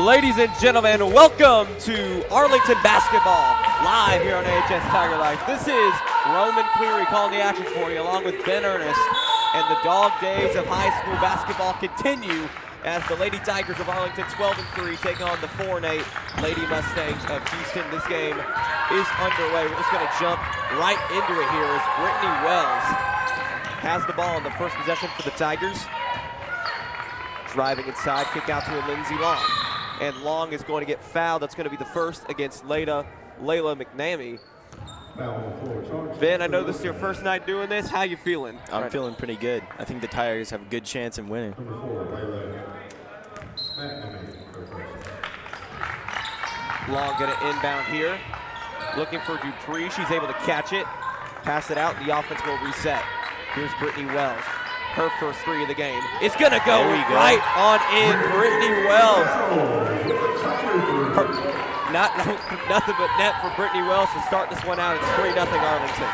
Ladies and gentlemen, welcome to Arlington basketball, live here on AHS Tiger Life. This is Roman Cleary calling the action for you, along with Ben Ernest. And the dog days of high school basketball continue as the Lady Tigers of Arlington 12-3 take on the 4-8 Lady Mustangs of Houston. This game is underway. We're just going to jump right into it here as Brittany Wells has the ball on the first possession for the Tigers. Driving inside, kick out to a Lindsay Long. And Long is going to get fouled. That's going to be the first against Layla McNamee. Ben, I know this is your first night doing this. How you feeling? I'm feeling pretty good. I think the Tigers have a good chance in winning. Long going to inbound here. Looking for Dupree. She's able to catch it. Pass it out. The offense will reset. Here's Brittany Wells. Her first three of the game. It's going to go right on in. Brittany Wells. Nothing but net for Brittany Wells to start this one out. It's 3-0 Arlington.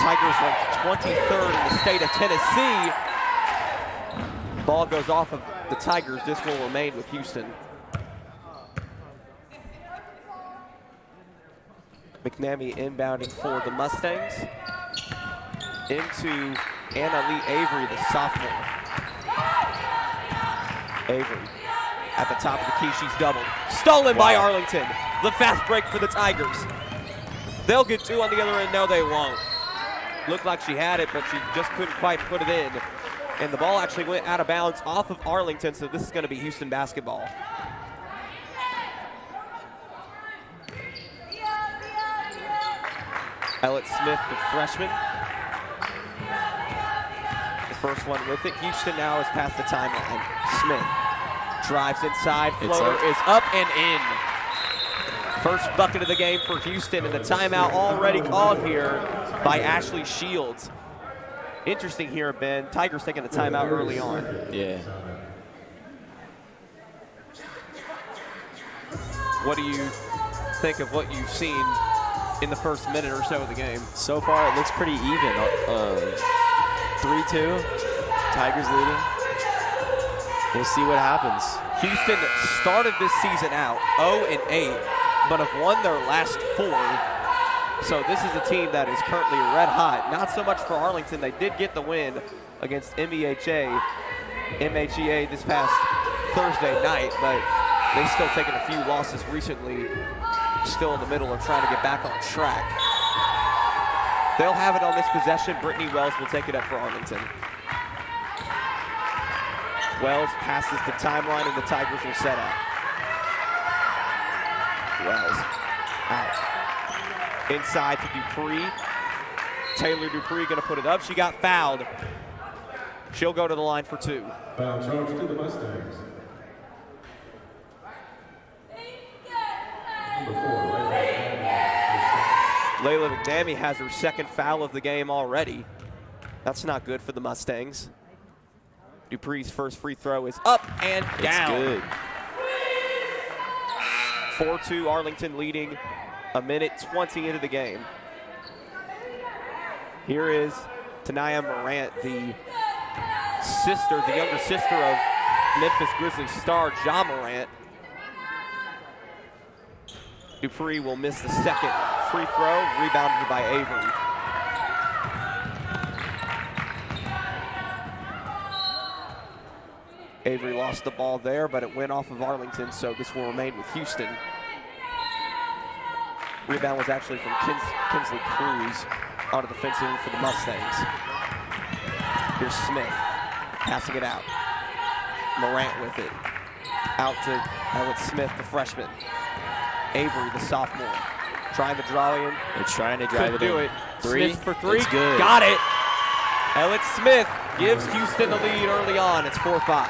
Tigers ranked 23rd in the state of Tennessee. Ball goes off of the Tigers. This will remain with Houston. McNamee inbounding for the Mustangs. Into Anna Lee Avery, the sophomore. Avery at the top of the key, she's doubled. Stolen by Arlington. The fast break for the Tigers. They'll get two on the other end. No, they won't. Looked like she had it, but she just couldn't quite put it in. And the ball actually went out of bounds off of Arlington, so this is going to be Houston basketball. Ellett Smith, the freshman. First one with it. Houston now is past the timeline. Smith drives inside. Floater is up and in. First bucket of the game for Houston, and the timeout already called here by Ashley Shields. Interesting here, Ben. Tigers taking the timeout early on. Yeah. What do you think of what you've seen in the first minute or so of the game? So far, it looks pretty even. 3-2, Tigers leading. We'll see what happens. Houston started this season out 0-8, but have won their last 4. So this is a team that is currently red hot. Not so much for Arlington. They did get the win against MHEA this past Thursday night, but they've still taken a few losses recently. Still in the middle of trying to get back on track. They'll have it on this possession. Brittany Wells will take it up for Arlington. Wells passes the timeline and the Tigers will set up. Wells out. Inside to Dupree. Taylor Dupree going to put it up. She got fouled. She'll go to the line for 2. Foul charge to the Mustangs. Layla McNamee has her second foul of the game already. That's not good for the Mustangs. Dupree's first free throw is up and down. It's good. 4-2 Arlington leading a minute 20 into the game. Here is Tanaya Morant, the younger sister of Memphis Grizzlies star Ja Morant. Dupree will miss the second free throw, rebounded by Avery. Avery lost the ball there, but it went off of Arlington, so this will remain with Houston. Rebound was actually from Kinsley Cruz onto the fencing for the Mustangs. Here's Smith, passing it out. Morant with it. Out to Ellett Smith, the freshman. Avery, the sophomore, trying to draw in. They're trying to drive it in. Do it. Three. Smith for 3. It's good. Got it. Ellett Smith gives Houston the lead early on. It's 4-5.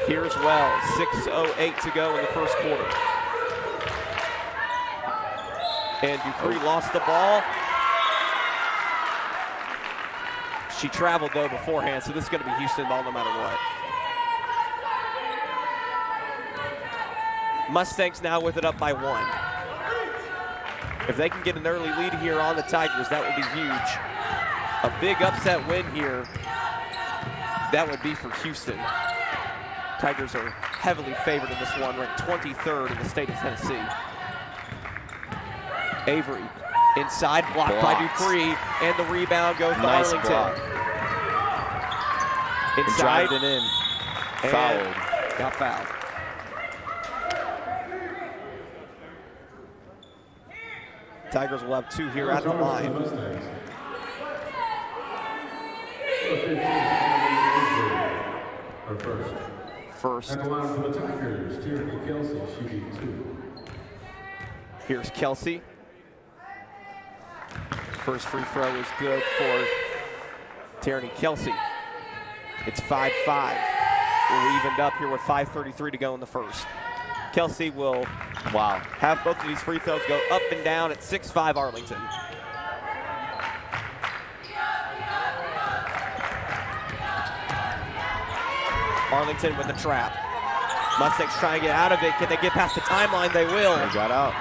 Here's Wells. 6:08 to go in the first quarter. And Dupree lost the ball. She traveled, though, beforehand, so this is going to be Houston ball no matter what. Mustangs now with it up by 1. If they can get an early lead here on the Tigers, that would be huge. A big upset win here That would be for Houston. Tigers are heavily favored in this one, ranked 23rd in the state of Tennessee. Avery inside, blocked by Dupree, and the rebound goes to Arlington. Block. Inside, it in. and Fouled. got fouled. Tigers will have 2 here at the line. First. At the line for the Tigers, Tierney Kelsey shooting 2. Here's Kelsey. First free throw is good for Tierney Kelsey. It's 5-5. We're evened up here with 5:33 to go in the first. Kelsey will have both of these free throws go up and down at 6-5 Arlington. Arlington with the trap. Mustangs trying to get out of it. Can they get past the timeline? They will. They got out.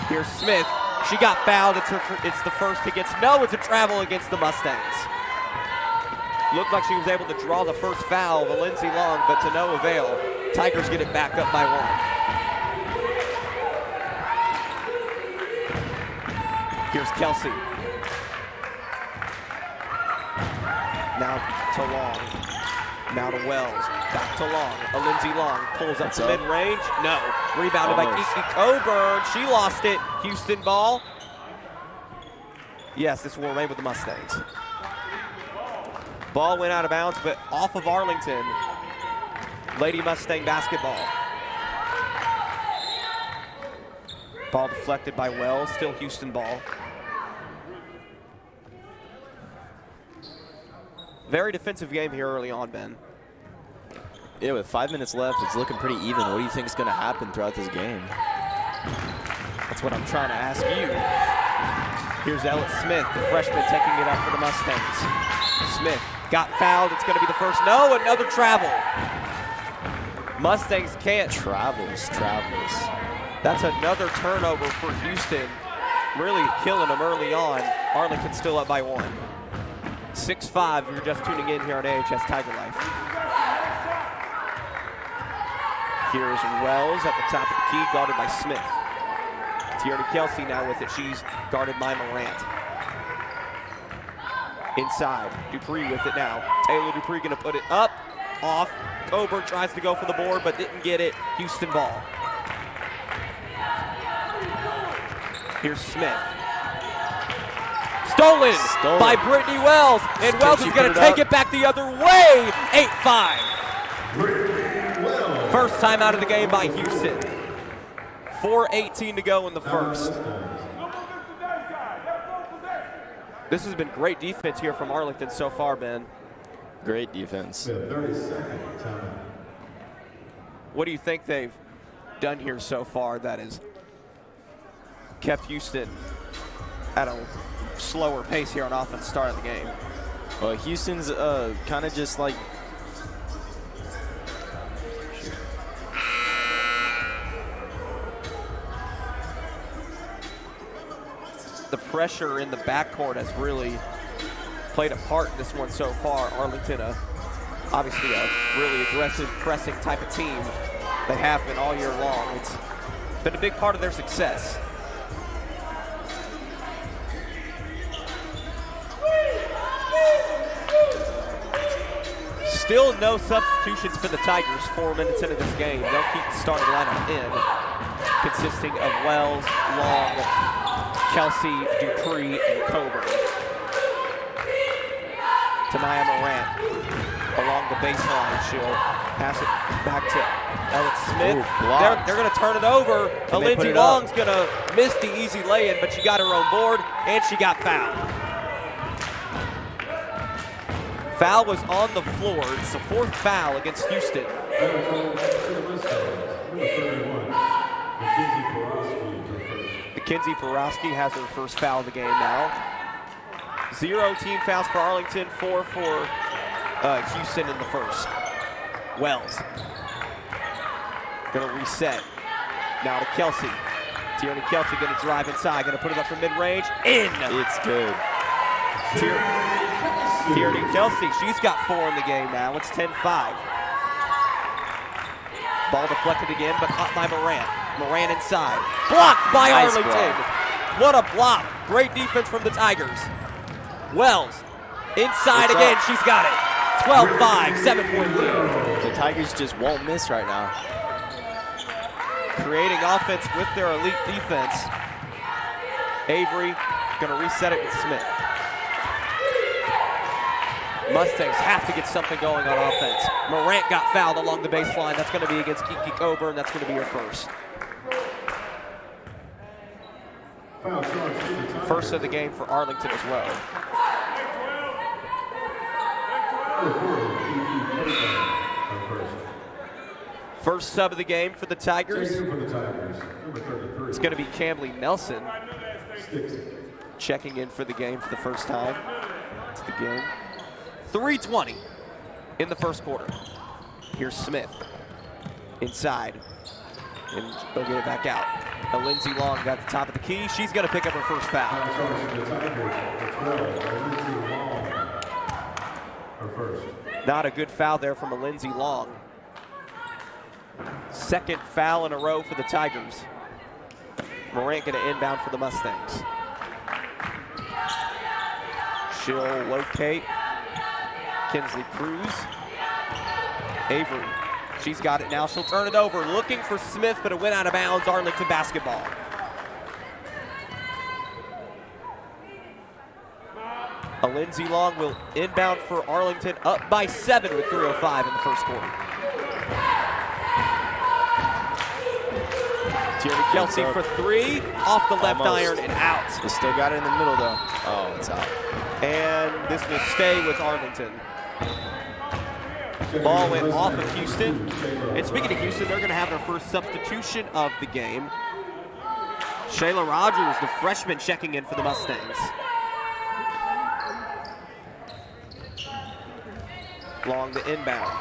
Here's Smith. She got fouled. It's the first against. No, it's a travel against the Mustangs. Looked like she was able to draw the first foul of Lindsey Long, but to no avail. Tigers get it back up by 1. Here's Kelsey. Now to Long. Now to Wells. Back to Long. Lindsey Long pulls up to mid-range. No. Rebounded by Kiki Coburn. She lost it. Houston ball. Yes, this will remain with the Mustangs. Ball went out of bounds, but off of Arlington. Lady Mustang basketball. Ball deflected by Wells. Still Houston ball. Very defensive game here early on, Ben. Yeah, with 5 minutes left, it's looking pretty even. What do you think is going to happen throughout this game? That's what I'm trying to ask you. Here's Ellett Smith, the freshman, taking it up for the Mustangs. Smith got fouled. It's going to be the first. No, another travel. Mustangs can't. Travels. That's another turnover for Houston. Really killing them early on. Arlington still up by 1. 6-5 if you're just tuning in here on AHS Tiger Life. Here's Wells at the top of the key, guarded by Smith. Tierney Kelsey now with it. She's guarded by Morant. Inside, Dupree with it now. Taylor Dupree gonna put it up, off. Coburn tries to go for the board, but didn't get it. Houston ball. Here's Smith. Stolen by Brittany Wells, and Wells is going to take it back the other way. 8-5. First time out of the game by Houston. 4:18 to go in the first. This has been great defense here from Arlington so far, Ben. Great defense. 30-second time. What do you think they've done here so far that has kept Houston at a slower pace here on offense start of the game? Well, Houston's kind of just like the pressure in the backcourt has really played a part in this one so far. Arlington, obviously a really aggressive pressing type of team. They have been all year long. It's been a big part of their success. Still no substitutions for the Tigers 4 minutes into this game. They'll keep the starting lineup in, consisting of Wells, Long, Kelsey, Dupree, and Coburn. Tanaya Morant along the baseline. She'll pass it back to Ellett Smith. Ooh, they're going to turn it over. Lindsey Long's going to miss the easy lay-in, but she got her own board, and she got fouled. Foul was on the floor. It's the 4th foul against Houston. Mackenzie Porowski has her first foul of the game now. 0 team fouls for Arlington, 4 for Houston in the first. Wells gonna reset. Now to Kelsey. Tierney Kelsey gonna drive inside, gonna put it up from mid-range. In! It's good. Tierney Kelsey, she's got 4 in the game now. It's 10-5. Ball deflected again, but caught by Morant. Morant inside. Blocked by Nice Arlington. block. What a block. Great defense from the Tigers. Wells inside What's again. up? She's got it. 12-5, 7-point lead. The Tigers just won't miss right now. Creating offense with their elite defense. Avery going to reset it with Smith. Mustangs have to get something going on offense. Morant got fouled along the baseline. That's going to be against Kiki Coburn. That's going to be her first. Foul charge to the Tigers. First of the game for Arlington as well. First sub of the game for the Tigers. Checking for the Tigers, number 33. It's going to be Camley Nelson Sticks. checking in for the game for the first time. It's the game. 3:20 in the first quarter. Here's Smith inside, and they'll get it back out. Lindsey Long got the top of the key. She's going to pick up her first foul. Foul charge to the Tigers, number 12, Lindsey Long. Her first. Not a good foul there from a Lindsey Long. Second foul in a row for the Tigers. Morant going to inbound for the Mustangs. She'll locate Kinsley Cruz. Avery, she's got it now. She'll turn it over, looking for Smith, but it went out of bounds. Arlington basketball. A Lindsey Long will inbound for Arlington, up by 7 with 3:05 in the first quarter. Tierney Kelsey for 3, off the left Almost. iron and out. They still got it in the middle though. Oh, it's out. And this will stay with Arlington. Ball went off of Houston. And speaking of Houston, they're going to have their first substitution of the game. Shayla Rogers, the freshman, checking in for the Mustangs. Long the inbound.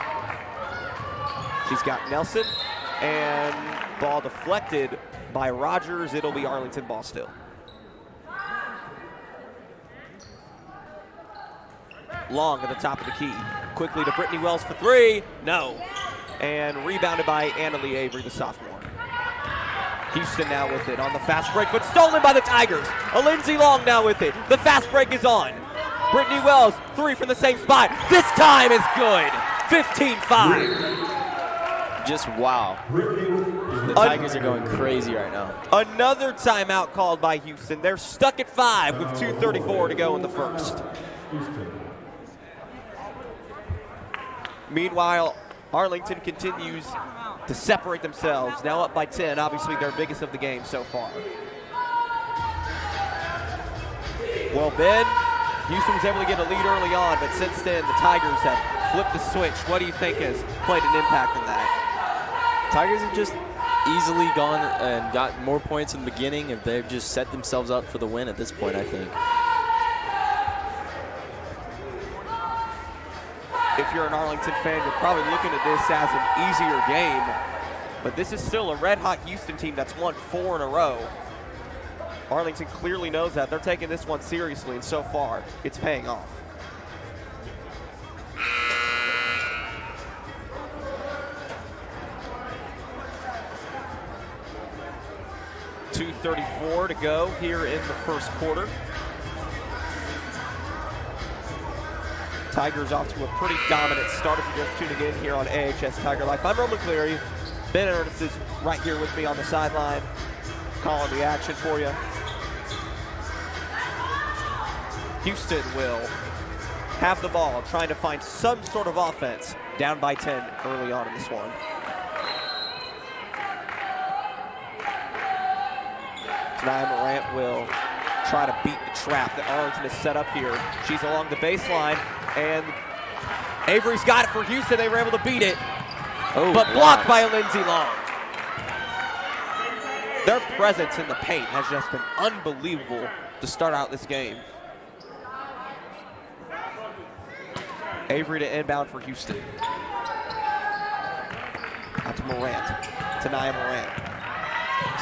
She's got Nelson, and ball deflected by Rogers. It'll be Arlington ball still. Long at the top of the key. Quickly to Brittany Wells for 3. No. And rebounded by Annalie Avery, the sophomore. Houston now with it on the fast break, but stolen by the Tigers. A Lindsey Long now with it. The fast break is on. Brittany Wells, 3 from the same spot. This time is good. 15-5. Just wow. The Tigers are going crazy right now. Another timeout called by Houston. They're stuck at 5 with 2:34 to go in the first. Houston. Meanwhile, Arlington continues to separate themselves. Now up by 10, obviously their biggest of the game so far. Well, Ben, Houston was able to get a lead early on, but since then the Tigers have flipped the switch. What do you think has played an impact in that? Tigers have just easily gone and got more points in the beginning, and they've just set themselves up for the win at this point, I think. If you're an Arlington fan, you're probably looking at this as an easier game, but this is still a red-hot Houston team that's won 4 in a row. Arlington clearly knows that. They're taking this one seriously, and so far, it's paying off. .234 to go here in the first quarter. Tigers off to a pretty dominant start if you're just tuning in here on AHS Tiger Life. I'm Roman Cleary. Ben Ernest is right here with me on the sideline, calling the action for you. Houston will have the ball, trying to find some sort of offense, down by 10 early on in this one. Tania Morant will try to beat the trap that Arlington has set up here. She's along the baseline, and Avery's got it for Houston. They were able to beat it, but blocked by Lindsey Long. Their presence in the paint has just been unbelievable to start out this game. Avery to inbound for Houston. Out to Morant. Tania Morant.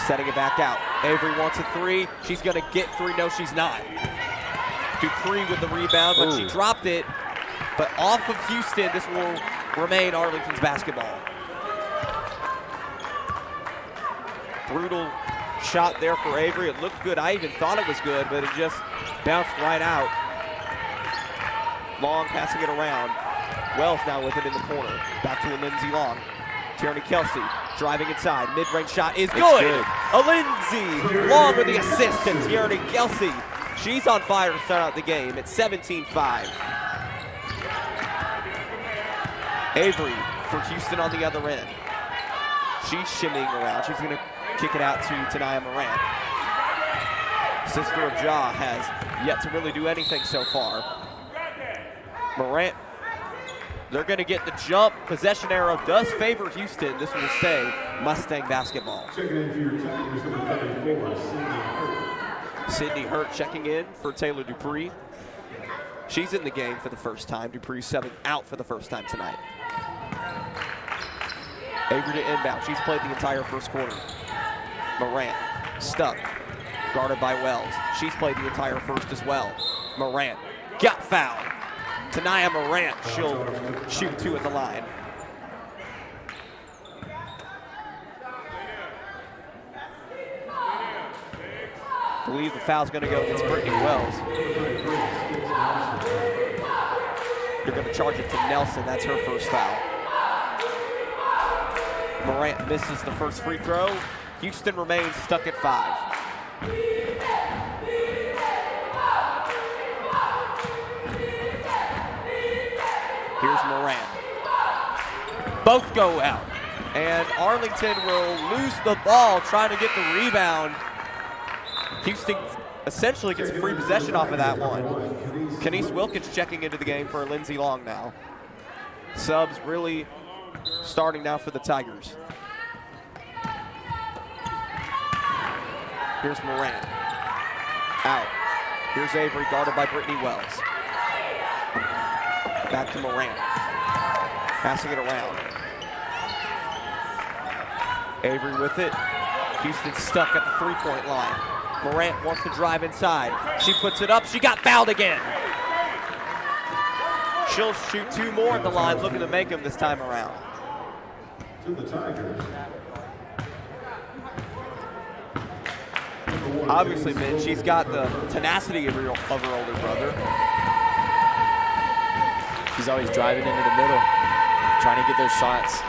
Setting it back out. Avery wants a 3. She's going to get 3. No, she's not. Dupree with the rebound, but she dropped it. But off of Houston, this will remain Arlington's basketball. Brutal shot there for Avery. It looked good. I even thought it was good, but it just bounced right out. Long passing it around. Wells now with it in the corner. Back to a Lindsey Long. Tierney Kelsey driving inside. Mid-range shot is good. A Lindsey Long with the assist to Tierney Kelsey. She's on fire to start out the game at 17-5. Avery for Houston on the other end. She's shimmying around. She's going to kick it out to Tanaya Morant. Sister of Ja has yet to really do anything so far. Morant, they're going to get the jump. Possession arrow does favor Houston. This will stay Mustang basketball. Checking in for your Tigers, number 34, Sydney Hurt. Sydney Hurt checking in for Taylor Dupree. She's in the game for the first time. Dupree subbing out for the first time tonight. Avery to inbound. She's played the entire first quarter. Morant stuck, guarded by Wells. She's played the entire first as well. Morant got fouled. Tanaya Morant, she'll shoot 2 at the line. I believe the foul's going to go against Brittany Wells. They're going to charge it to Nelson. That's her first foul. Morant misses the first free throw. Houston remains stuck at 5. Here's Morant. Both go out. And Arlington will lose the ball trying to get the rebound. Houston essentially gets a free possession off of that one. Kenise Wilkins checking into the game for Lindsey Long now. Subs really starting now for the Tigers. Here's Morant. Out. Here's Avery, guarded by Brittany Wells. Back to Morant. Passing it around. Avery with it. Houston stuck at the three-point line. Morant wants to drive inside. She puts it up. She got fouled again. She'll shoot 2 more at the line, looking to make them this time around. To the Tigers. Obviously, Ben, she's got the tenacity of her older brother. She's always driving into the middle, trying to get those shots.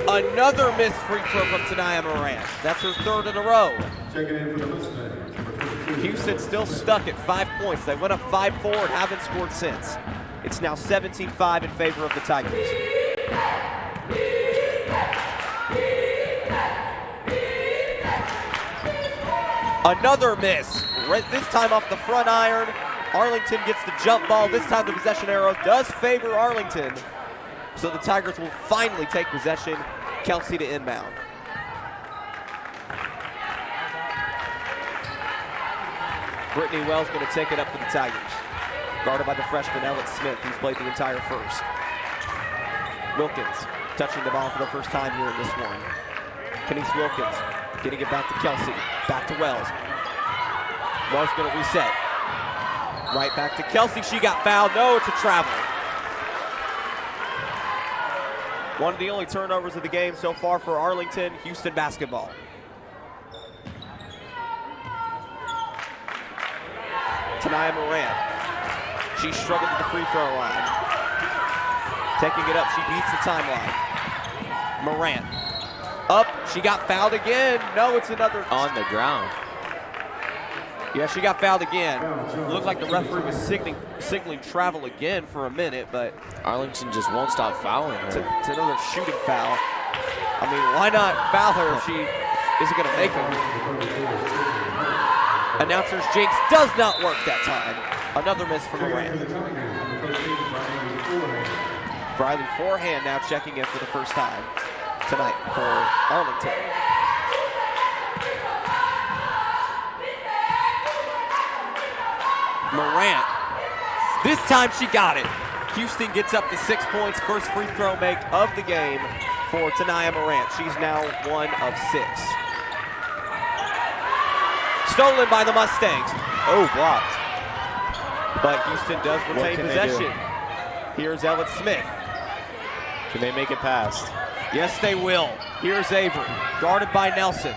Another missed free throw from Tanaya Morant. That's her 3rd in a row. Checking in for the Mustangs. Houston still stuck at 5 points. They went up 5-4 and haven't scored since. It's now 17-5 in favor of the Tigers. Another miss, this time off the front iron. Arlington gets the jump ball. This time the possession arrow does favor Arlington. So the Tigers will finally take possession. Kelsey to inbound. Brittany Wells going to take it up for the Tigers. Guarded by the freshman Ellen Smith, who's played the entire first. Wilkins touching the ball for the first time here in this one. Kenise Wilkins getting it back to Kelsey. Back to Wells. Wells going to reset. Right back to Kelsey. She got fouled. No, it's a travel. One of the only turnovers of the game so far for Arlington. Houston basketball. Tanaya Morant. She struggled at the free throw line. Taking it up, she beats the timeline. Morant. Up, she got fouled again. No, it's another. On the ground. Yeah, she got fouled again. It looked like the referee was signaling travel again for a minute, but Arlington just won't stop fouling her. It's another shooting foul. I mean, why not foul her if she isn't going to make them? Announcer's jinx does not work that time. Another miss from Morant. Briley Forehand now checking in for the first time tonight for Arlington. Morant. This time she got it. Houston gets up to 6 points. First free throw make of the game for Tanaya Morant. She's now 1 of 6. Stolen by the Mustangs. Oh, blocked. But Houston does retain can they do? possession. Here's Elliott Smith. Can they make it past? Yes, they will. Here's Avery, guarded by Nelson.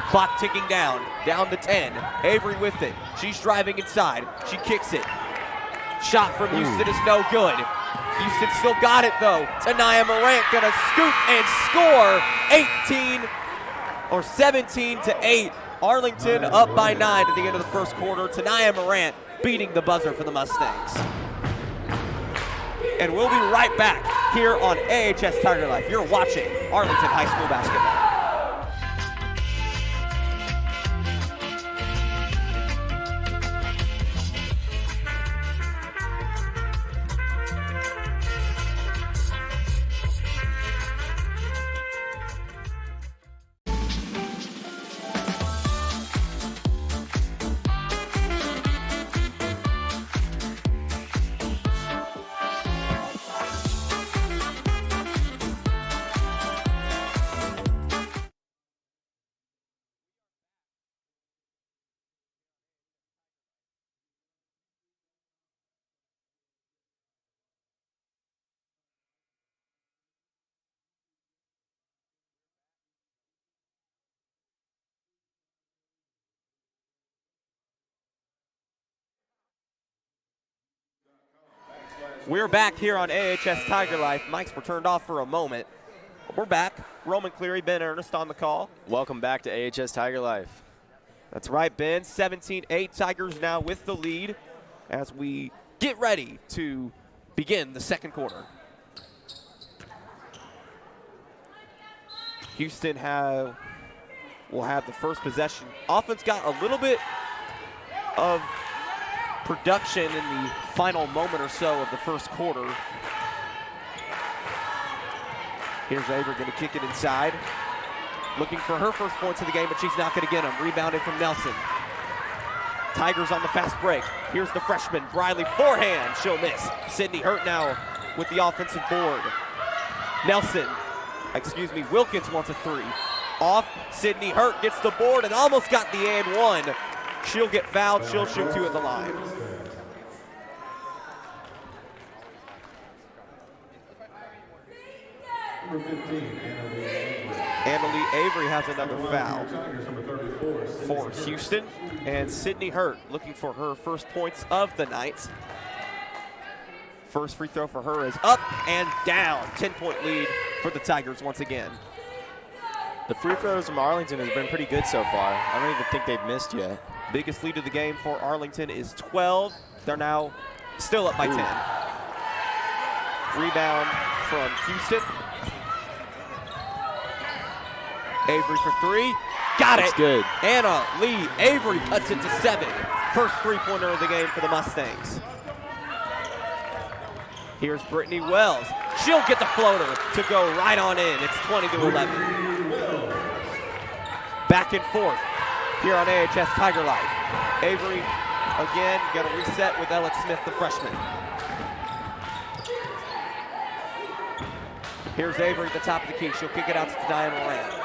Clock ticking down to 10. Avery with it. She's driving inside. She kicks it. Shot from Houston is no good. Houston still got it though. Tanaya Morant gonna scoop and score. 17-8. Arlington up by 9 at the end of the first quarter. Tanaya Morant beating the buzzer for the Mustangs. And we'll be right back here on AHS Tiger Life. You're watching Arlington High School basketball. We're back here on AHS Tiger Life. Mics were turned off for a moment. We're back. Roman Cleary, Ben Ernest on the call. Welcome back to AHS Tiger Life. That's right, Ben. 17-8. Tigers now with the lead as we get ready to begin the second quarter. Houston will have the first possession. Offense got a little bit of production in the final moment or so of the first quarter. Here's Avery going to kick it inside. Looking for her first points of the game, but she's not going to get them. Rebounded from Nelson. Tigers on the fast break. Here's the freshman, Briley, forehand. She'll miss. Sydney Hurt now with the offensive board. Wilkins wants a three. Off, Sydney Hurt gets the board and almost got the and one. She'll get fouled, she'll shoot two at the line. Number 15, Annalie Avery has another foul for Houston. And Sydney Hurt looking for her first points of the night. First free throw for her is up and down. 10-point lead for the Tigers once again. The free throws from Arlington has been pretty good so far. I don't even think they've missed yet. Biggest lead of the game for Arlington is 12. They're now still up by 10. Rebound from Houston. Avery for three. Got it. That's good. Anna Lee Avery puts it to 7. First three-pointer of the game for the Mustangs. Here's Brittany Wells. She'll get the floater to go right on in. It's 20-11. Back and forth here on AHS Tiger Life. Avery again going to reset with Elliott Smith, the freshman. Here's Avery at the top of the key. She'll kick it out to Tanaya Morant.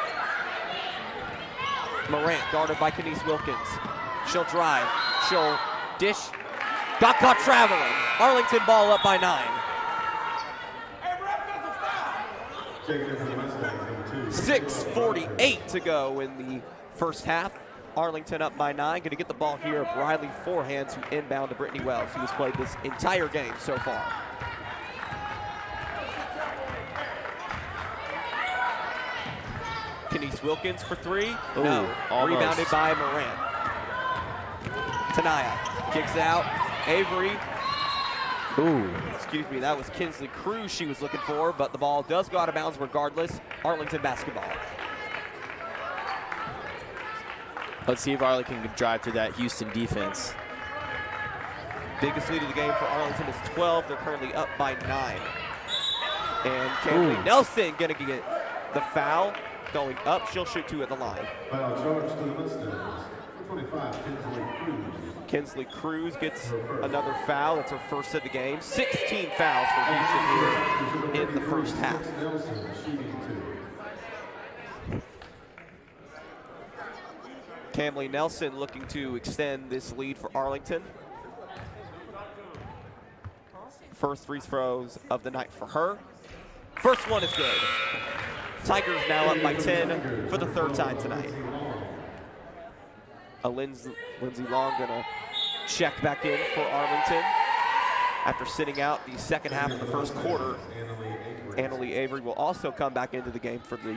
Morant guarded by Kenise Wilkins. She'll drive. She'll dish. Got caught traveling. Arlington ball up by 9. 6:48 to go in the first half. Arlington up by 9. Going to get the ball here. Briley forehand to inbound to Brittany Wells, who has played this entire game so far. Kenise Wilkins for three. Ooh, no. almost. Rebounded by Morant. Tanaya kicks out. Avery. Ooh. Excuse me, that was Kinsley Cruz she was looking for, but the ball does go out of bounds regardless. Arlington basketball. Let's see if Arlington can drive through that Houston defense. Biggest lead of the game for Arlington is 12. They're currently up by 9. And Camry Nelson gonna get the foul. Going up, she'll shoot two at the line. foul charge to the Mustangs. 25, Kinsley Cruz gets another foul. That's her first of the game. 16 fouls for Houston here in the first half. Nelson shooting 2. Camley Nelson looking to extend this lead for Arlington. First free throws of the night for her. First one is good. Tigers now up by 10 for the third time tonight. Lindsey Long gonna check back in for Arlington after sitting out the second half of the first quarter. Annalie Avery will also come back into the game for the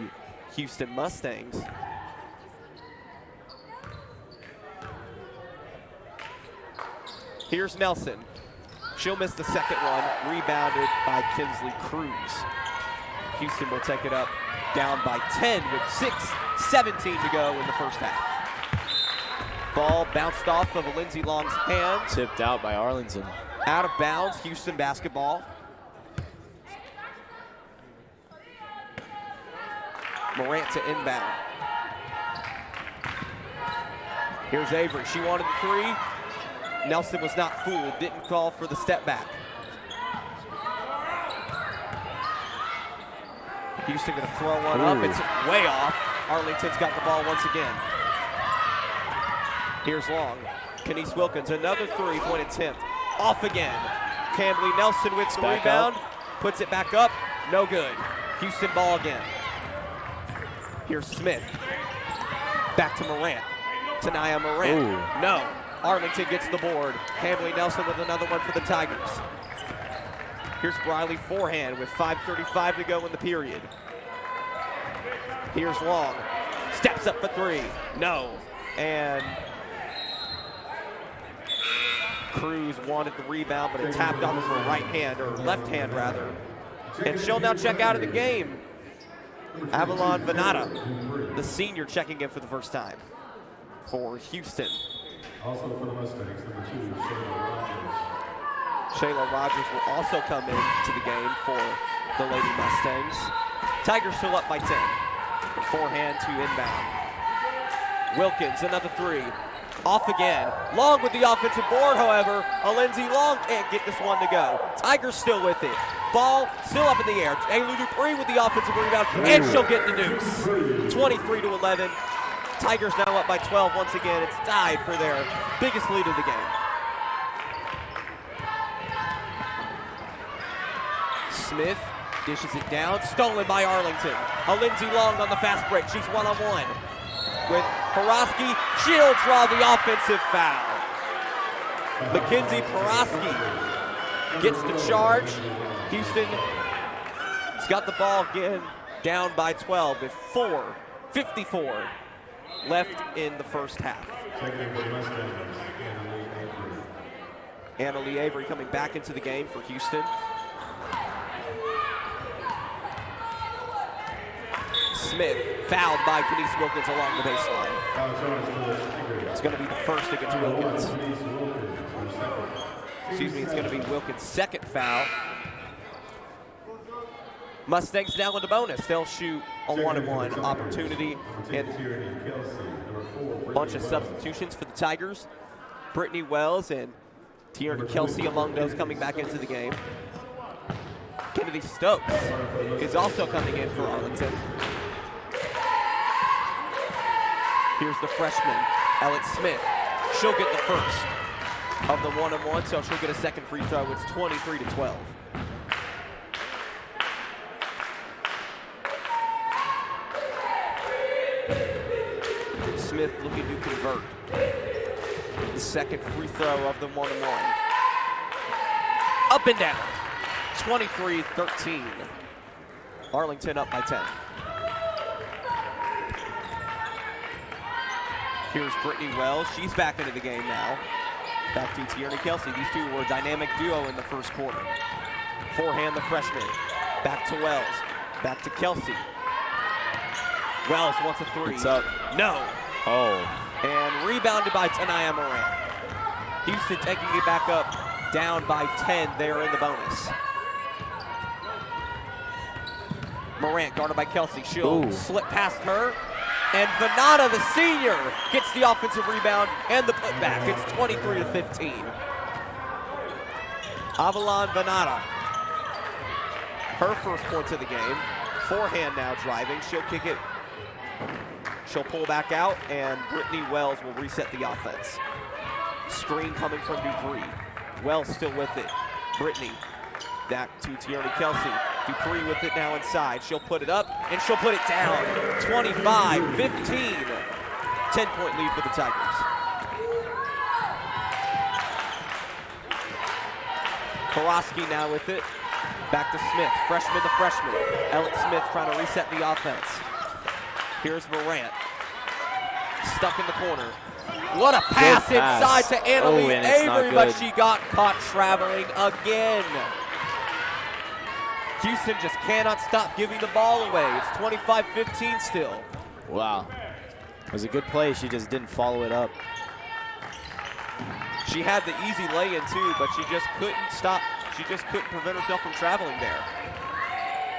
Houston Mustangs. Here's Nelson. She'll miss the second one, rebounded by Kinsley Cruz. Houston will take it up down by 10 with 6:17 to go in the first half. Ball bounced off of Lindsey Long's hand. Tipped out by Arlington. Out of bounds, Houston basketball. Morant to inbound. Here's Avery. She wanted the three. Nelson was not fooled, didn't call for the step back. Houston gonna throw one up. It's way off. Arlington's got the ball once again. Here's Long. Kenise Wilkins, another three-point attempt. Off again. Cambly Nelson with the rebound. Puts it back up. No good. Houston ball again. Here's Smith. Back to Morant. Tanaya Morant. Ooh. No. Arlington gets the board. Cambly Nelson with another one for the Tigers. Here's Briley forehand with 5:35 to go in the period. Here's Long. Steps up for three. No. And Cruz wanted the rebound, but it tapped off of her right hand, or left hand rather. And she'll now check out of the game. Avalon Venata, the senior, checking in for the first time for Houston. Also for the Mustangs, number 2, Shayla Rogers. Shayla Rogers will also come into the game for the Lady Mustangs. Tigers still up by 10. Forehand to inbound. Wilkins, another three. Off again. Long with the offensive board, however. Lindsey Long can't get this one to go. Tigers still with it. Ball still up in the air. Aylu Dupree with the offensive rebound, and she'll get the deuce. 23-11. Tigers now up by 12 once again. It's tied for their biggest lead of the game. Smith dishes it down, stolen by Arlington. Lindsey Long on the fast break. She's one-on-one with Porosky. She'll draw the offensive foul. Mackenzie Porosky gets the charge. Houston has got the ball again, down by 12 with 4:54 left in the first half. Annalie Avery coming back into the game for Houston. Smith fouled by Kenise Wilkins along the baseline. It's going to be the first against Wilkins. Excuse me, it's going to be Wilkins' second foul. Mustangs now in the bonus. They'll shoot a 1-on-1 opportunity, and a bunch of substitutions for the Tigers. Brittany Wells and Tierney Kelsey among those coming back into the game. Kennedy Stokes is also coming in for Arlington. Here's the freshman, Alex Smith. She'll get the first of the 1-on-1, so she'll get a second free throw. It's 23-12. Smith looking to convert. The second free throw of the 1-on-1. Up and down. 23-13. Arlington up by 10. Here's Brittany Wells. She's back into the game now. Back to Tierney Kelsey. These two were a dynamic duo in the first quarter. Forehand the freshman. Back to Wells. Back to Kelsey. Wells wants a three. It's up. No. Oh. And rebounded by Tanaya Morant. Houston taking it back up, down by 10 there in the bonus. Morant guarded by Kelsey. She'll slip past her. And Venata, the senior, gets the offensive rebound and the putback. It's 23-15. Avalon Venata, her first points of the game. Forehand now driving. She'll kick it. She'll pull back out, and Brittany Wells will reset the offense. Screen coming from Dupree. Wells still with it. Brittany Back to Tierney Kelsey. Dupree with it now inside. She'll put it up, and she'll put it down. 25-15. 10-point lead for the Tigers. Porosky now with it. Back to Smith, freshman to freshman. Ellen Smith trying to reset the offense. Here's Morant. Stuck in the corner. What a pass inside to Annalie Avery, but she got caught traveling again. Houston just cannot stop giving the ball away. It's 25-15 still. Wow. It was a good play. She just didn't follow it up. She had the easy lay-in too, but she just couldn't stop. She just couldn't prevent herself from traveling there.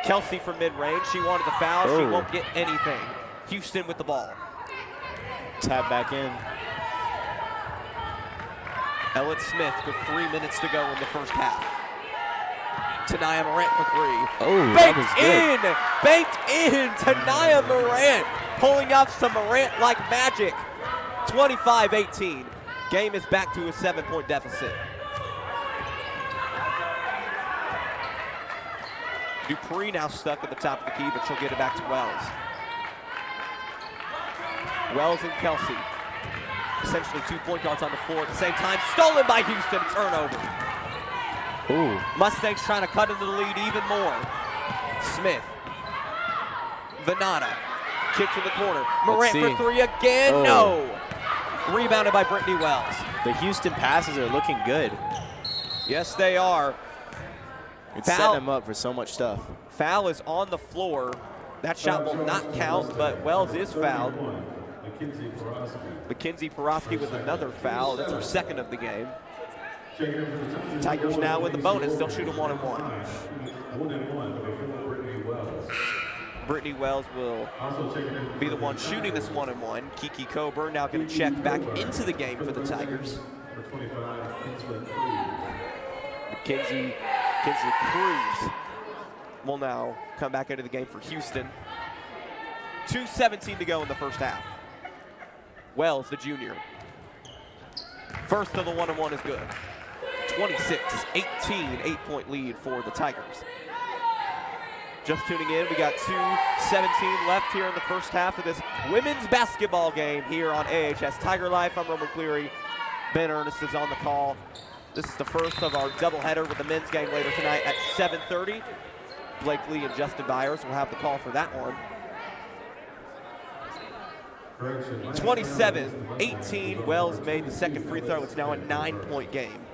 Kelsey from mid-range. She wanted the foul. She won't get anything. Houston with the ball. Tap back in. Ellen Smith with 3 minutes to go in the first half. Tanaya Morant for three. Oh, Banked in. Tanaya Morant pulling up some Morant like magic. 25-18. Game is back to a 7-point deficit. Dupree now stuck at the top of the key, but she'll get it back to Wells. Wells and Kelsey. Essentially 2 point guards on the floor at the same time. Stolen by Houston. Turnover. Ooh. Mustangs trying to cut into the lead even more. Smith. Venata. Kick to the corner. Morant for three again. No. Rebounded by Brittany Wells. The Houston passes are looking good. Yes, they are. It's setting them up for so much stuff. Foul is on the floor. That shot will not count, but Wells is fouled. Mackenzie Porosky with another foul. That's her second of the game. Tigers now with the bonus. They'll shoot a 1-and-1. Brittany Wells will be the one shooting this 1-and-1. Kiki Coburn now going to check back into the game for the Tigers. Mackenzie Cruz will now come back into the game for Houston. 2:17 to go in the first half. Wells, the junior. First of the 1-and-1 is good. 26-18, 8-point lead for the Tigers. Just tuning in, we got 2:17 left here in the first half of this women's basketball game here on AHS Tiger Life. I'm Roman Cleary. Ben Ernest is on the call. This is the first of our doubleheader with the men's game later tonight at 7:30. Blake Lee and Justin Byers will have the call for that one. 27-18, Wells made the second free throw. It's now a 9-point game.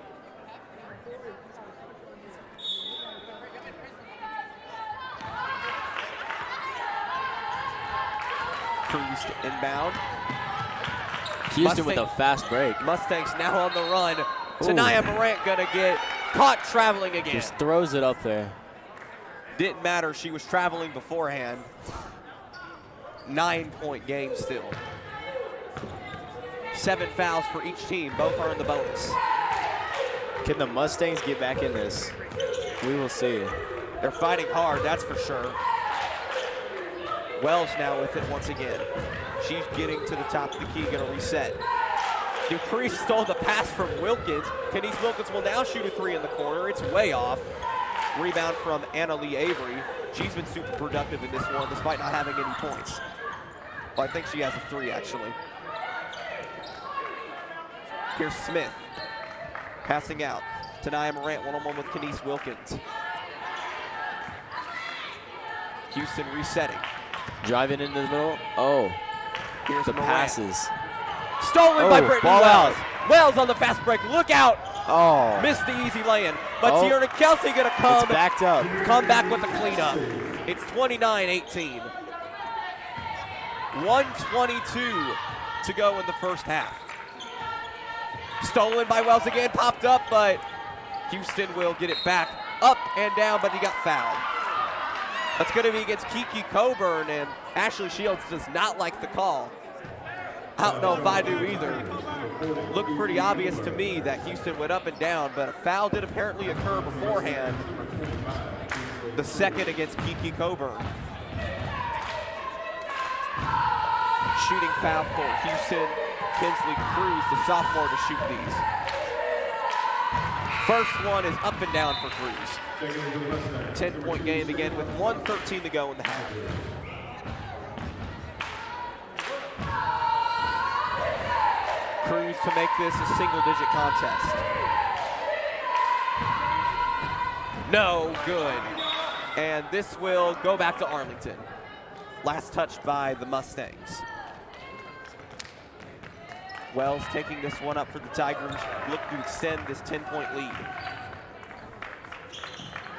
Cruz to inbound. Houston with a fast break. Mustangs now on the run. Tanaya Morant gonna get caught traveling again. Just throws it up there. Didn't matter, she was traveling beforehand. 9-point game still. 7 fouls for each team, both are in the bonus. Can the Mustangs get back in this? We will see. They're fighting hard, that's for sure. Wells now with it once again. She's getting to the top of the key, gonna reset. Dupree stole the pass from Wilkins. Kenise Wilkins will now shoot a three in the corner. It's way off. Rebound from Annalie Avery. She's been super productive in this one despite not having any points. Well, I think she has a three actually. Here's Smith. Passing out. Tanaya Morant one-on-one with Kenise Wilkins. Houston resetting. Driving into the middle. Oh. Here's the Morant. passes. Stolen by Brittany ball Wells. out. Wells on the fast break. Look out. Oh. Missed the easy lay-in. But Tierney Kelsey going to come. It's backed up. Come back with the cleanup. It's 29-18. 1:22 to go in the first half. Stolen by Wells again. Popped up, but Houston will get it back. Up and down, but he got fouled. That's going to be against Kiki Coburn, and Ashley Shields does not like the call. I don't know if I do either. Looked pretty obvious to me that Houston went up and down, but a foul did apparently occur beforehand. The second against Kiki Coburn. Shooting foul for Houston. Kinsley Cruz, the sophomore, to shoot these. First one is up and down for Cruz. 10-point game again with 1:13 to go in the half. Cruz to make this a single-digit contest. No good. And this will go back to Arlington. Last touched by the Mustangs. Wells taking this one up for the Tigers, look to extend this 10-point lead.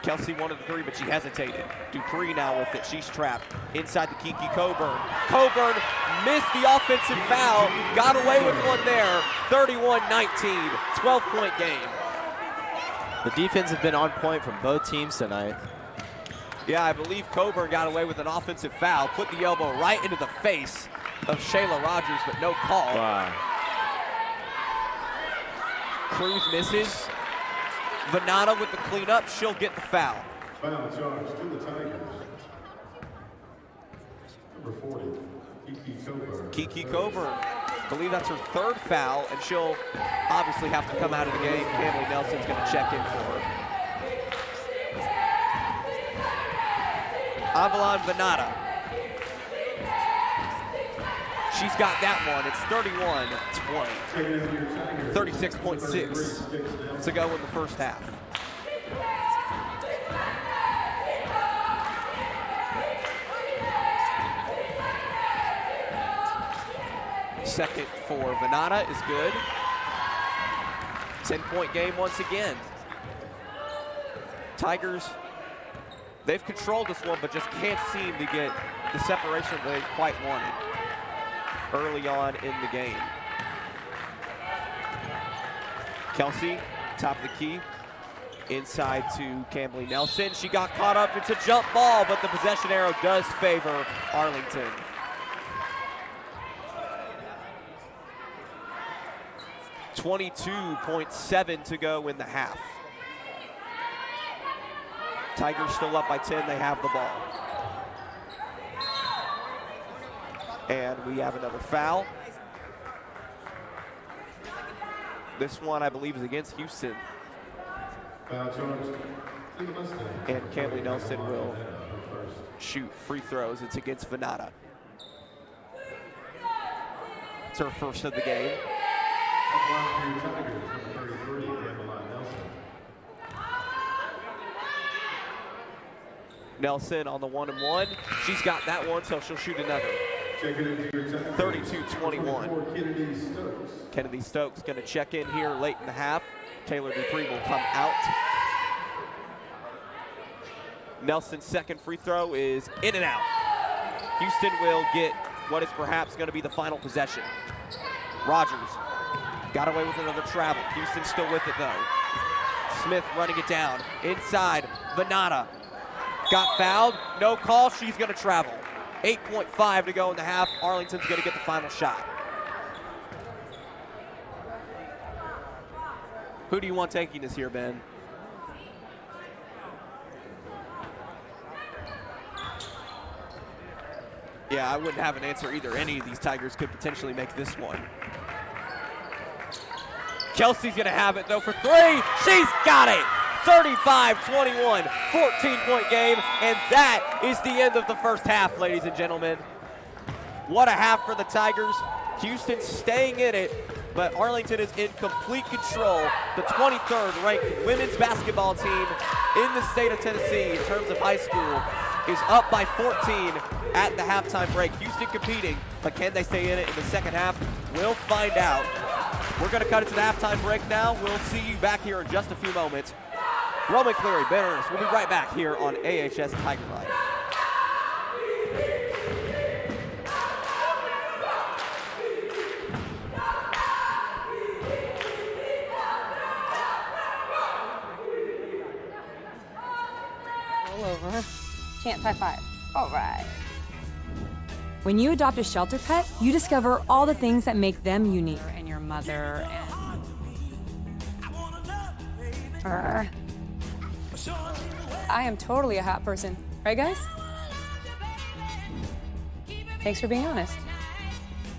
Kelsey wanted the three, but she hesitated. Dupree now with it, she's trapped. Inside the Kiki Coburn. Coburn missed the offensive foul, got away with one there. 31-19, 12-point game. The defense has been on point from both teams tonight. Yeah, I believe Coburn got away with an offensive foul, put the elbow right into the face of Shayla Rogers, but no call. Wow. Cruz misses. Venata with the cleanup, she'll get the foul. Foul charge to the Tigers. Number 40, Kiki Coburn. Kiki Coburn, I believe that's her third foul, and she'll obviously have to come out of the game. Campbell Nelson's going to check in for her. Avalon Venata. She's got that one. It's 31-20. 36.6 to go in the first half. Second for Venata is good. 10-point game once again. Tigers, they've controlled this one, but just can't seem to get the separation they quite wanted early on in the game. Kelsey, top of the key, inside to Campbell Nelson. She got caught up. It's a jump ball, but the possession arrow does favor Arlington. .7 to go in the half. Tigers still up by 10, they have the ball. And we have another foul. This one, I believe, is against Houston. Foul charge to the Mustangs. And Campbell Nelson will shoot free throws. It's against Venata. It's her first of the game. Tigers, number 33, Campbell Nelson. Nelson on the 1-and-1. She's got that one, so she'll shoot another. 32-21. Kennedy Stokes going to check in here late in the half. Taylor Dupree will come out. Nelson's second free throw is in and out. Houston will get what is perhaps going to be the final possession. Rogers got away with another travel. Houston still with it though. Smith running it down. Inside, Venata. Got fouled, no call, she's gonna travel. 8.5 to go in the half. Arlington's gonna get the final shot. Who do you want taking this here, Ben? Yeah, I wouldn't have an answer either. Any of these Tigers could potentially make this one. Kelsey's gonna have it though for three. She's got it. 35-21, 14-point game, and that is the end of the first half, ladies and gentlemen. What a half for the Tigers. Houston staying in it, but Arlington is in complete control. The 23rd ranked women's basketball team in the state of Tennessee in terms of high school is up by 14 at the halftime break. Houston competing, but can they stay in it in the second half? We'll find out. We're gonna cut it to the halftime break now. We'll see you back here in just a few moments. Roman Cleary, Ben Ernest, we'll be right back here on AHS Tiger Life. Roll over. Chance high five. All right. When you adopt a shelter pet, you discover all the things that make them unique. And your mother and... I am totally a hot person. Right, guys? Thanks for being honest.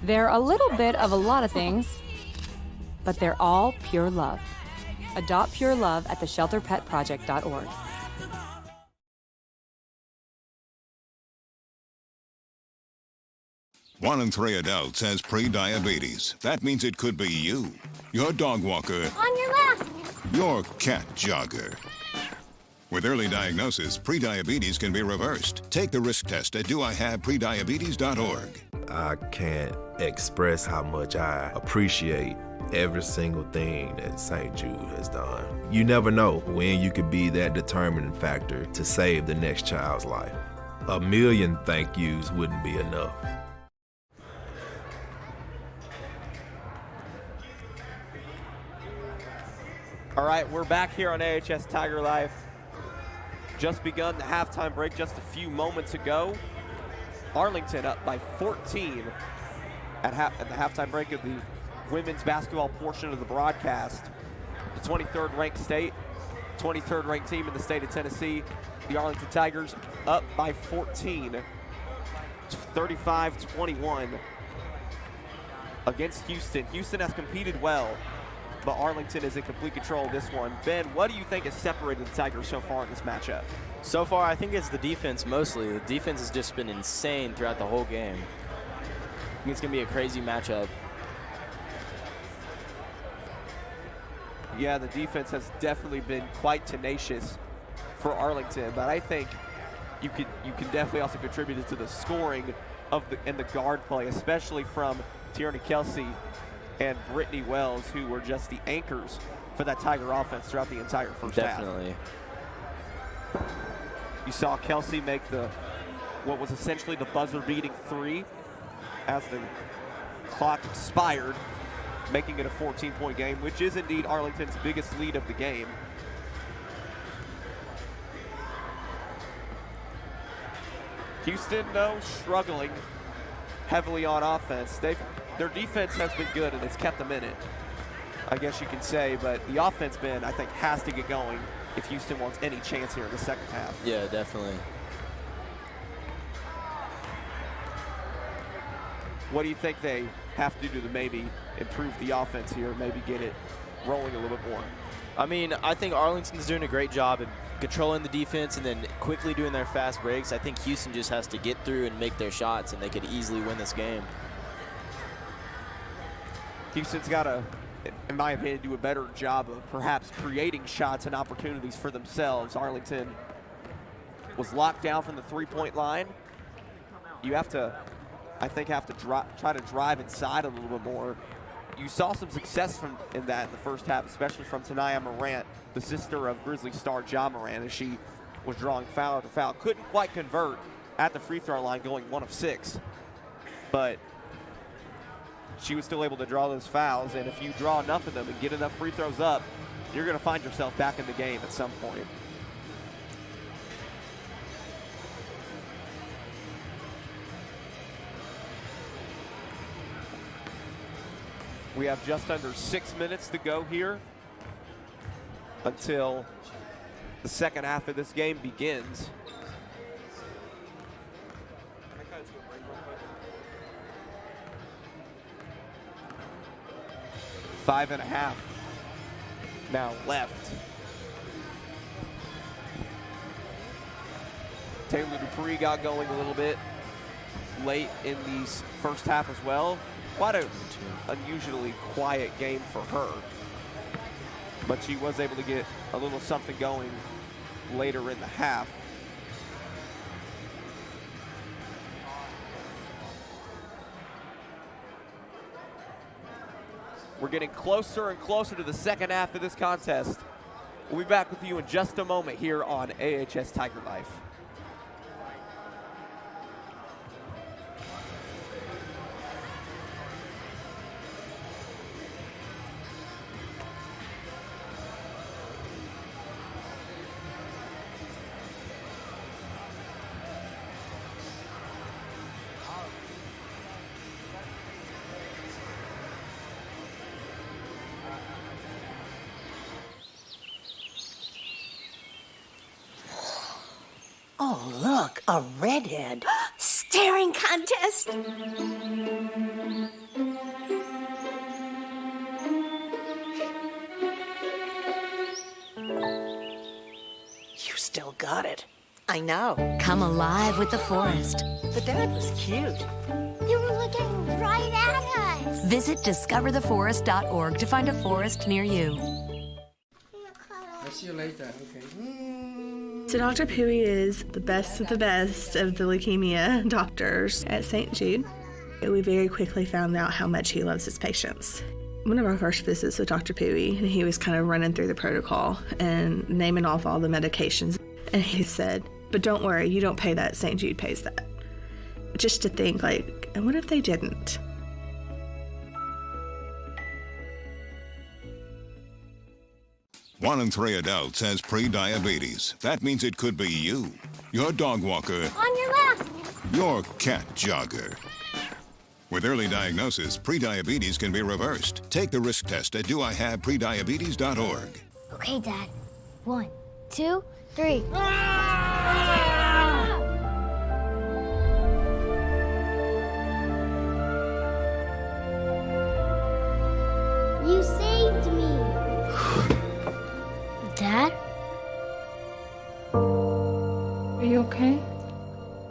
They're a little bit of a lot of things, but they're all pure love. Adopt pure love at theshelterpetproject.org. 1 in 3 adults has pre-diabetes. That means it could be you, your dog walker, On your left. your cat jogger. With early diagnosis, pre-diabetes can be reversed. Take the risk test at doihaveprediabetes.org. I can't express how much I appreciate every single thing that St. Jude has done. You never know when you could be that determining factor to save the next child's life. 1,000,000 thank yous wouldn't be enough. All right, we're back here on AHS Tiger Life. Just begun the halftime break just a few moments ago. Arlington up by 14 at the halftime break of the women's basketball portion of the broadcast. The 23rd ranked state, 23rd ranked team in the state of Tennessee, the Arlington Tigers up by 14, 35-21 against Houston. Houston has competed well, but Arlington is in complete control of this one. Ben, what do you think has separated the Tigers so far in this matchup? So far, I think it's the defense mostly. The defense has just been insane throughout the whole game. I think it's going to be a crazy matchup. Yeah, the defense has definitely been quite tenacious for Arlington, but I think you can definitely also contribute it to the scoring and the guard play, especially from Tierney Kelsey and Brittany Wells, who were just the anchors for that Tiger offense throughout the entire first half. Definitely. You saw Kelsey make what was essentially the buzzer-beating three as the clock expired, making it a 14-point game, which is indeed Arlington's biggest lead of the game. Houston, though, struggling heavily on offense. Their defense has been good, and it's kept them in it, I guess you can say, but the offense, Ben, I think, has to get going if Houston wants any chance here in the second half. Yeah, definitely. What do you think they have to do to maybe improve the offense here, maybe get it rolling a little bit more? I mean, I think Arlington's doing a great job at controlling the defense and then quickly doing their fast breaks. I think Houston just has to get through and make their shots, and they could easily win this game. Houston's got to, in my opinion, do a better job of perhaps creating shots and opportunities for themselves. Arlington was locked down from the three-point line. You have to, I think, try to drive inside a little bit more. You saw some success in that in the first half, especially from Tanaya Morant, the sister of Grizzly star Ja Morant, as she was drawing foul after foul. Couldn't quite convert at the free throw line, going 1 of 6. But she was still able to draw those fouls, and if you draw enough of them and get enough free throws up, you're going to find yourself back in the game at some point. We have just under 6 minutes to go here until the second half of this game begins. 5.5 now left. Taylor Dupree got going a little bit late in the first half as well. Quite an unusually quiet game for her, but she was able to get a little something going later in the half. We're getting closer and closer to the second half of this contest. We'll be back with you in just a moment here on AHS Tiger Life. Oh, look, a redhead. Staring contest. still got it. I know. Come alive with the forest. The dad was cute. You were looking right at us. Visit discovertheforest.org to find a forest near you. I'll see you later. Okay. So Dr. Pooey is the best of the leukemia doctors at St. Jude. We very quickly found out how much he loves his patients. One of our first visits with Dr. Pooey, he was kind of running through the protocol and naming off all the medications. And he said, but don't worry, you don't pay that, St. Jude pays that. Just to think, like, and what if they didn't? One in 3 adults has pre-diabetes. That means it could be you, your dog walker, On your left. your cat jogger. With early diagnosis, pre-diabetes can be reversed. Take the risk test at doihaveprediabetes.org. Okay, Dad. 1, 2, 3. You saved me. Dad? Are you okay?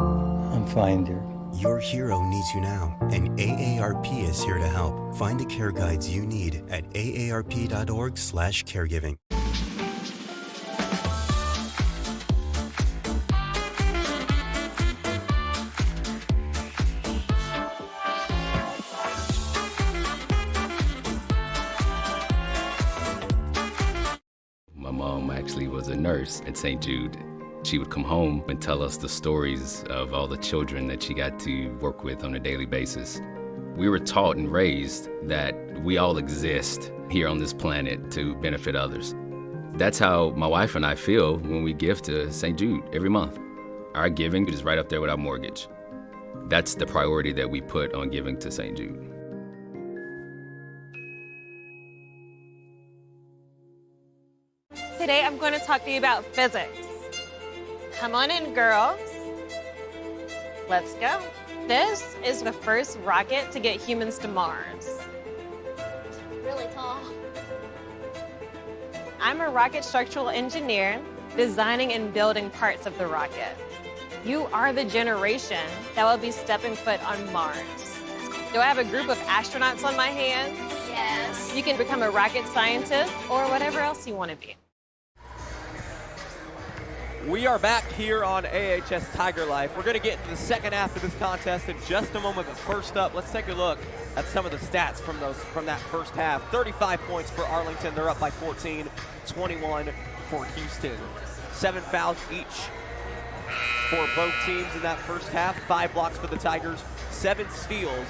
I'm fine, dear. Your hero needs you now, and AARP is here to help. Find the care guides you need at aarp.org/caregiving. My mom actually was a nurse at St. Jude. She would come home and tell us the stories of all the children that she got to work with on a daily basis. We were taught and raised that we all exist here on this planet to benefit others. That's how my wife and I feel when we give to St. Jude every month. Our giving is right up there with our mortgage. That's the priority that we put on giving to St. Jude. Today I'm going to talk to you about physics. Come on in, girls. Let's go. This is the first rocket to get humans to Mars. Really tall. I'm a rocket structural engineer, designing and building parts of the rocket. You are the generation that will be stepping foot on Mars. Do I have a group of astronauts on my hands? Yes. You can become a rocket scientist or whatever else you want to be. We are back here on AHS Tiger Life. We're going to get into the second half of this contest in just a moment, but first up, let's take a look at some of the stats from that first half. 35 points for Arlington. They're up by 14, 21 for Houston. 7 fouls each for both teams in that first half. 5 blocks for the Tigers, 7 steals,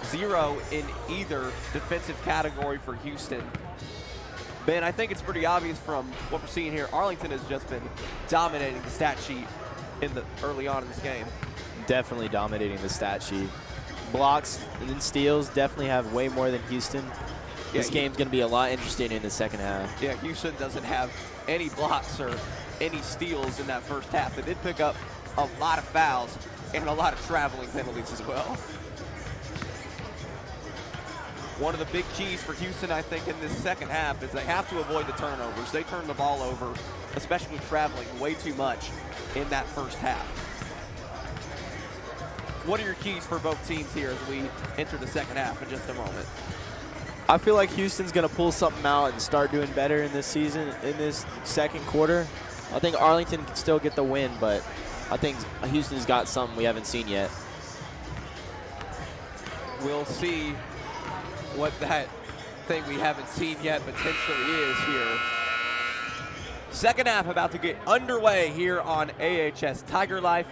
0 in either defensive category for Houston. Ben, I think it's pretty obvious from what we're seeing here. Arlington has just been dominating the stat sheet early on in this game. Definitely dominating the stat sheet. Blocks and then steals definitely have way more than Houston. This game's going to be a lot interesting in the second half. Yeah, Houston doesn't have any blocks or any steals in that first half. They did pick up a lot of fouls and a lot of traveling penalties as well. One of the big keys for Houston, I think, in this second half is they have to avoid the turnovers. They turn the ball over, especially traveling way too much in that first half. What are your keys for both teams here as we enter the second half in just a moment? I feel like Houston's going to pull something out and start doing better in this season, in this second quarter. I think Arlington can still get the win, but I think Houston's got something we haven't seen yet. We'll see what that thing we haven't seen yet potentially is here. Second half about to get underway here on AHS Tiger Life.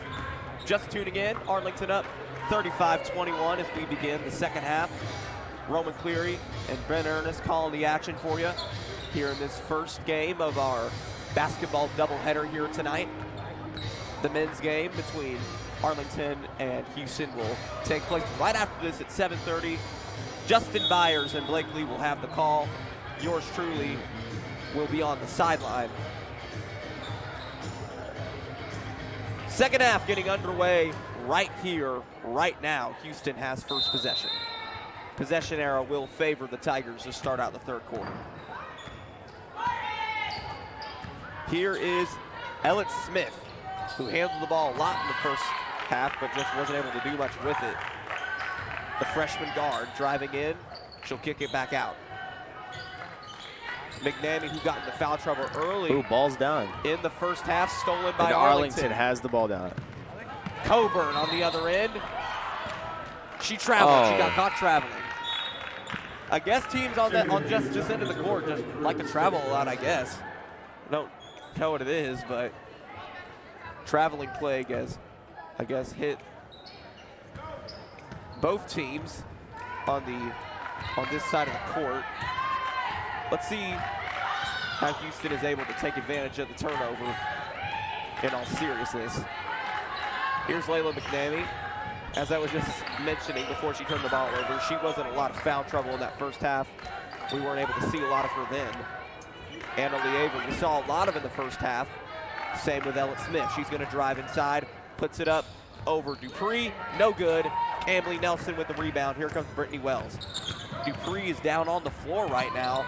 Just tuning in, Arlington up 35-21 as we begin the second half. Roman Cleary and Ben Ernest calling the action for you here in this first game of our basketball doubleheader here tonight. The men's game between Arlington and Houston will take place right after this at 7:30. Justin Byers and Blake Lee will have the call. Yours truly will be on the sideline. Second half getting underway right here, right now. Houston has first possession. Possession arrow will favor the Tigers to start out the third quarter. Here is Ellen Smith, who handled the ball a lot in the first half, but just wasn't able to do much with it. The freshman guard driving in. She'll kick it back out. McNamee, who got into foul trouble early. Ooh, ball's down. In the first half, stolen by And Arlington. Arlington has the ball down. Coburn on the other end. She traveled. She got caught traveling. I guess teams on just into the court just like to travel a lot, I guess. I don't know what it is, but traveling play, I guess hit both teams on this side of the court. Let's see how Houston is able to take advantage of the turnover in all seriousness. Here's Layla McNamee. As I was just mentioning before she turned the ball over, she was in a lot of foul trouble in that first half. We weren't able to see a lot of her then. Anna Lieber, we saw a lot of in the first half. Same with Ellen Smith. She's going to drive inside, puts it up over Dupree. No good. Ambly Nelson with the rebound. Here comes Brittany Wells. Dupree is down on the floor right now.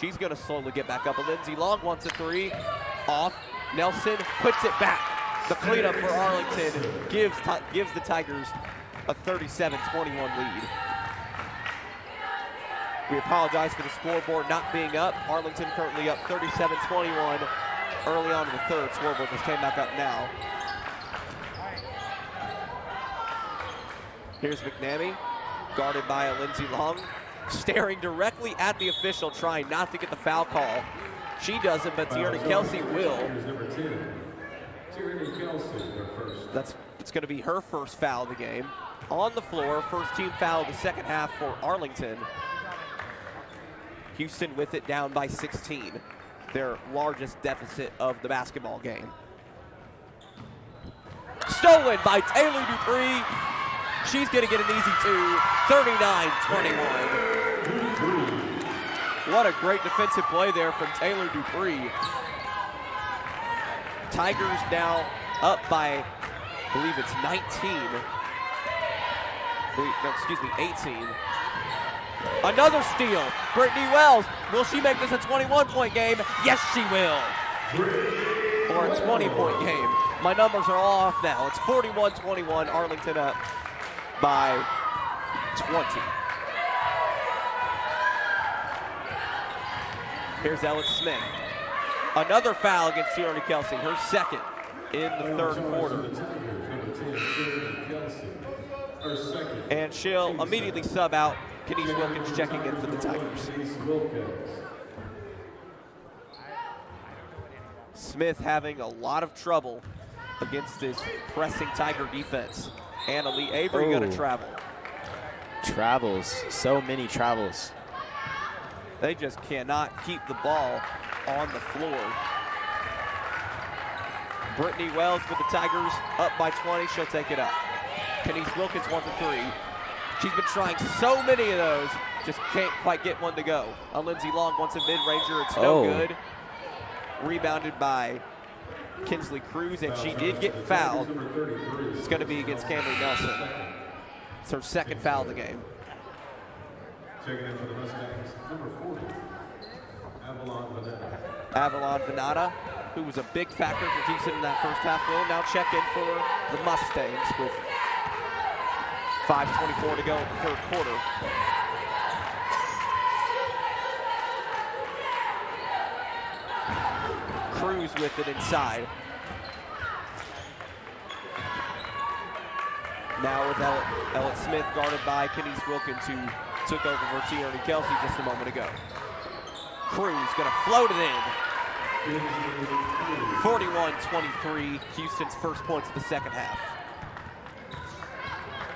She's going to slowly get back up. Lindsay Long wants a three. Off. Nelson puts it back. The cleanup for Arlington gives the Tigers a 37-21 lead. We apologize for the scoreboard not being up. Arlington currently up 37-21 early on in the third. Scoreboard just came back up now. Here's McNamee, guarded by Lindsay Long, staring directly at the official, trying not to get the foul call. She doesn't, but Tierney Kelsey will. It's going to be her first foul of the game. On the floor, first team foul of the second half for Arlington. Houston with it down by 16, their largest deficit of the basketball game. Stolen by Taylor Dupree. She's going to get an easy two, 39-21. What a great defensive play there from Taylor Dupree. Tigers now up by, I believe it's 18. Another steal. Brittany Wells. Will she make this a 21-point game? Yes, she will. Or a 20-point game. My numbers are all off now. It's 41-21. Arlington up by 20. Here's Ellen Smith. Another foul against Tierney Kelsey, her second in the third quarter. And she'll immediately sub out. Kenise Wilkins checking in for the Tigers. Smith having a lot of trouble against this pressing Tiger defense. Anna Lee Avery going to travel. Travels, so many travels. They just cannot keep the ball on the floor. Brittany Wells with the Tigers up by 20. She'll take it up. Kenise Wilkins wants a three. She's been trying so many of those, just can't quite get one to go. Lindsay Long wants a mid-ranger. It's no good. Rebounded by Kinsley Cruz, and she did get fouled. It's going to be against Camry Nelson. It's her second foul of the game. Checking in for the Mustangs, number 40, Avalon Venata, who was a big factor for Houston in that first half, will now check in for the Mustangs with 5:24 to go in the third quarter. Cruz with it inside. Now with Ellen Smith guarded by Kenise Wilkins, who took over for Tierney Kelsey just a moment ago. Cruz gonna float it in. 41-23, Houston's first points of the second half.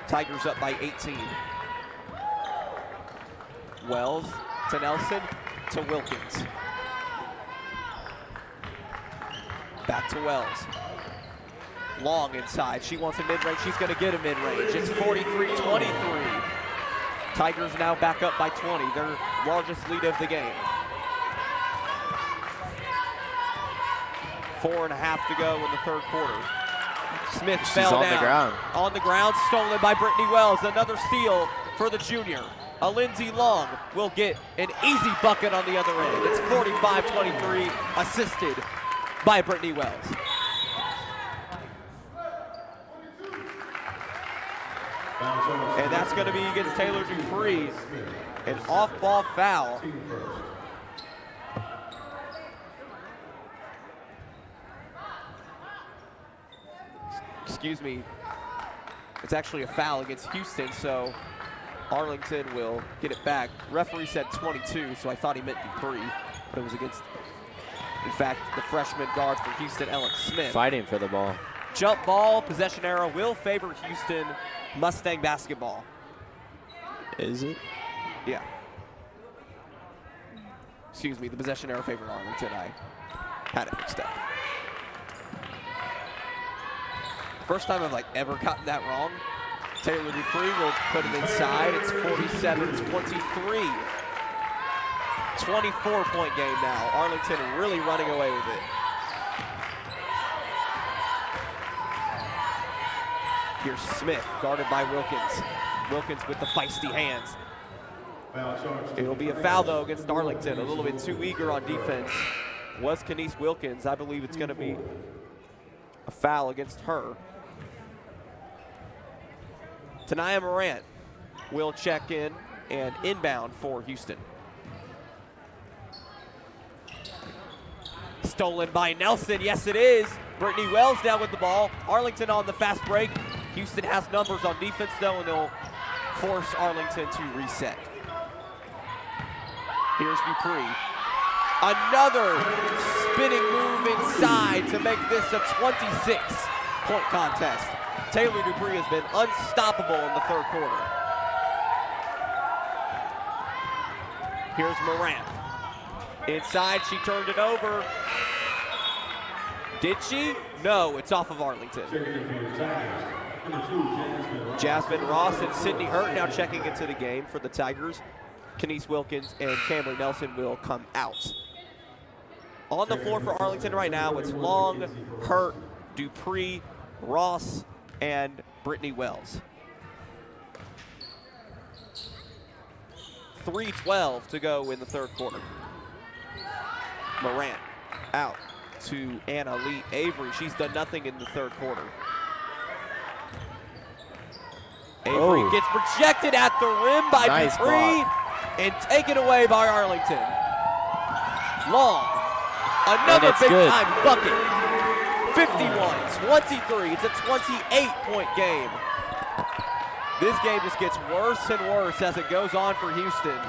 Tigers up by 18. Wells to Nelson to Wilkins. Back to Wells. Long inside. She wants a mid-range. She's going to get a mid-range. It's 43-23. Tigers now back up by 20, their largest lead of the game. 4.5 to go in the third quarter. Smith fell down. On the ground. On the ground, stolen by Brittany Wells. Another steal for the junior. Lindsay Long will get an easy bucket on the other end. It's 45-23, assisted by Brittany Wells. And that's going to be against Taylor Dupree, an off-ball foul. Excuse me. It's actually a foul against Houston, so Arlington will get it back. Referee said 22, so I thought he meant Dupree, but it was against, in fact, the freshman guard for Houston, Ellen Smith. Fighting for the ball. Jump ball, possession arrow will favor Houston Mustang basketball. Is it? Yeah. Excuse me, the possession arrow favor Arlington. I had it mixed up. First time I've ever gotten that wrong. Taylor Dupree will put it inside. It's 47-23. 24-point game now. Arlington really running away with it. Here's Smith, guarded by Wilkins. Wilkins with the feisty hands. It'll be a foul, though, against Arlington. A little bit too eager on defense was Kenise Wilkins. I believe it's going to be a foul against her. Tanaya Morant will check in and inbound for Houston. Stolen by Nelson. Yes, it is. Brittany Wells down with the ball. Arlington on the fast break. Houston has numbers on defense, though, and they'll force Arlington to reset. Here's Dupree. Another spinning move inside to make this a 26-point contest. Taylor Dupree has been unstoppable in the third quarter. Here's Morant. Inside, she turned it over. Did she? No, it's off of Arlington. Jasmine Ross and Sydney Hurt now checking into the game for the Tigers. Kenise Wilkins and Camry Nelson will come out. On the floor for Arlington right now, it's Long, Hurt, Dupree, Ross, and Brittany Wells. 3:12 to go in the third quarter. Morant out to Anna Lee Avery. She's done nothing in the third quarter. Avery gets rejected at the rim by Dupree and taken away by Arlington. Long, another big-time bucket. 51-23. It's a 28-point game. This game just gets worse and worse as it goes on for Houston.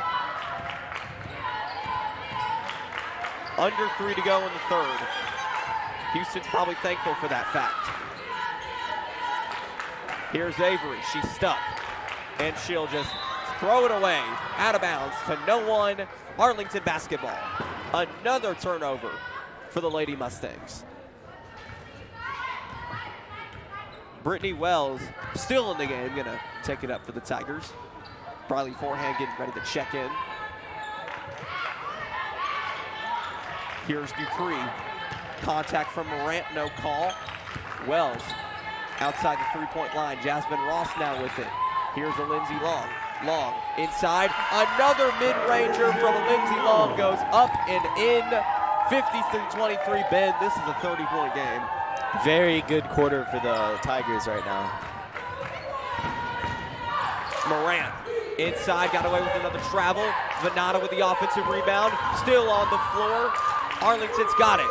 Under 3 to go in the third. Houston's probably thankful for that fact. Here's Avery. She's stuck. And she'll just throw it away out of bounds to no one. Arlington basketball. Another turnover for the Lady Mustangs. Brittany Wells still in the game, gonna take it up for the Tigers. Briley forehand getting ready to check in. Here's Dupree. Contact from Morant, no call. Wells outside the three-point line. Jasmine Ross now with it. Here's a Lindsey Long. Long inside. Another mid-ranger from Lindsey Long goes up and in. 53-23. Ben, this is a 30-point game. Very good quarter for the Tigers right now. Morant inside, got away with another travel. Venata with the offensive rebound. Still on the floor. Arlington's got it.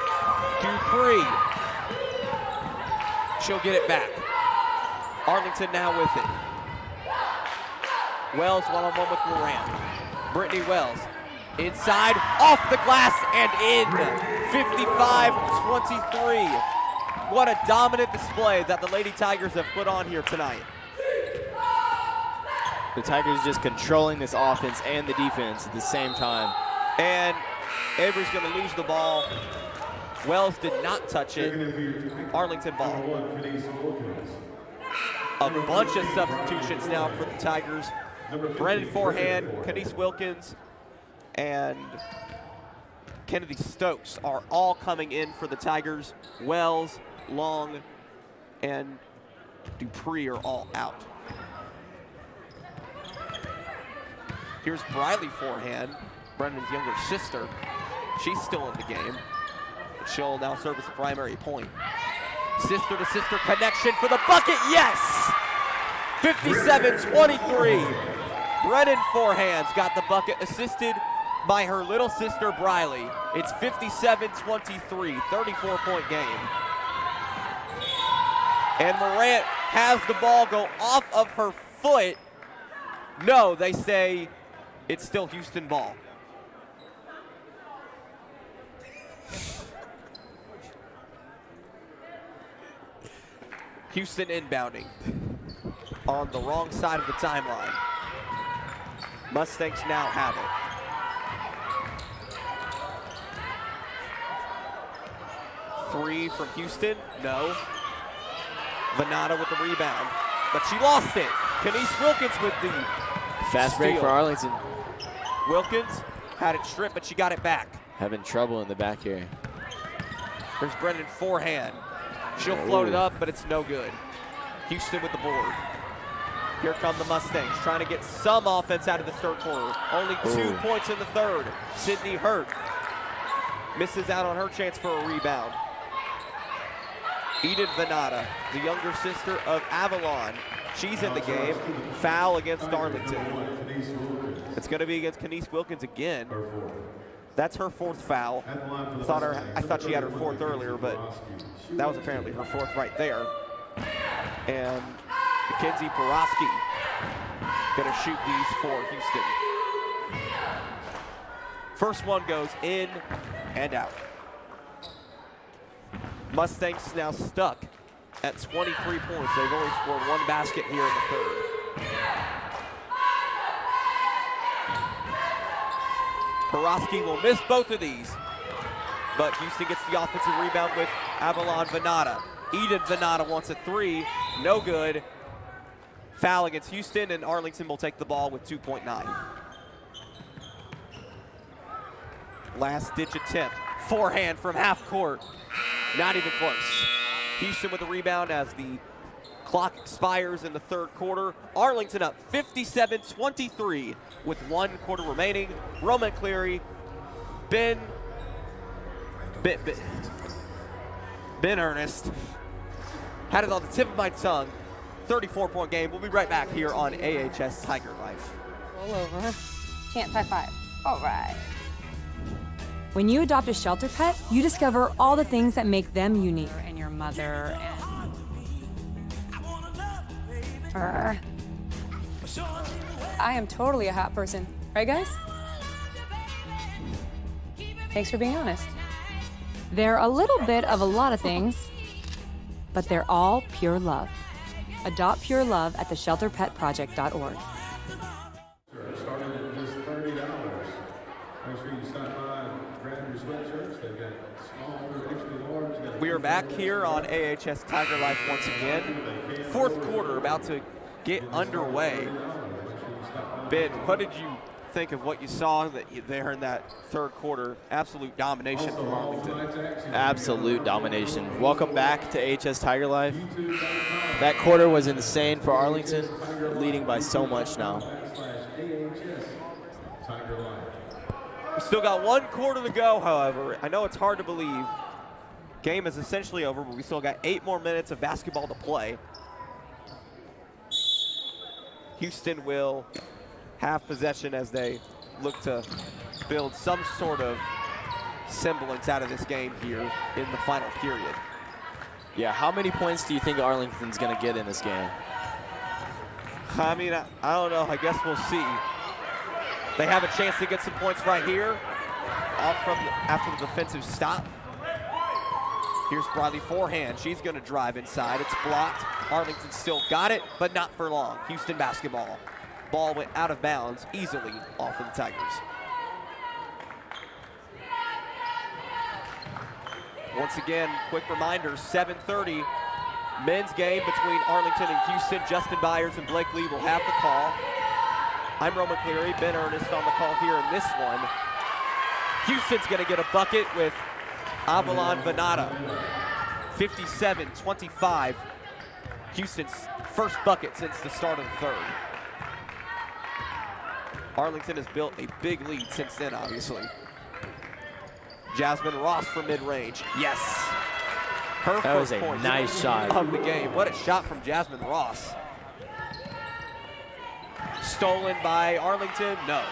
Dupree. She'll get it back. Arlington now with it. Wells one-on-one with Morant. Brittany Wells inside, off the glass and in. 55-23. What a dominant display that the Lady Tigers have put on here tonight. The Tigers just controlling this offense and the defense at the same time. And Avery's going to lose the ball. Wells did not touch it. Arlington ball. A bunch of substitutions now for the Tigers. Brennan forehand, Kenise Wilkins, and Kennedy Stokes are all coming in for the Tigers. Wells, Long, and Dupree are all out. Here's Briley forehand, Brendan's younger sister. She's still in the game. She'll now serve as the primary point. Sister-to-sister connection for the bucket, yes! 57-23. Brennan Forehands got the bucket, assisted by her little sister, Briley. It's 57-23, 34-point game. And Morant has the ball go off of her foot. No, they say it's still Houston ball. Houston inbounding on the wrong side of the timeline. Mustangs now have it. Three from Houston, no. Venata with the rebound, but she lost it. Kenise Wilkins with the fast break for Arlington. Wilkins had it stripped, but she got it back. Having trouble in the back here. There's Brendan Forehand. She'll float it up, but it's no good. Houston with the board. Here come the Mustangs, trying to get some offense out of the third quarter. Only 2 points in the third. Sydney Hurt misses out on her chance for a rebound. Eden Venata, the younger sister of Avalon. She's in the game. Foul against Arlington. It's going to be against Kenise Wilkins again. That's her fourth foul. I thought she had her fourth earlier, but that was apparently her fourth right there. And Mackenzie Porofsky going to shoot these for Houston. First one goes in and out. Mustangs now stuck at 23 points. They've only scored one basket here in the third. Porofsky will miss both of these, but Houston gets the offensive rebound with Avalon Venata. Eden Venata wants a three, no good. Foul against Houston, and Arlington will take the ball with 2.9. Last ditch attempt, forehand from half court. Not even close. Houston with the rebound as the clock expires in the third quarter. Arlington up 57-23 with 1 quarter remaining. Roman Cleary, Ben Ernest had it on the tip of my tongue. 34-point game. We'll be right back here on AHS Tiger Life. Roll over. Chance high five. All right. When you adopt a shelter pet, you discover all the things that make them unique. And your mother and... I am totally a hot person. Right, guys? Thanks for being honest. They're a little bit of a lot of things, but they're all pure love. Adopt pure love at theshelterpetproject.org. Starting at just $30. Make sure you stop by and grab your sweatshirts. They've got small, extra large. We are back here on AHS Tiger Life once again. Fourth quarter about to get underway. Ben, what did you think of what you saw there in that third quarter? Absolute domination from Arlington. Absolute domination. Welcome back to AHS Tiger Life. That quarter was insane for Arlington, leading by so much now. We still got 1 quarter to go, however. I know it's hard to believe. Game is essentially over, but we still got 8 more minutes of basketball to play. Houston will have possession as they look to build some sort of semblance out of this game here in the final period. Yeah, how many points do you think Arlington's going to get in this game? I mean, I don't know. I guess we'll see. They have a chance to get some points right here after the defensive stop. Here's Bradley forehand. She's going to drive inside. It's blocked. Arlington still got it, but not for long. Houston basketball. Ball went out of bounds easily off of the Tigers. Once again, quick reminder, 7:30 men's game between Arlington and Houston. Justin Byers and Blake Lee will have the call. I'm Roman Cleary, Ben Ernest on the call here in this one. Houston's going to get a bucket with Avalon Venata. 57-25. Houston's first bucket since the start of the third. Arlington has built a big lead since then, obviously. Jasmine Ross for mid-range. Yes. Her That was first a point nice shot of the game. What a shot from Jasmine Ross. Stolen by Arlington. No.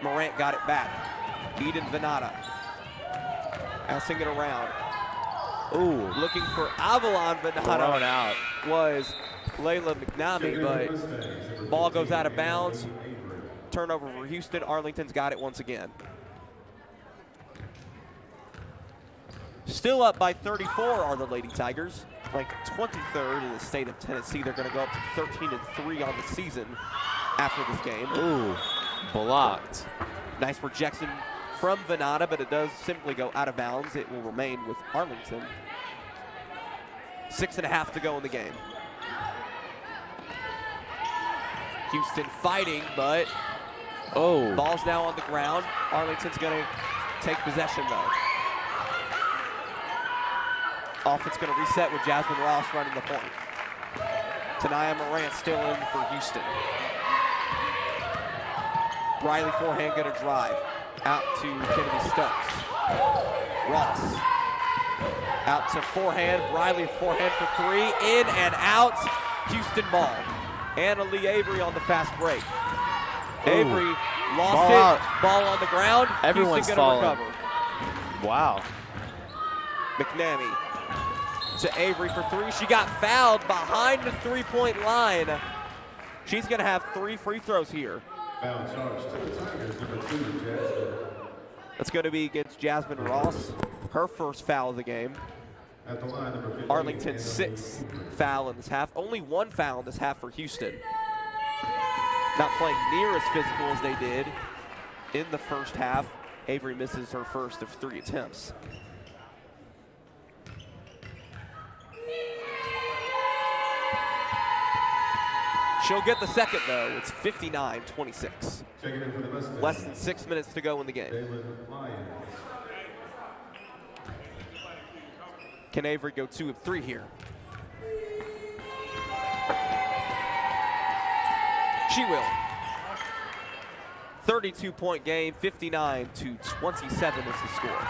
Morant got it back. Eden Venata. Passing it around. Ooh. Looking for Avalon Venata. Thrown out. Was Layla McNamee, but ball goes out of bounds. Turnover for Houston. Arlington's got it once again. Still up by 34 are the Lady Tigers, ranked 23rd in the state of Tennessee. They're going to go up to 13-3 on the season after this game. Ooh, blocked. Nice projection from Venata, but it does simply go out of bounds. It will remain with Arlington. 6.5 to go in the game. Houston fighting, but ball's now on the ground. Arlington's going to take possession, though. Offense going to reset with Jasmine Ross running the point. Tanaya Morant still in for Houston. Riley forehand going to drive out to Kennedy Stokes. Ross out to forehand. Riley forehand for three. In and out. Houston ball. Anna Lee Avery on the fast break. Avery lost ball it. Out. Ball on the ground. Everyone's Houston going to falling. recover. Wow. McNamee to Avery for three. She got fouled behind the three-point line. She's going to have 3 free throws here. Foul charge to the Tigers, number 2, Jasmine. That's going to be against Jasmine Ross, her first foul of the game. At the line, number 15, Arlington's 6th foul in this half. Only 1 foul in this half for Houston. Not playing near as physical as they did in the first half. Avery misses her first of 3 attempts. She'll get the second, though. It's 59-26. Less than 6 minutes to go in the game. Can Avery go 2 of 3 here? She will. 32-point game, 59-27 is the score.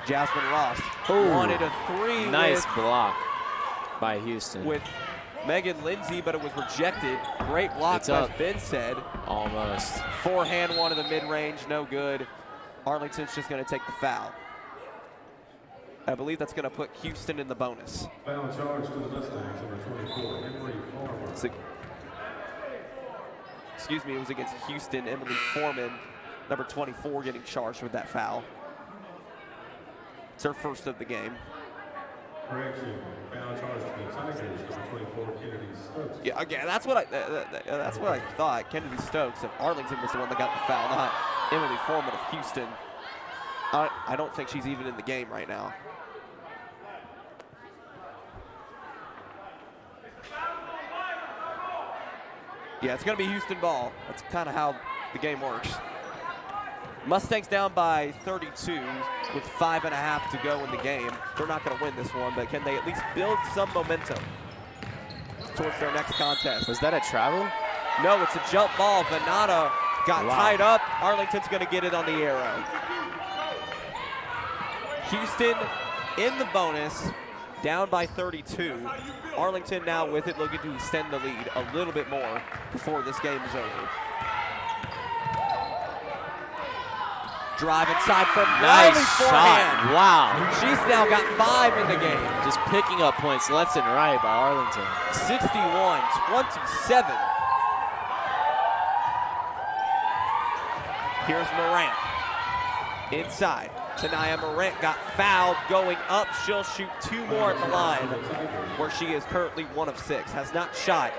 Jasmine Ross wanted a 3. Nice block by Houston. With Megan Lindsay, but it was rejected. Great block, as Ben said. Almost. Forehand one of the mid-range, no good. Arlington's just going to take the foul. I believe that's going to put Houston in the bonus. Foul charge to the Mustangs, number 24, Emily Farmer. Excuse me, it was against Houston. Emily Foreman, number 24, getting charged with that foul. It's her first of the game. Correction, foul charge to the Tigers, number 24, Kennedy Stokes. Yeah, again, that's what I thought. Kennedy Stokes of Arlington was the one that got the foul, not Emily Foreman of Houston. I don't think she's even in the game right now. Yeah, it's going to be Houston ball. That's kind of how the game works. Mustangs down by 32 with 5.5 to go in the game. They're not going to win this one, but can they at least build some momentum towards their next contest? Was that a travel? No, it's a jump ball. Venata got tied up. Arlington's going to get it on the arrow. Houston in the bonus, down by 32. Arlington now with it, looking to extend the lead a little bit more before this game is over. Drive inside from nice Riley shot. forehand. Wow. She's now got 5 in the game. Just picking up points left and right by Arlington. 61-27. Here's Morant. Inside. Tanaya Morant got fouled going up. She'll shoot 2 more at the line, where she is currently 1 of 6. Has not shot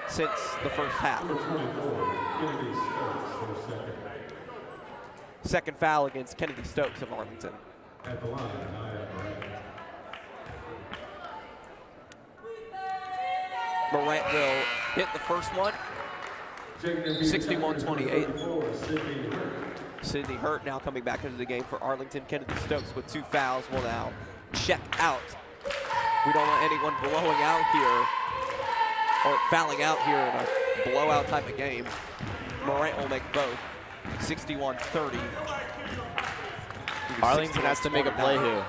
since the first half. Second foul against Kennedy Stokes of Arlington. At the line, Morant will hit the first one. 61-28. Sydney Hurt now coming back into the game for Arlington. Kennedy Stokes with 2 fouls will now check out. We don't want anyone blowing out here or fouling out here in a blowout type of game. Morant will make both. 61-30. Arlington has to make a play here.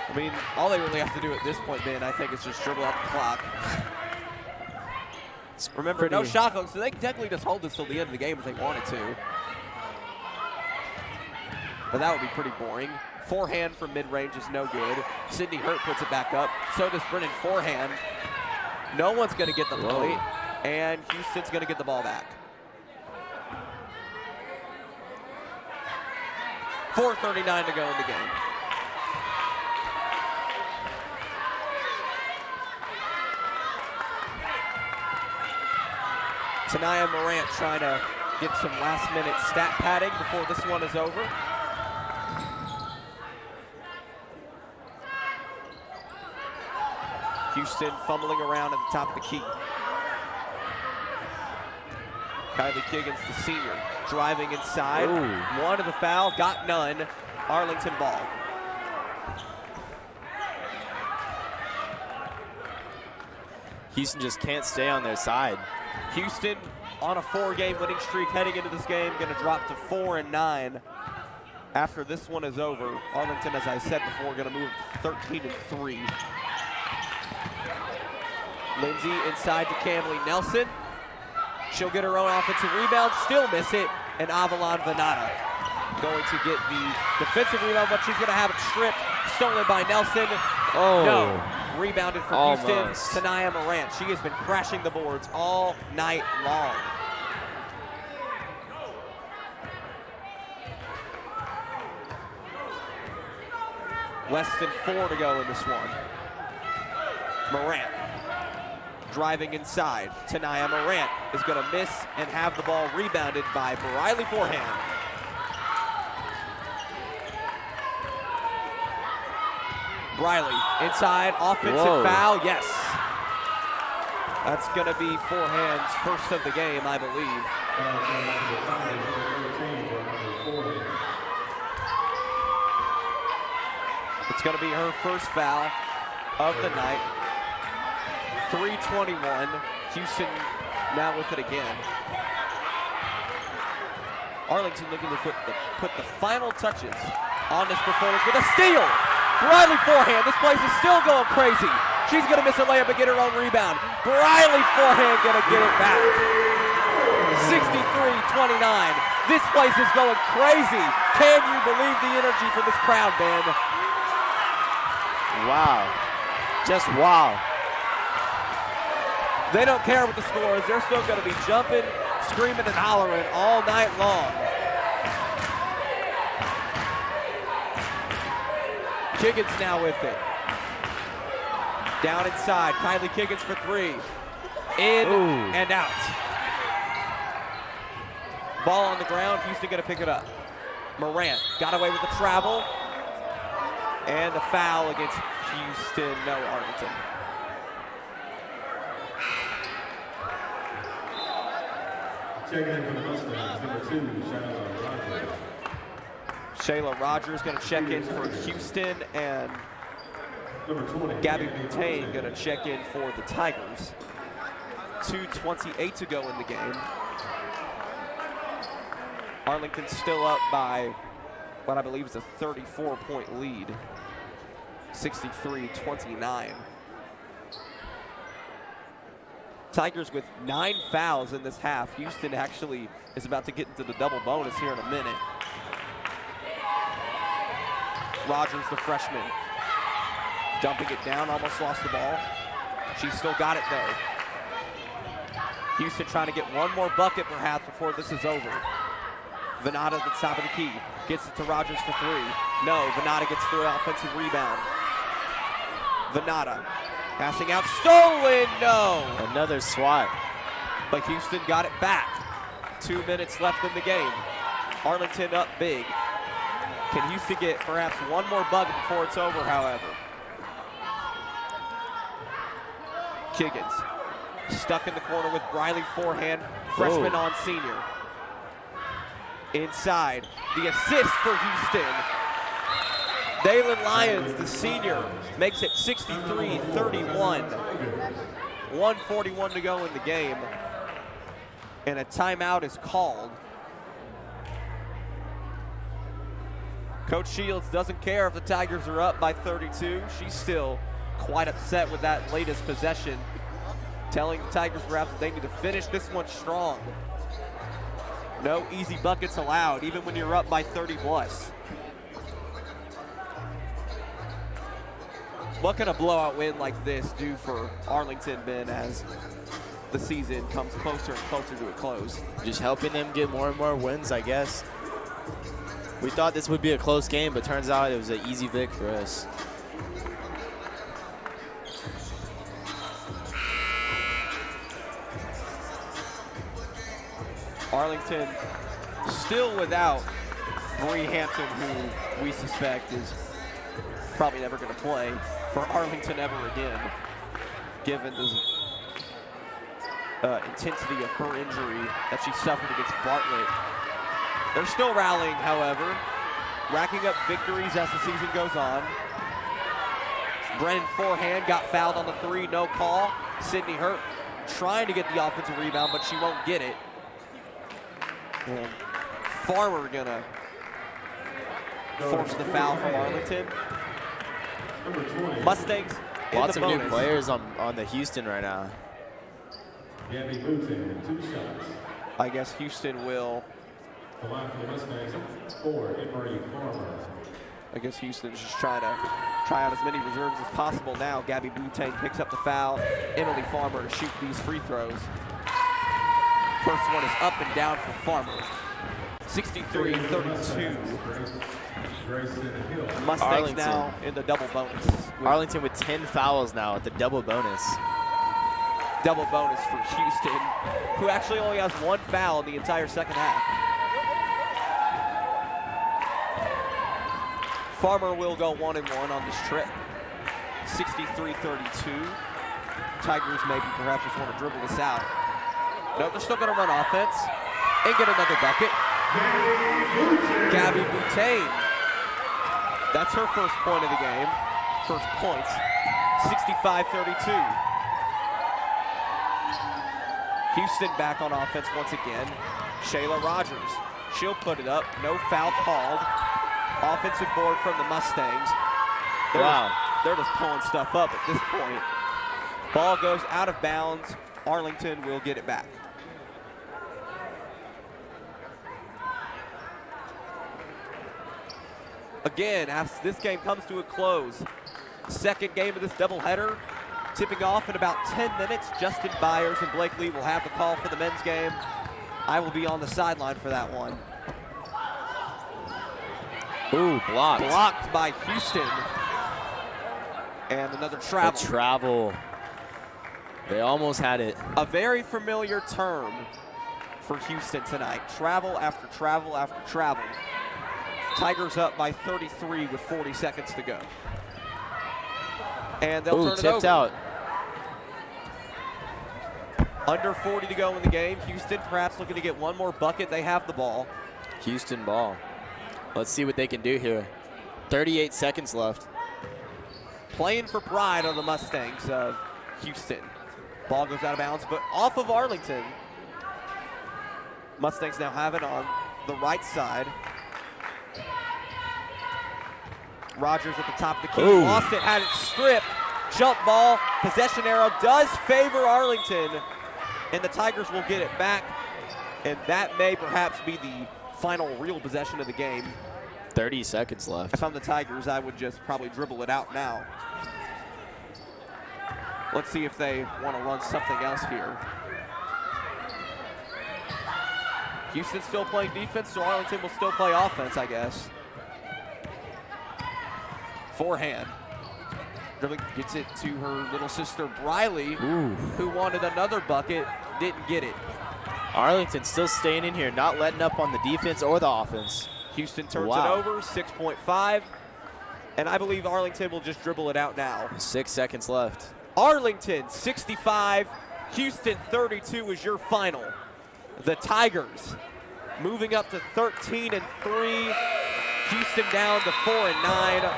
I mean, all they really have to do at this point, Ben, I think, is just dribble out the clock. Remember, no shot clock, so they can technically just hold this till the end of the game if they wanted to. But that would be pretty boring. Forehand from mid-range is no good. Sydney Hurt puts it back up. So does Brennan forehand. No one's going to get the point, and Houston's going to get the ball back. 4:39 to go in the game. Tanaya Morant trying to get some last-minute stat padding before this one is over. Houston fumbling around at the top of the key. Kylie Kiggins, the senior, driving inside. Ooh. One of the foul, got none. Arlington ball. Houston just can't stay on their side. Houston on a 4-game winning streak heading into this game, going to drop to 4-9 after this one is over. Arlington, as I said before, going to move to 13-3. Lindsay inside to Camley Nelson. She'll get her own offensive rebound, still miss it, and Avalon Venata going to get the defensive rebound, but she's going to have it stripped, stolen by Nelson. Oh. No. Rebounded for Almost. Houston, Tanaya Morant. She has been crashing the boards all night long. Less than 4 to go in this one. Morant driving inside. Tanaya Morant is going to miss and have the ball rebounded by Briley forehand. Briley inside, offensive foul, yes. That's going to be forehand's first of the game, I believe. It's going to be her first foul of the night. 3:21, Houston now with it again. Arlington looking to put the final touches on this performance with a steal. Briley forehand, this place is still going crazy. She's gonna miss a layup and get her own rebound. Briley forehand gonna get it back. 63-29, this place is going crazy. Can you believe the energy from this crowd, Ben? Wow, just wow. They don't care what the score is, they're still gonna be jumping, screaming and hollering all night long. Kiggins now with it. Down inside, Kylie Kiggins for 3. In and out. Ball on the ground, Houston gonna pick it up. Morant got away with the travel. And a foul against Houston, no, Arlington. Checking in for the Mustangs, number 2, Shayla Rogers. Shayla Rogers going to check in for Houston, and Gabby Boutain going to check in for the Tigers. 2:28 to go in the game. Arlington still up by what I believe is a 34-point lead. 63-29. Tigers with 9 fouls in this half. Houston actually is about to get into the double bonus here in a minute. Rogers, the freshman, dumping it down, almost lost the ball. She's still got it though. Houston trying to get one more bucket perhaps before this is over. Venata at the top of the key, gets it to Rogers for 3. No, Venata gets through an offensive rebound. Venata passing out, stolen, no. Another swat. But Houston got it back. 2 minutes left in the game. Arlington up big. Can Houston get perhaps one more bucket before it's over, however? Kiggins stuck in the corner with Briley forehand, freshman on senior. Inside, the assist for Houston. Dalen Lyons, the senior, makes it 63-31. 1:41 to go in the game. And a timeout is called. Coach Shields doesn't care if the Tigers are up by 32. She's still quite upset with that latest possession, telling the Tigers perhaps they need to finish this one strong. No easy buckets allowed, even when you're up by 30 plus. What can a blowout win like this do for Arlington, Ben, as the season comes closer and closer to a close? Just helping them get more and more wins, I guess. We thought this would be a close game, but turns out it was an easy vic for us. Arlington still without Bree Hampton, who we suspect is probably never going to play for Arlington ever again, given the intensity of her injury that she suffered against Bartlett. They're still rallying, however, racking up victories as the season goes on. Brennan forehand got fouled on the 3, no call. Sydney Hurt trying to get the offensive rebound, but she won't get it. And Farmer gonna force the foul from Arlington. Mustangs in Lots the of bonus. new players on the Houston right now. I guess Houston will. I guess Houston's just trying to try out as many reserves as possible now. Gabby Boutain picks up the foul. Emily Farmer to shoot these free throws. First one is up and down for Farmer. 63-32. Mustangs Arlington now in the double bonus. Arlington with 10 fouls now at the double bonus. Double bonus for Houston, who actually only has 1 foul in the entire second half. Farmer will go 1-1 on this trip. 63-32. Tigers maybe perhaps just want to dribble this out. No, they're still going to run offense and get another bucket. Gabby Boutain. That's her first point of the game. First points. 65-32. Houston back on offense once again. Shayla Rogers. She'll put it up. No foul called. Offensive board from the Mustangs. They're just pulling stuff up at this point. Ball goes out of bounds. Arlington will get it back. Again, as this game comes to a close, second game of this doubleheader, tipping off in about 10 minutes. Justin Byers and Blake Lee will have the call for the men's game. I will be on the sideline for that one. Ooh, blocked. Blocked by Houston. And another travel. The travel. They almost had it. A very familiar term for Houston tonight. Travel after travel after travel. Tigers up by 33 with 40 seconds to go. And they'll turn it over. Tipped out. Under 40 to go in the game. Houston perhaps looking to get one more bucket. They have the ball. Houston ball. Let's see what they can do here. 38 seconds left. Playing for pride on the Mustangs of Houston. Ball goes out of bounds, but off of Arlington. Mustangs now have it on the right side. Rogers at the top of the key. Ooh. Lost it, had it stripped. Jump ball. Possession arrow does favor Arlington. And the Tigers will get it back. And that may perhaps be the final real possession of the game. 30 seconds left. If I'm the Tigers, I would just probably dribble it out now. Let's see if they want to run something else here. Houston's still playing defense, so Arlington will still play offense, I guess. Forehand. Dribbling, gets it to her little sister, Briley, who wanted another bucket, didn't get it. Arlington still staying in here, not letting up on the defense or the offense. Houston turns it over, 6.5. And I believe Arlington will just dribble it out now. 6 seconds left. Arlington 65, Houston 32 is your final. The Tigers moving up to 13-3. Houston down to 4-9.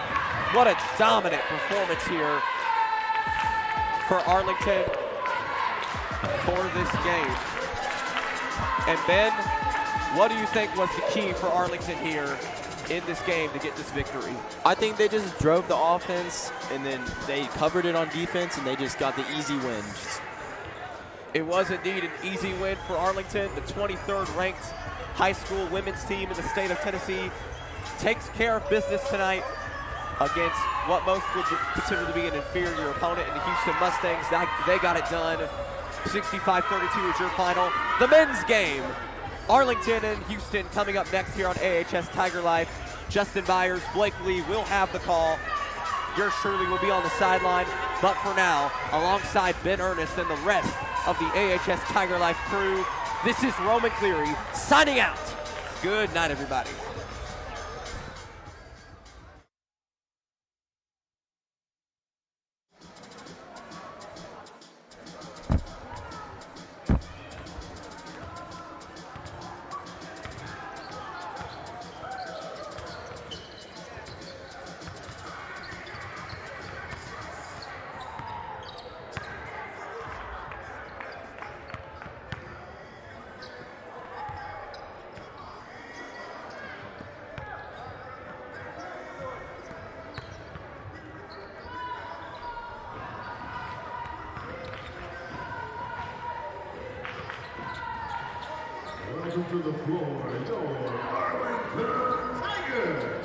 What a dominant performance here for Arlington for this game. And Ben, what do you think was the key for Arlington here in this game to get this victory? I think they just drove the offense, and then they covered it on defense, and they just got the easy win. It was indeed an easy win for Arlington. The 23rd ranked high school women's team in the state of Tennessee takes care of business tonight against what most would consider to be an inferior opponent in the Houston Mustangs. They got it done. 65-32 is your final. The men's game, Arlington and Houston, coming up next here on AHS Tiger Life. Justin Byers, Blake Lee will have the call. Yours truly will be on the sideline. But for now, alongside Ben Ernest and the rest of the AHS Tiger Life crew, this is Roman Cleary signing out. Good night, everybody. Welcome to the floor, your Arlington Tigers.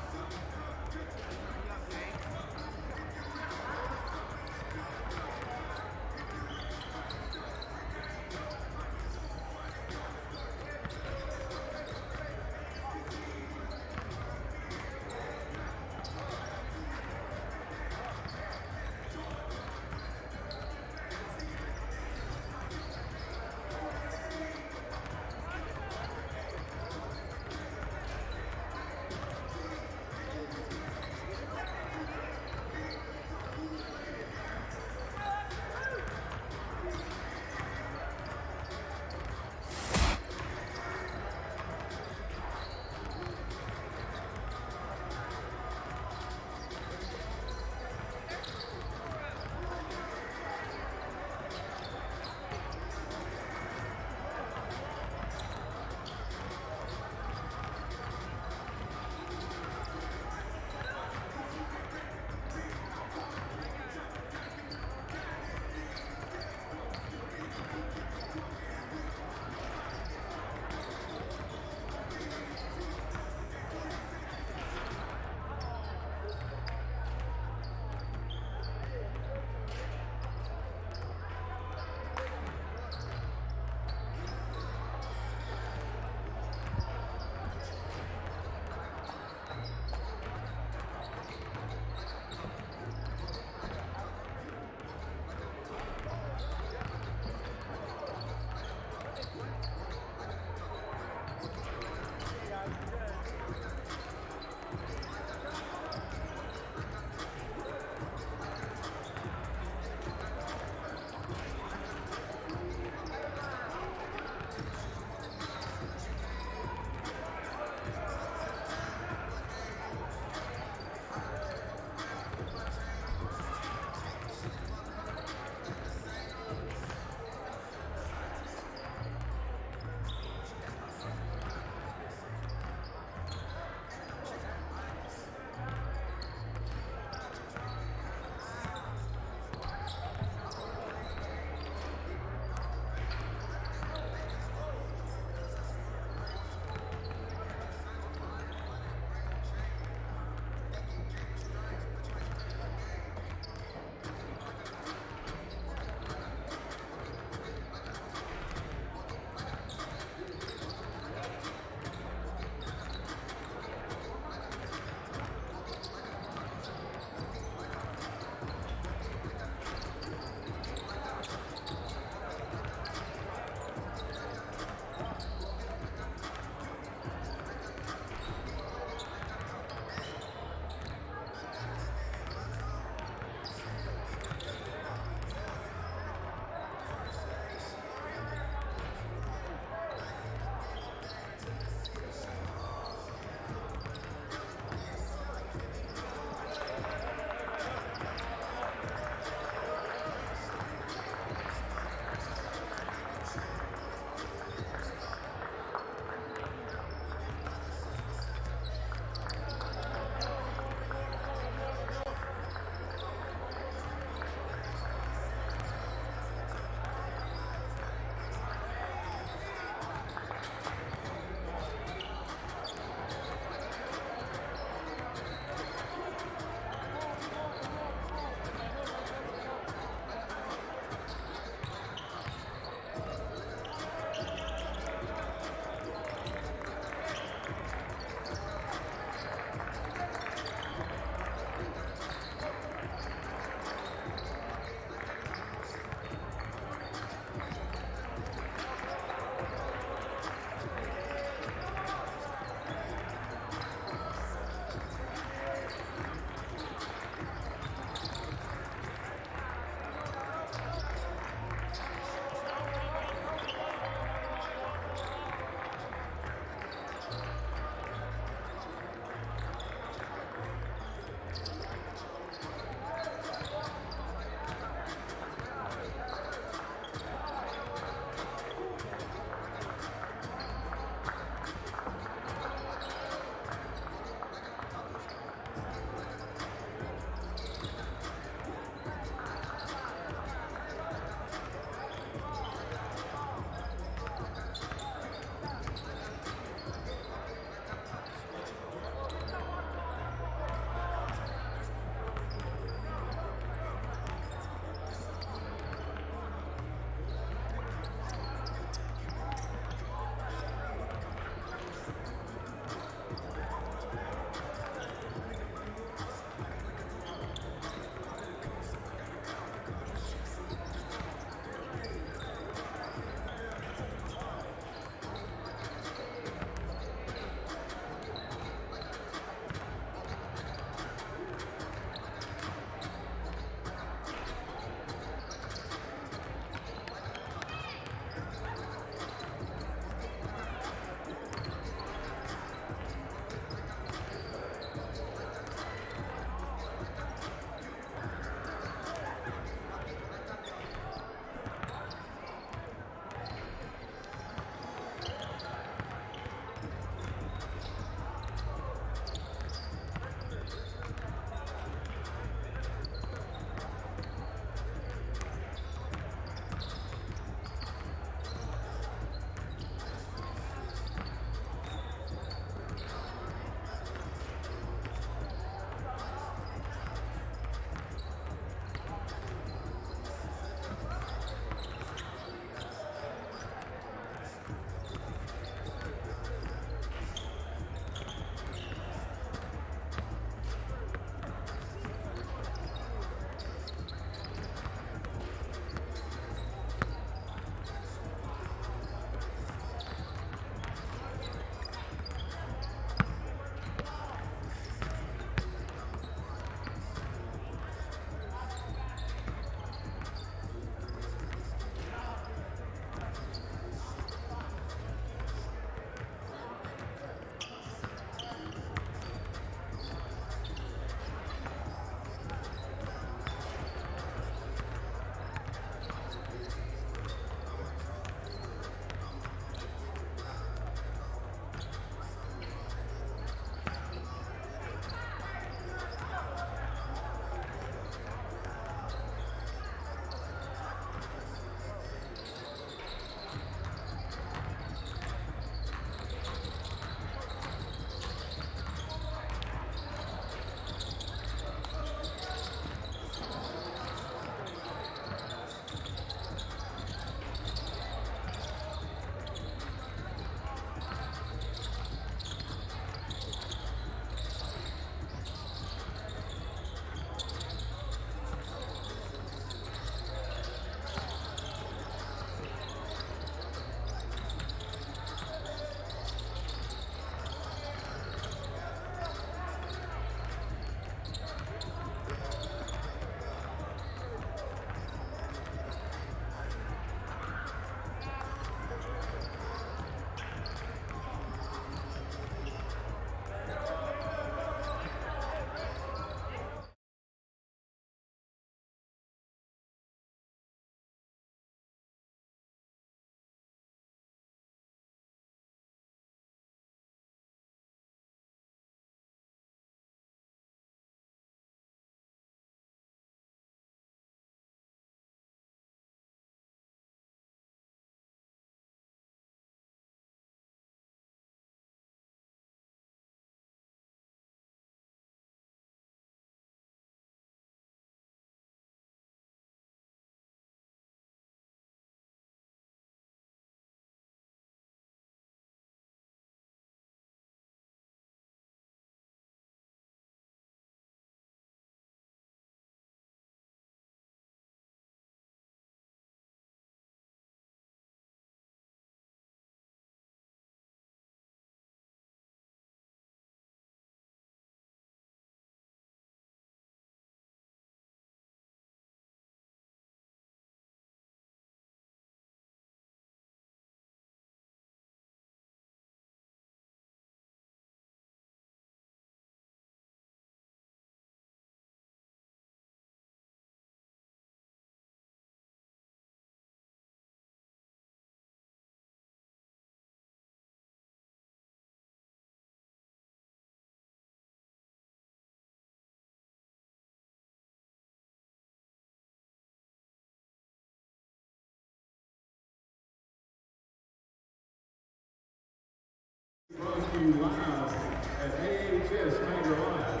to you live at AHS Tiger Live.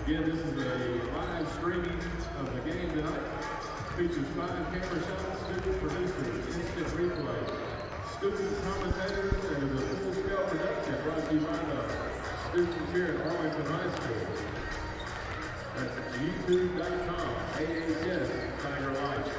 Again, this is a live streaming of the game tonight. Features 5 camera shots, student producers, instant replay, student commentators, and a full-scale production brought to you by the students here at Arlington High School. That's youtube.com, AHS Tiger Live.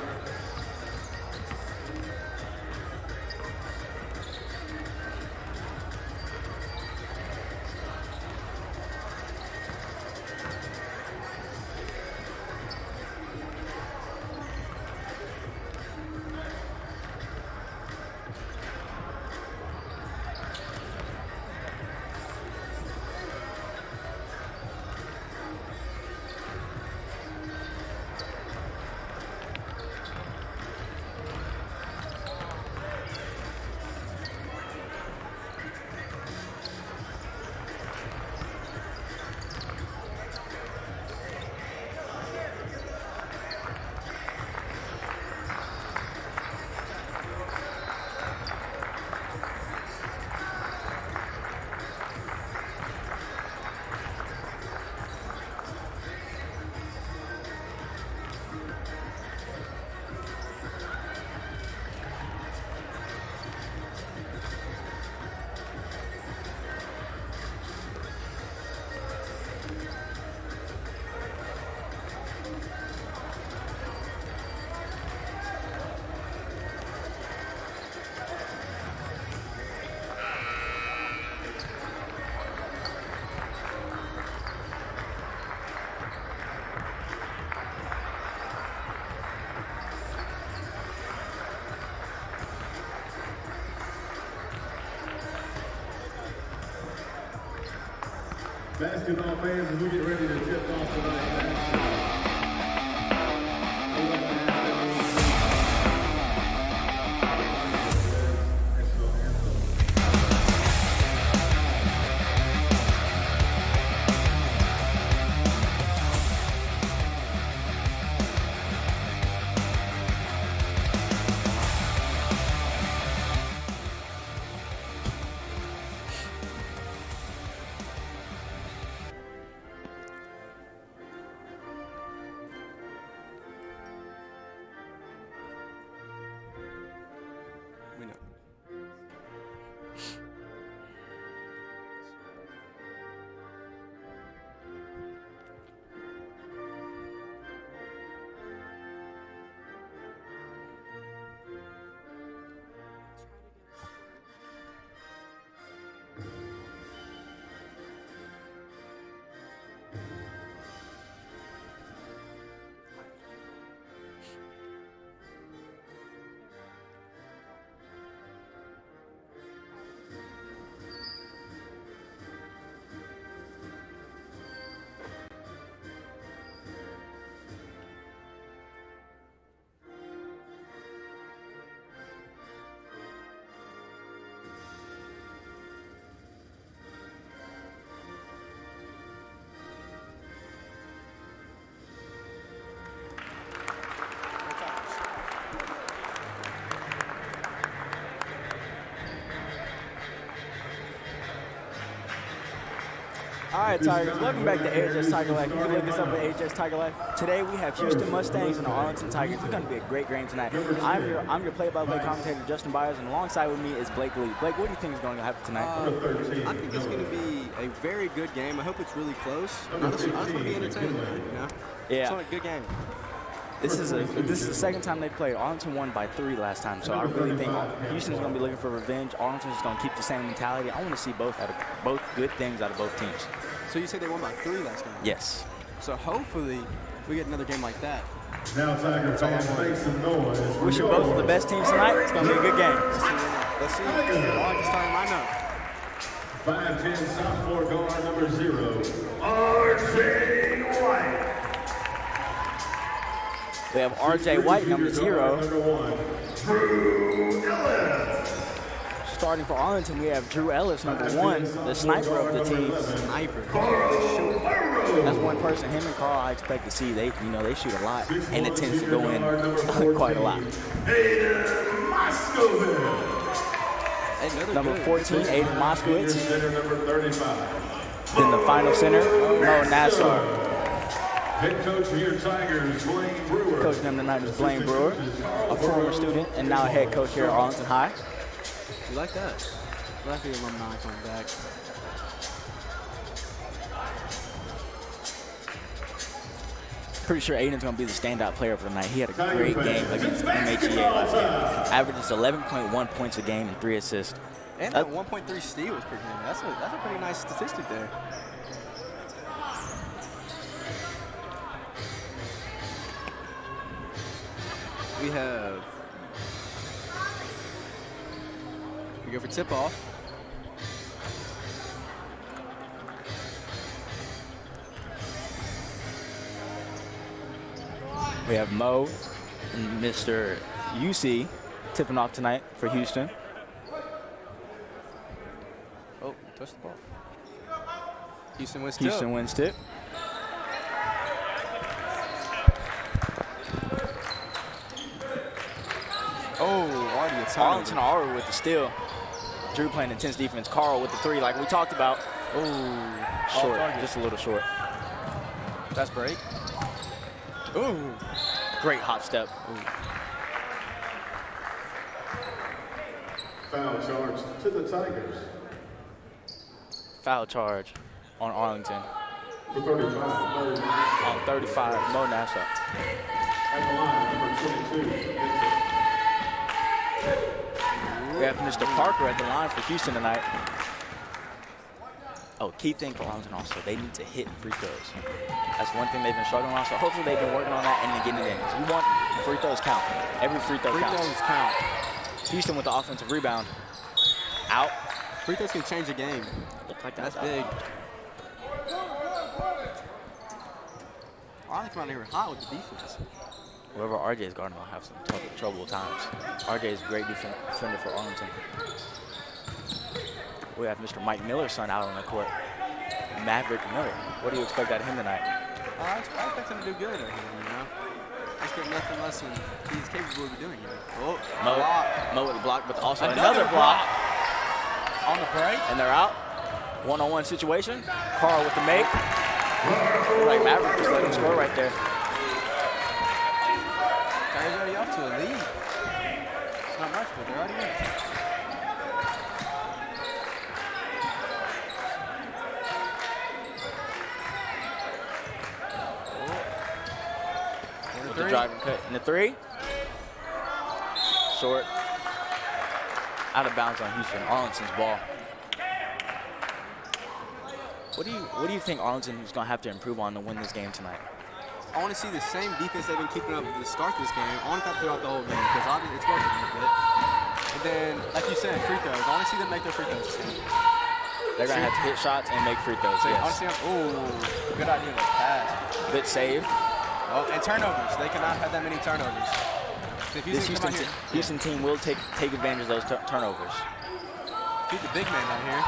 Basketball fans, as we get ready to tip off tonight. All right, Tigers, welcome back to AHS Tiger Life. You can look us up at AHS Tiger Life. Today we have Houston Mustangs and the Arlington Tigers. It's going to be a great game tonight. I'm your play-by-play commentator, Justin Byers, and alongside with me is Blake Lee. Blake, what do you think is going to happen tonight? I think it's going to be a very good game. I hope it's really close. I just want to be entertained, you know? Yeah. It's not a good game. This is the second time they played. Arlington won by 3 last time, so I really think Houston's going to be looking for revenge. Arlington's going to keep the same mentality. I want to see both good things out of both teams. So you say they won by 3 last game? Yes. So hopefully we get another game like that. Now Tiger fans, make some noise. Wish you both the best teams tonight. It's going to be a good game. Let's see. Arlington's starting right now. 5'10" sophomore guard number 0, R.J. White. We have R.J. White, number 0. Number 1, Drew Ellis. Starting for Arlington, we have Drew Ellis, number 1, the sniper of the team. Sniper. That's one person. Him and Carl, I expect to see. They shoot a lot, and it tends to go in quite a lot. Number 14, Aiden Moskowitz. Center number 35. Then the final center, Mo Nassar. Head coach of your Tigers, Blaine Brewer. Coaching them tonight is Blaine Brewer, a former student and now a head coach here at Arlington High. You like that? I like the alumni coming back. Pretty sure Aiden's going to be the standout player for tonight. He had a great game against MHEA last game. Averages 11.1 points a game and 3 assists. And that 1.3 steals per game. That's a pretty nice statistic there. We go for tip-off. We have Mo and Mr. UC tipping off tonight for Houston. Oh, touch the ball. Houston wins tip. Houston wins tip. Oh, already a turnover. Arlington already with the steal. Drew playing intense defense. Carl with the 3 like we talked about. Oh, short, just a little short. That's break. Ooh. Great hop step. Ooh. Foul charge to the Tigers. Foul charge on Arlington. For 35. On 35, Mo Nassar. At the line, number 22. We have Mr. Parker at the line for Houston tonight. Oh, key thing for Arlington also, they need to hit free throws. That's one thing they've been struggling on, so hopefully they've been working on that and then getting it in. Because you want free throws count. Every free throw counts. Free throws count. Houston with the offensive rebound. Out. Free throws can change a game. Looks like that's big. Arlington out here hot with the defense. Whoever RJ is guarding will have some trouble times. RJ is a great defender for Arlington. We have Mr. Mike Miller's son out on the court. Maverick Miller. What do you expect out of him tonight? I expect him to do good out here, you know. I expect nothing less than he's capable of doing here. Oh, Mo with the block, but also another block. On the break. And they're out. One-on-one situation. Carl with the make. Like Maverick just let him score right there. Tigers already off to a lead. It's not much, but they're already in. With the driving cut in the 3. Short. Out of bounds on Houston. Arlington's ball. What do you think Arlington is going to have to improve on to win this game tonight? I want to see the same defense they've been keeping up to start this game. I want that throughout the whole game because obviously it's working a bit. And then, like you said, free throws. I want to see them make their free throws. They're going to have to hit shots and make free throws. So, yes. I want to see them. Ooh, good idea with the pass. Good save. Oh, and turnovers. They cannot have that many turnovers. So This Houston team will take advantage of those turnovers. Keep the big man down here.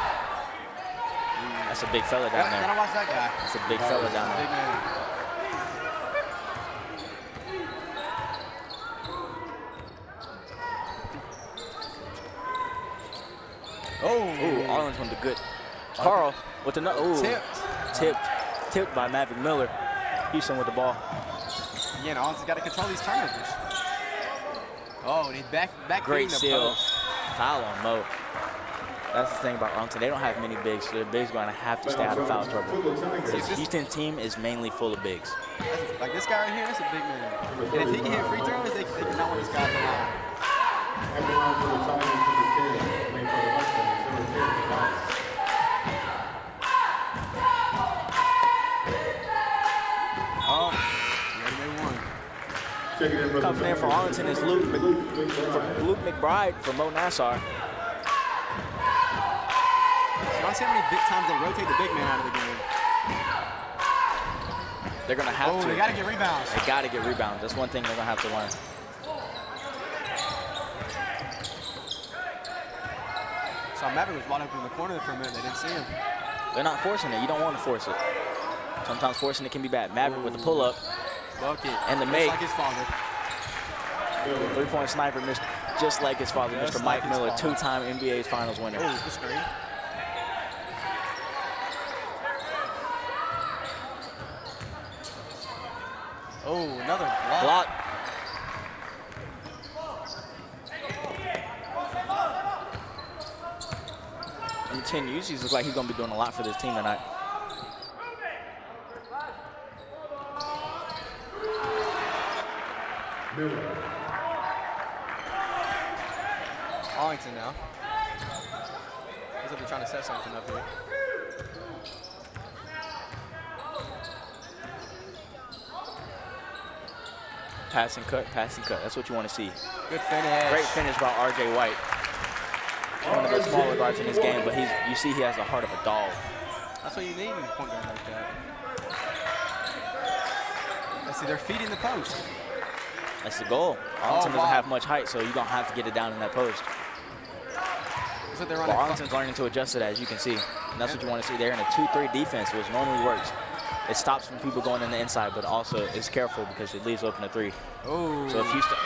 That's a big fella down there. Gotta watch that guy. That's a big fella down there. Big man. Oh, Arlington with the good. Carl with the tipped by Maverick Miller. Houston with the ball. Again, Arlington's got to control these turnovers. Oh, and he's back great steal. Foul on Mo. That's the thing about Arlington. They don't have many bigs, so their bigs going to have to stay out of foul trouble. This Houston team is mainly full of bigs. Like this guy right here, that's a big man. And if he can hit free throws, they cannot win this guy at the line. Oh, Coming in for Arlington is Luke McBride for Mo Nassar. So I see how many big times they rotate the big man out of the game. They're going to have to. They got to get rebounds. They got to get rebounds. That's one thing they're going to have to learn. So Maverick was wide open in the corner for a minute. They didn't see him. They're not forcing it. You don't want to force it. Sometimes forcing it can be bad. Maverick with the pull-up. Bucket. And the make. Like his father. 3-point sniper missed. just like his father, Mr. Mike Miller, two-time NBA Finals winner. Oh, good screen. Oh, another block. Continues. He looks like he's going to be doing a lot for this team tonight. Arlington now. Looks like they're trying to set something up here. Pass and cut, pass and cut. That's what you want to see. Good finish. Great finish by R.J. White. One of the smaller guards in this game, but you see he has the heart of a dog. That's what you need in a point guard like that. Let's see, they're feeding the post. That's the goal. Arlington doesn't have much height, so you're going to have to get it down in that post. Looks like they're But Arlington's learning to adjust to that, as you can see. And that's what you want to see. They're in a 2-3 defense, which normally works. It stops from people going in the inside, but also is careful because it leaves open a 3. Oh. So if Houston...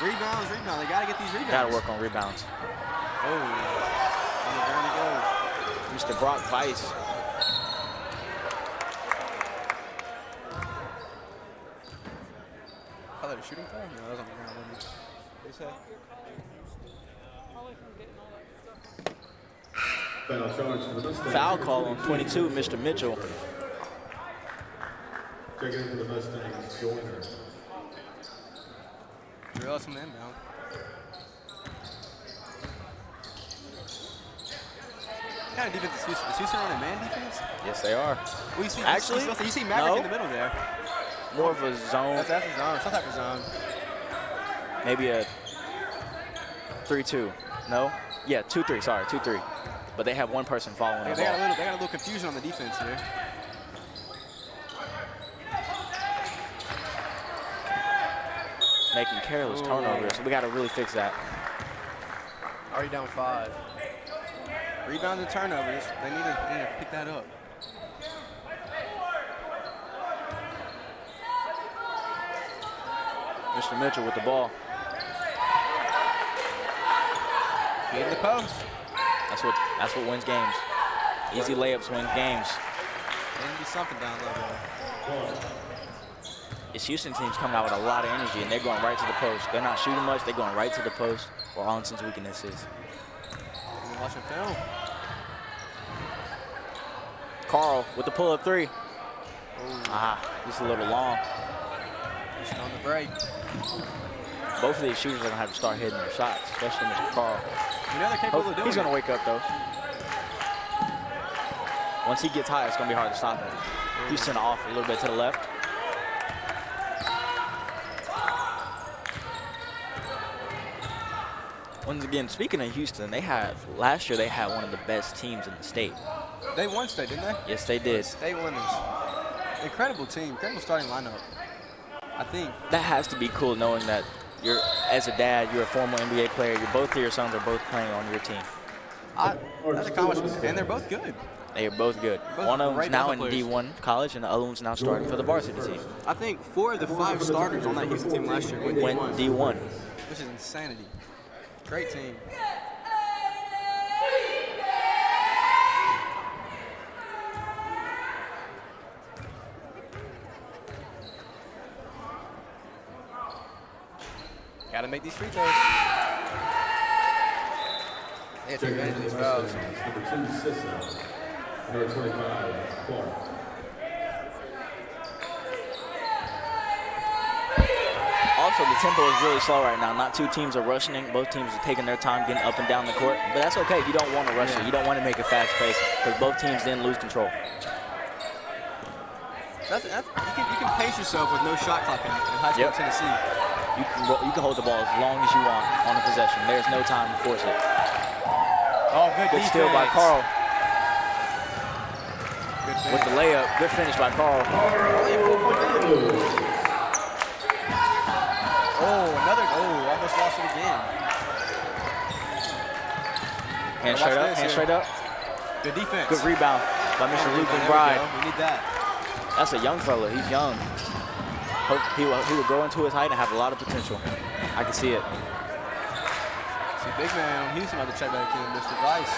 Rebounds. They got to get these rebounds. Got to work on rebounds. Oh. And there he goes. Mr. Brock Weiss. Oh, they're shooting for him? No, that was on the ground, wasn't it? They said. Foul call on 22, Mr. Mitchell. Checking in for the Mustangs, Joyner. Drill us from the inbound. What kind of defense is Houston? Is Houston running man defense? Yes, they are. Well, you see, Actually, you see Maverick in the middle there. More of a zone. That's a zone. Some type of zone. Maybe a 3-2. No? Yeah, 2-3. Sorry, 2-3. But they have one person following the They ball. got a little confusion on the defense here. Making careless turnovers. So we got to really fix that. Already down 5. Rebounds and turnovers. They need to pick that up. Mr. Mitchell with the ball. Getting the post. That's what wins games. Easy layups win games. There needs to be something down low. This Houston team's coming out with a lot of energy, and they're going right to the post. They're not shooting much. They're going right to the post, where Arlington's weakness is. Watching film. Carl with the pull-up 3. Just a little long. Just on the break. Both of these shooters are going to have to start hitting their shots, especially Mr. Carl. You know they're capable of doing He's going it. to wake up, though. Once he gets high, it's going to be hard to stop him. Houston off a little bit to the left. Once again, speaking of Houston, last year they had one of the best teams in the state. They won state, didn't they? Yes, they did. State winners. Incredible team. Incredible starting lineup. I think that has to be cool, knowing that you're, as a dad, you're a former NBA player. Both of your sons are both playing on your team. That's accomplishment, and they're both good. They are both good. One of them's now in D1 college, and the other one's now starting for the varsity team. I think 4 of the 5 starters on that Houston team last year went D1. Which is insanity. Great team. Got to make these free throws. They have to take advantage of these fouls. Number 2, Sissa. Number 25, Clark. Also, the tempo is really slow right now. Not two teams are rushing it. Both teams are taking their time getting up and down the court. But that's okay. You don't want to rush it. You don't want to make it fast paced because both teams then lose control. You can pace yourself with no shot clock in high school Tennessee. You can hold the ball as long as you want on a possession. There's no time to force it. Oh, good steal by Carl. Good with the layup. Good finish by Carl. Almost lost it again. Hand straight up, hand straight up. Good defense. Good rebound by Mr. Luke McBride. We need that. That's a young fella. He's young. Hope he will grow into his height and have a lot of potential. I can see it. big man on Houston about to check back in, Mr. Rice.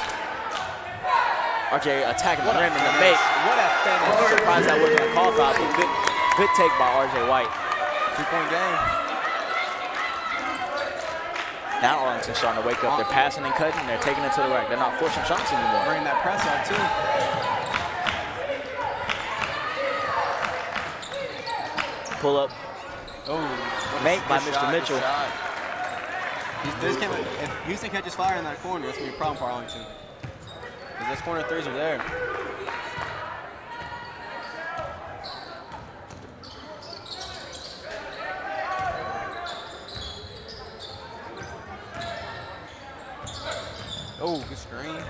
RJ attacking the rim in the make. What a finish. Surprised that wasn't a call foul, but good take by RJ White. 2-point game. Now Arlington's starting to wake up. They're passing and cutting. They're taking it to the rack. They're not forcing shots anymore. Bringing that press up, too. Pull up. Oh, make by Mr. Mitchell. If Houston catches fire in that corner, that's going to be a problem for Arlington. Because those corner threes are there. Oh, good screen.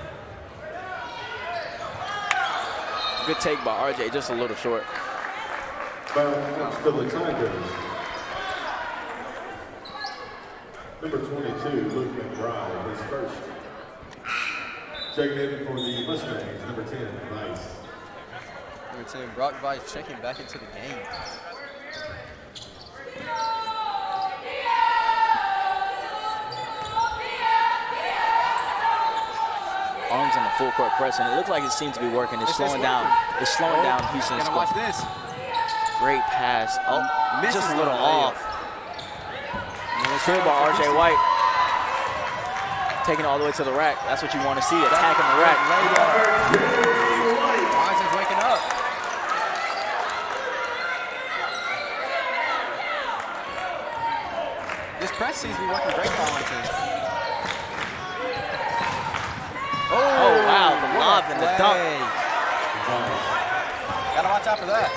Good take by RJ, just a little short. Foul to the Tigers. Number 22, Luke McBride, his first. Checking in for the Mustangs, number 10, Vice. Number 10, Brock Vice checking back into the game. Arms on the full court press, and it looks like it seems to be working. It's slowing down. It's slowing down Houston's score. Watch this. Great pass. Oh, misses just a little layup. off. Good by RJ White. Taking it all the way to the rack. That's what you want to see. Attacking the rack. Arlington's waking up. This press seems to be working great for Arlington. Oh, wow, the lob and the dunk. Gotta watch out for that.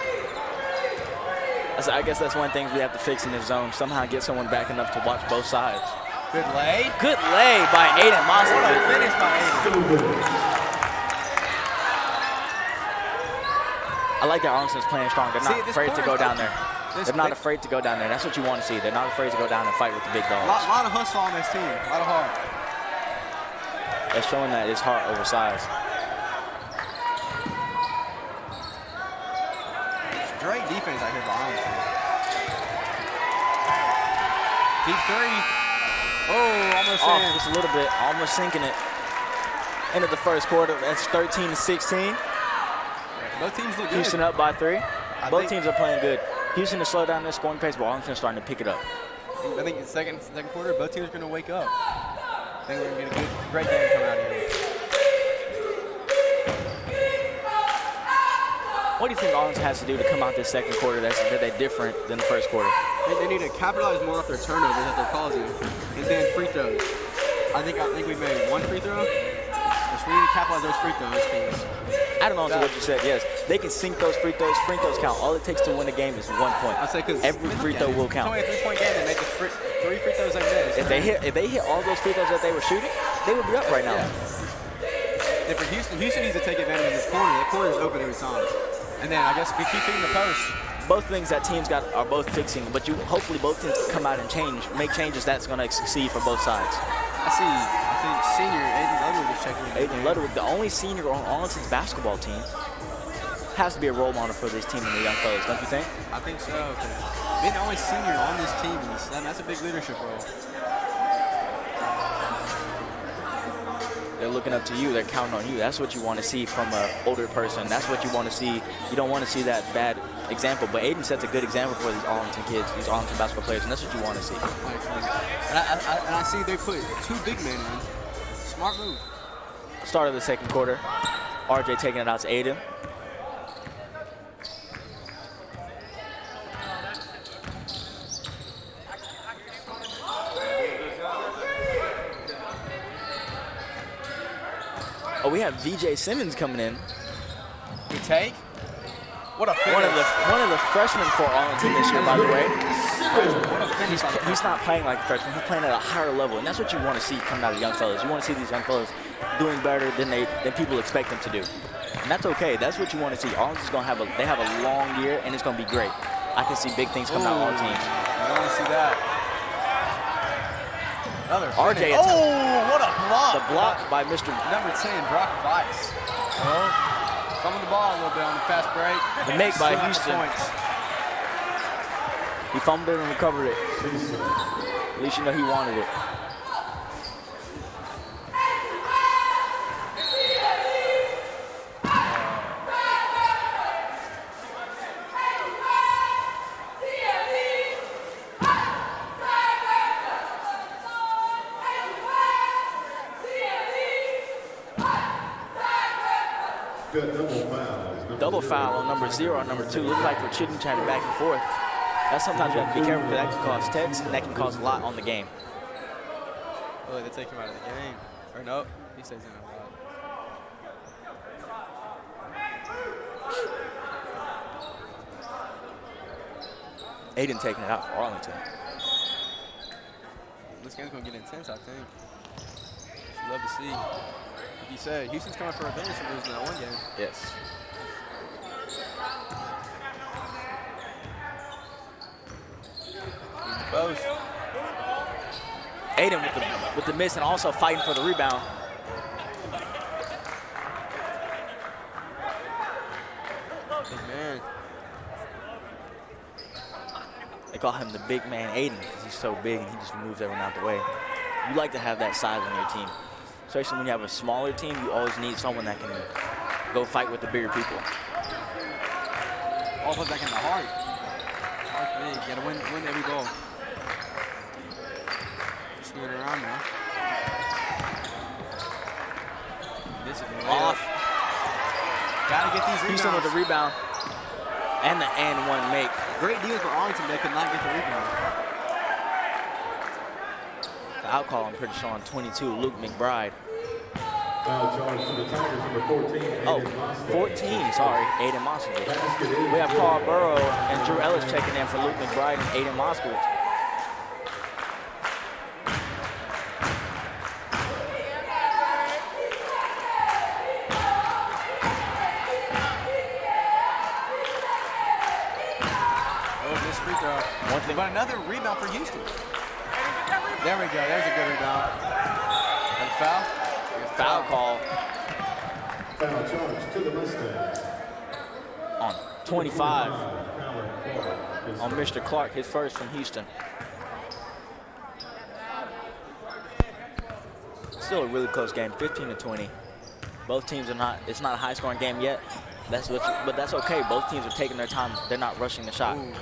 I guess that's one thing we have to fix in this zone. Somehow get someone backing up to watch both sides. Good lay. Good lay by Aiden Mosley. What a finish by Aiden. I like that Arlington's playing strong. They're not afraid to go down there. They're not afraid to go down there. That's what you want to see. They're not afraid to go down and fight with the big dogs. A lot of hustle on this team. A lot of heart. That's showing that it's heart oversized. Great defense out here by Arlington. Deep three. Oh, almost in. Just a little bit. Almost sinking it. End of the first quarter. That's 13-16. Both teams look good. Houston up by 3. Both teams are playing good. Houston to slow down their scoring pace, but Arlington starting to pick it up. I think in the second quarter, both teams are going to wake up. I think we're going to get a great game coming out of here. What do you think Arlington has to do to come out this second quarter that's different than the first quarter? They need to capitalize more off their turnovers that they're causing, and then free throws. I think we've made one free throw. So we need to capitalize those free throws. Adding on to what you said, yes, they can sink those free throws. Free throws count. All it takes to win the game is 1 point. I say because every free throw will count. It's only a 3-point game. They make the 3 free throws like this. If they hit all those free throws that they were shooting, they would be up right now. Yeah. And for Houston needs to take advantage of this corner. That corner is open every time. And then I guess if we keep hitting the post. Both things that teams are both fixing, but hopefully both teams can come out and make changes that's going to succeed for both sides. I think senior Aiden Ludwig is checking in. Aiden Ludwig, the only senior on Arlington's basketball team, has to be a role model for this team and the young fellas, don't you think? I think so. Being the only senior on this team, that's a big leadership role. They're looking up to you. They're counting on you. That's what you want to see from an older person. That's what you want to see. You don't want to see that bad example. But Aiden sets a good example for these Arlington kids, these Arlington basketball players, and that's what you want to see. And I see they put 2 big men in. Smart move. Start of the second quarter. RJ taking it out to Aiden. Oh, we have VJ Simmons coming in. Good take. What a finish. One of the freshmen for Arlington this year, by the way. He's not playing like a freshman. He's playing at a higher level, and that's what you want to see coming out of young fellas. You want to see these young fellas doing better than people expect them to do, and that's okay. That's what you want to see. Arlington's gonna have a long year, and it's gonna be great. I can see big things coming out of our teams. I want to see that. RJ. Oh, what a block. The block by Mr. Number 10, Brock Vice. Fumbling the ball a little bit on the fast break. The make by Houston. He fumbled it and recovered it. At least you know he wanted it. Double foul on number 0 and number 2. Looks like we're chitting chatting back and forth. That's sometimes you have to be careful because that can cause text and that can cause a lot on the game. Oh, they take him out of the game. Or nope, he stays in a lot. Aiden taking it out for Arlington. This game's going to get intense, I think. I'd love to see. Like you said, Houston's coming for revenge for losing that one game. Yes. Both. Aiden with the miss and also fighting for the rebound. Big man. They call him the big man Aiden because he's so big and he just moves everyone out the way. You like to have that size on your team. Especially when you have a smaller team, you always need someone that can go fight with the bigger people. All put back in the heart. You gotta win every goal. Just moving around now. This is off. Gotta get these rebounds. Houston with the rebound and the and one make. Great deal for Arlington. They could not get the rebound. Foul call, I'm pretty sure, on 22, Luke McBride. Foul charge to the Tigers, number 14. Oh, 14, sorry, Aiden Moskowitz. We have Paul Burrow and Drew Ellis checking in for Luke McBride and Aiden Moskowitz. Oh, this free throw. But another rebound for Houston. There we go. There's a good rebound. And foul? Foul call. Foul charge to the Mustangs. On 25. On Mr. Clark, his first from Houston. Still a really close game, 15-20. Both teams are not, it's not a high scoring game yet. But that's okay. Both teams are taking their time. They're not rushing the shot. Ooh,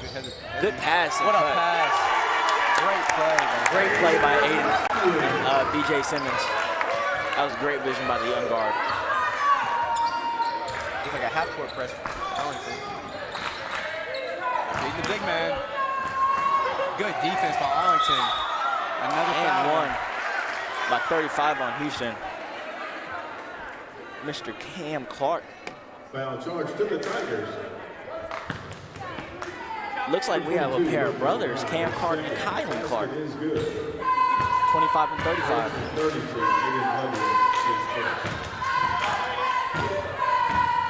good pass. What a pass. Great play. Great play by Aiden and BJ Simmons. That was great vision by the young guard. Looks like a half-court press for Arlington. Beating the big man. Good defense by Arlington. Another and foul. one by 35 on Houston. Mr. Cam Clark. Foul charge to the Tigers. Looks like we have a pair of brothers, Cam Clark and Kylan Clark. 25 and 35. 32.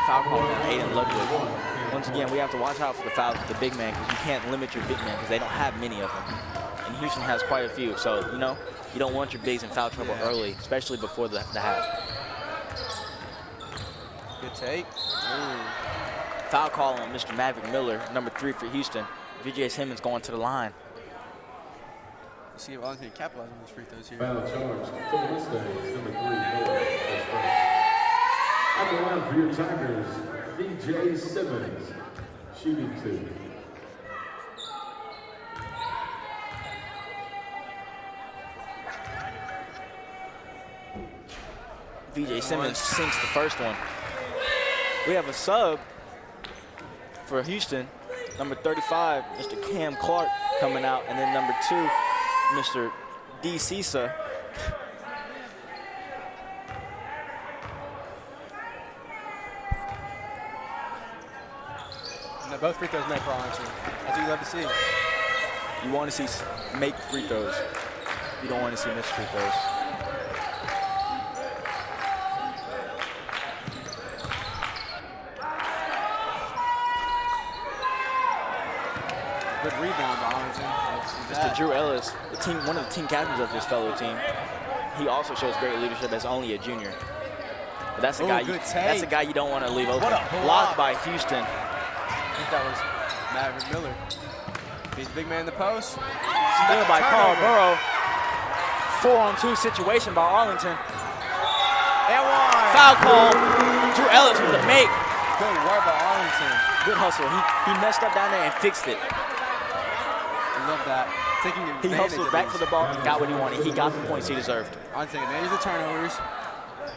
Foul call on Aiden Ludwig. Once again, we have to watch out for the fouls with the big man because you can't limit your big man because they don't have many of them. And Houston has quite a few. So, you know, you don't want your bigs in foul trouble early, especially before the half. Good take. Ooh. Foul call on Mr. Maverick Miller, number 3 for Houston. VJ Simmons going to the line. Let's see if Arlington can capitalize on these free throws here. Foul charge to the Mustangs, number 3, Miller. At the line for your Tigers, VJ Simmons, shooting 2. VJ Simmons sinks the first one. We have a sub for Houston, number 35, Mr. Cam Clark coming out, and then number 2, Mr. D. Cisa. And both free throws made for Arlington. That's what you love to see. You want to see make free throws. You don't want to see miss free throws. Good rebound by Arlington. Mr. Drew Ellis, one of the team captains of this fellow team. He also shows great leadership as only a junior. But that's a guy. That's a guy you don't want to leave open. What a block by Houston. I think that was Maverick Miller. He's the big man in the post. Steal by Carl Burrow. 4-on-2 situation by Arlington. And one. Foul call. Drew Ellis with the make. Good work by Arlington. Good hustle. He messed up down there and fixed it. I love that. He hustled back for the ball and got what he wanted. He got the points he deserved. I'm taking advantage of the turnovers.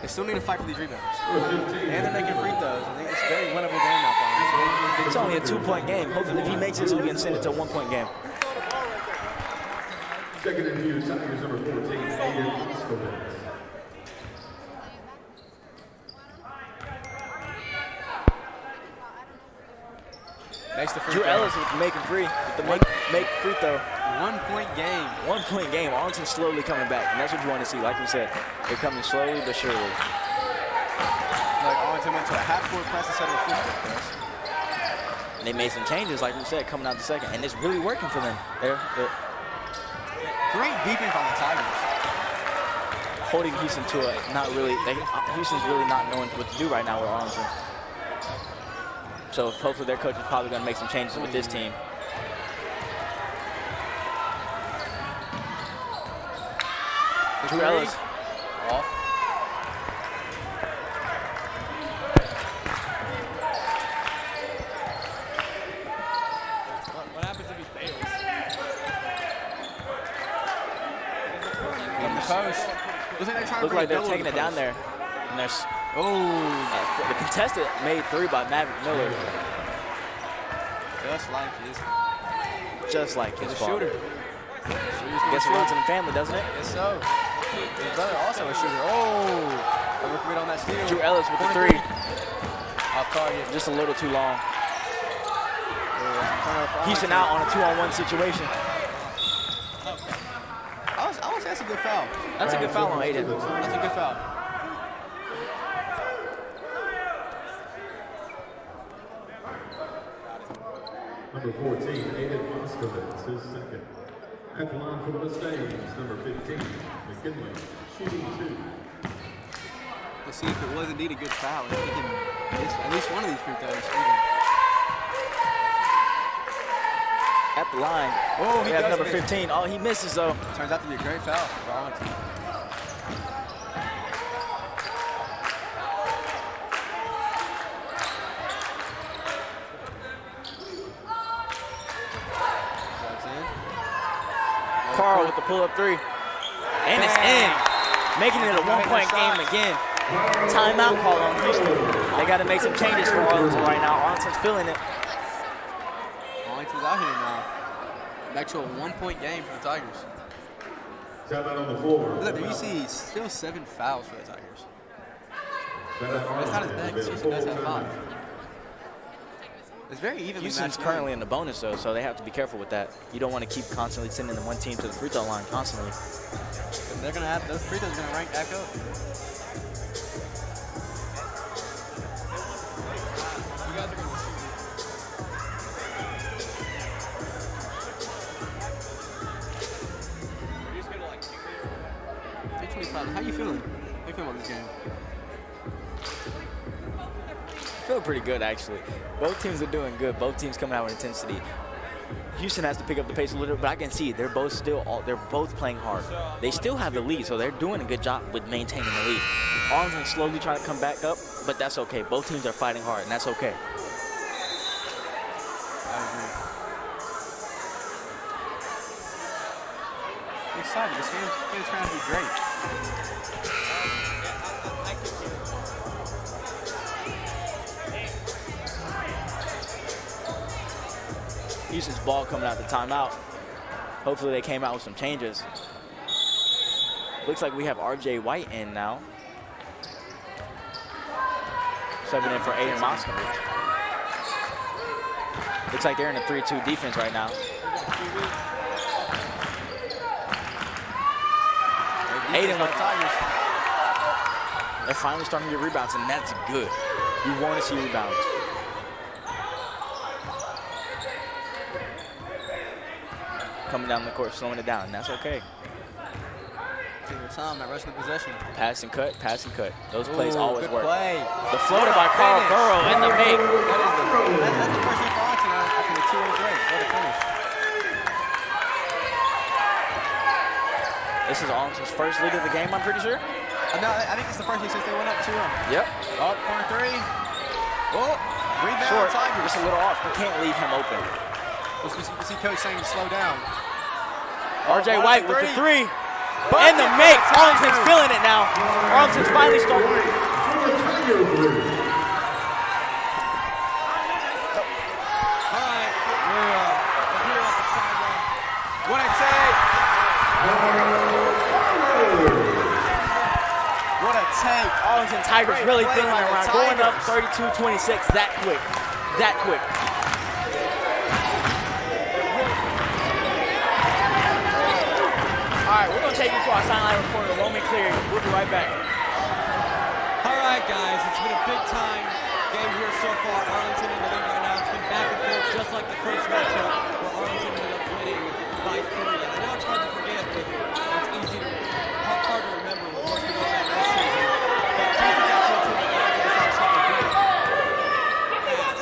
They still need to fight for these rebounds. And they're making free throws. I think it's a very winnable game now for him. It's only a 2-point game. Hopefully, if he makes this, we can send it to a 1-point game. Second in view, Tigers number 14, Aiden Moscovitz. Makes the free Drew throw. Ellis with the making free. With the make free throw. 1-point game. 1-point game. Arlington's slowly coming back, and that's what you want to see. Like we said, they're coming slowly but surely. Like Arlington went to a half-court press instead of a full-court press. And they made some changes, like we said, coming out the second, and it's really working for them. They're great defense on the Tigers. Holding Houston to a not really. Houston's really not knowing what to do right now with Arlington. So hopefully their coach is probably going to make some changes with this team. Drew Ellis off. What happens if he fails? On the post. Look like they're taking it down there. And there's the contested made 3 by Maverick Miller. Just like his father. Shooter. Guess it runs in the family, doesn't it? Yes, so. His brother also a shooter. Oh! Look on that steal. Drew Ellis with the 3. Off target. Just a little too long. Houston out on a 2-on-1 situation. I would say that's a good foul. That's a good foul on Aiden. That's a good foul. Number 14, Aiden Moscovitz, his second. At the line for the Mustangs, number 15, McKinley, shooting 2. Let's see if it was indeed a good foul. If he can miss at least one of these free throws. At the line. Oh, he has does number miss. 15. Oh, he misses though. Turns out to be a great foul for Arlington. Carl with the pull-up 3. And it's in. Making it a 1-point game again. Timeout call on Houston. They got to make some changes for Arlington right now. Arlington's feeling it. Arlington's out here now. Back to a 1-point game for the Tigers. Timeout on the floor. Look, you see still 7 fouls for the Tigers. It's not as bad because Houston does have 5. It's very evenly Houston's matched currently in the bonus though, so they have to be careful with that. You don't want to keep constantly sending the one team to the free throw line constantly. They're gonna have those free throws gonna rank back up. You guys are gonna shoot. How you feeling? How you feeling about this game? I feel pretty good actually. Both teams are doing good. Both teams coming out with intensity. Houston has to pick up the pace a little bit, but I can see they're both playing hard. They still have the lead, so they're doing a good job with maintaining the lead. Arlington's slowly trying to come back up, but that's okay. Both teams are fighting hard, and that's okay. I agree. I'm excited. This game's trying to be great. Houston's ball coming out the timeout. Hopefully they came out with some changes. Looks like we have RJ White in now. Subbing in for Aiden Moscovitz. Looks like they're in a 3-2 defense right now. Aiden with Tigers. They're finally starting to get rebounds, and that's good. You want to see rebounds. Coming down the court, slowing it down, and that's okay. Take your time, not rushing the possession. Pass and cut, pass and cut. Those plays always work. Play. The floater by Carl Burrow in the make. That's the first thing for Arlington after the 2-0 break. What a finish. This is Arlington's first lead of the game, I'm pretty sure. No, I think it's the first lead since they went up 2-0. Yep. Up, corner 3. Oh, rebound Short, Tigers. just a little off. You can't leave him open. You see Coach saying to slow down. RJ White with the 3. And the make. Arlington's feeling it now. Arlington's finally starting. All right, we're here at the sideline. What I say? What a take. Arlington Tigers really feeling it around. Going up 32-26 that quick. That quick. All right, we're going to take you to our sideline reporter, Roman Cleary. We'll be right back. All right, guys, it's been a big-time game here so far. Arlington in the lead right now. It's been back and forth, just like the first matchup, where Arlington ended up winning by 3. And I know it's hard to forget, but it's easy to, hard to remember what's been going on this season. But Arlington's actually a team that Arlington is actually trying to beat past.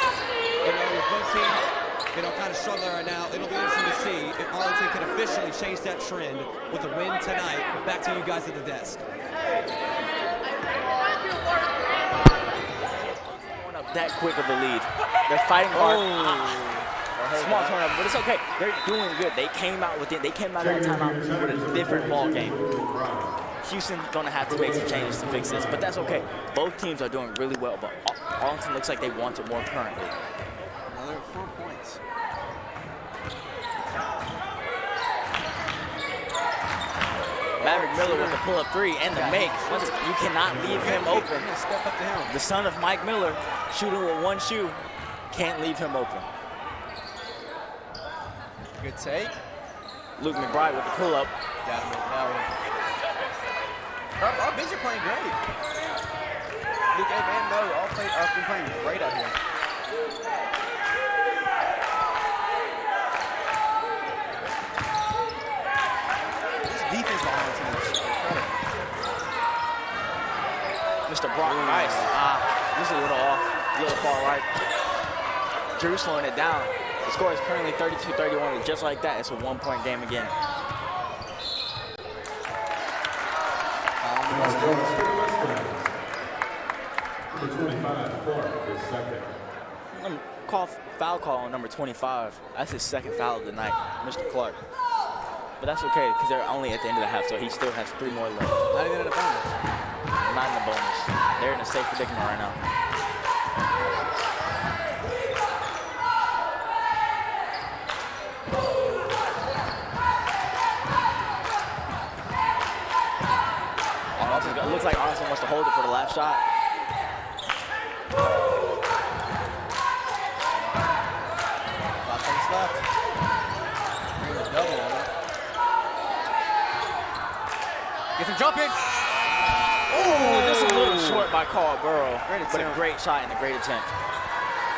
You know, with both teams, kind of struggling right now. It'll be interesting to see if Arlington can officially change that trend with a win tonight. Back to you guys at the desk. That quick of a lead. They're fighting hard. Small turnover, but it's okay. They're doing good. They came out with it. They came out of that timeout with a different ball game. Houston's gonna have to make some changes to fix this, but that's okay. Both teams are doing really well, but Arlington looks like they want it more currently. Another 4 points. Maverick Miller with the pull-up 3 and the make. You cannot leave him open. Step up to him. The son of Mike Miller, shooting with one shoe, can't leave him open. Good take. Luke McBride with the pull-up. Got him that one. Our bigs are playing great. Luke and Miller all been playing great out here. Defense behind the team. Mr. Brock Rice. This is a little off, a little far right. Drew slowing it down. The score is currently 32-31, and just like that, it's a 1-point game again. Number 25, Clark is second. Foul call on number 25. That's his second foul of the night, Mr. Clark. But that's okay, because they're only at the end of the half, so he still has 3 more left. Not even in a bonus. Not in the bonus. They're in a safe predicament right now. It looks like Arlington wants to hold it for the last shot. 5 seconds left. Double on it. Gets him jumping. Oh, just a little short by Carl Burrow, but a great shot and a great attempt.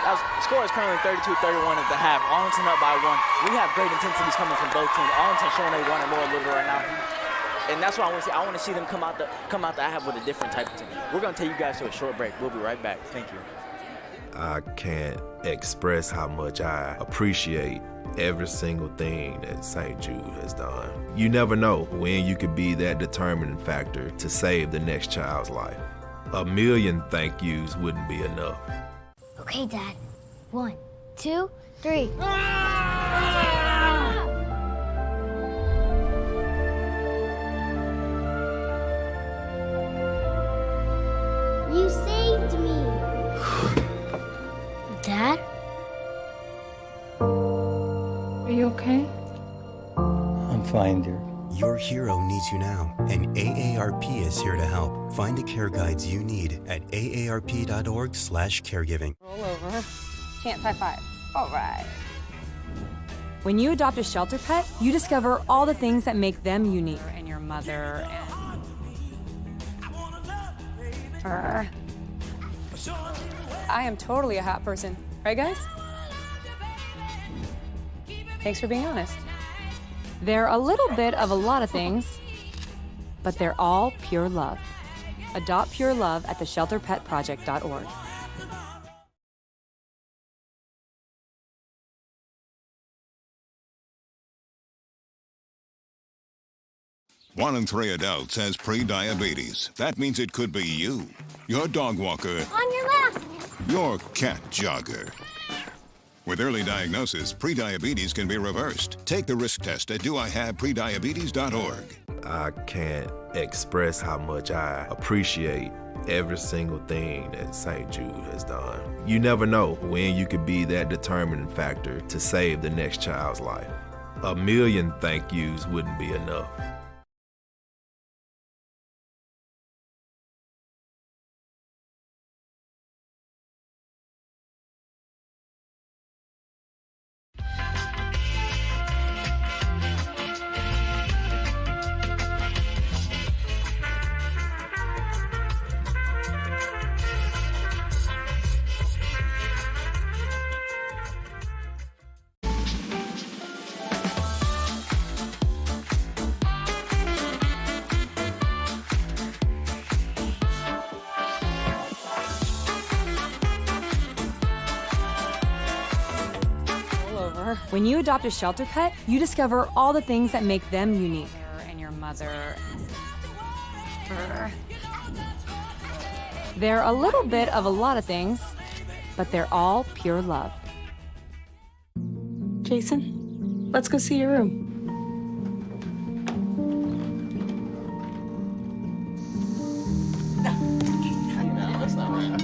The score is currently 32-31 at the half. Arlington up by 1. We have great intensities coming from both teams. Arlington showing they want it more a little bit right now. And that's what I want to see. I want to see them come out the half with a different type of team. We're going to take you guys to a short break. We'll be right back. Thank you. I can't express how much I appreciate every single thing that St. Jude has done. You never know when you could be that determining factor to save the next child's life. 1,000,000 thank yous wouldn't be enough. Okay, Dad. 1, 2, 3. You saved me. Dad? Are you okay? I'm fine, dear. Your hero needs you now, and AARP is here to help. Find the care guides you need at aarp.org/caregiving. Roll over. Chant high 5. All right. When you adopt a shelter pet, you discover all the things that make them unique. And your mother and... I am totally a hot person. Right, guys? Thanks for being honest. They're a little bit of a lot of things, but they're all pure love. Adopt pure love at theshelterpetproject.org. One in 3 adults has pre-diabetes. That means it could be you, your dog walker, On your left. your cat jogger. With early diagnosis, pre-diabetes can be reversed. Take the risk test at doihaveprediabetes.org. I can't express how much I appreciate every single thing that St. Jude has done. You never know when you could be that determining factor to save the next child's life. 1,000,000 thank yous wouldn't be enough. When you adopt a shelter pet, you discover all the things that make them unique. And your mother. They're a little bit of a lot of things, but they're all pure love. Jason, let's go see your room. No, that's not right.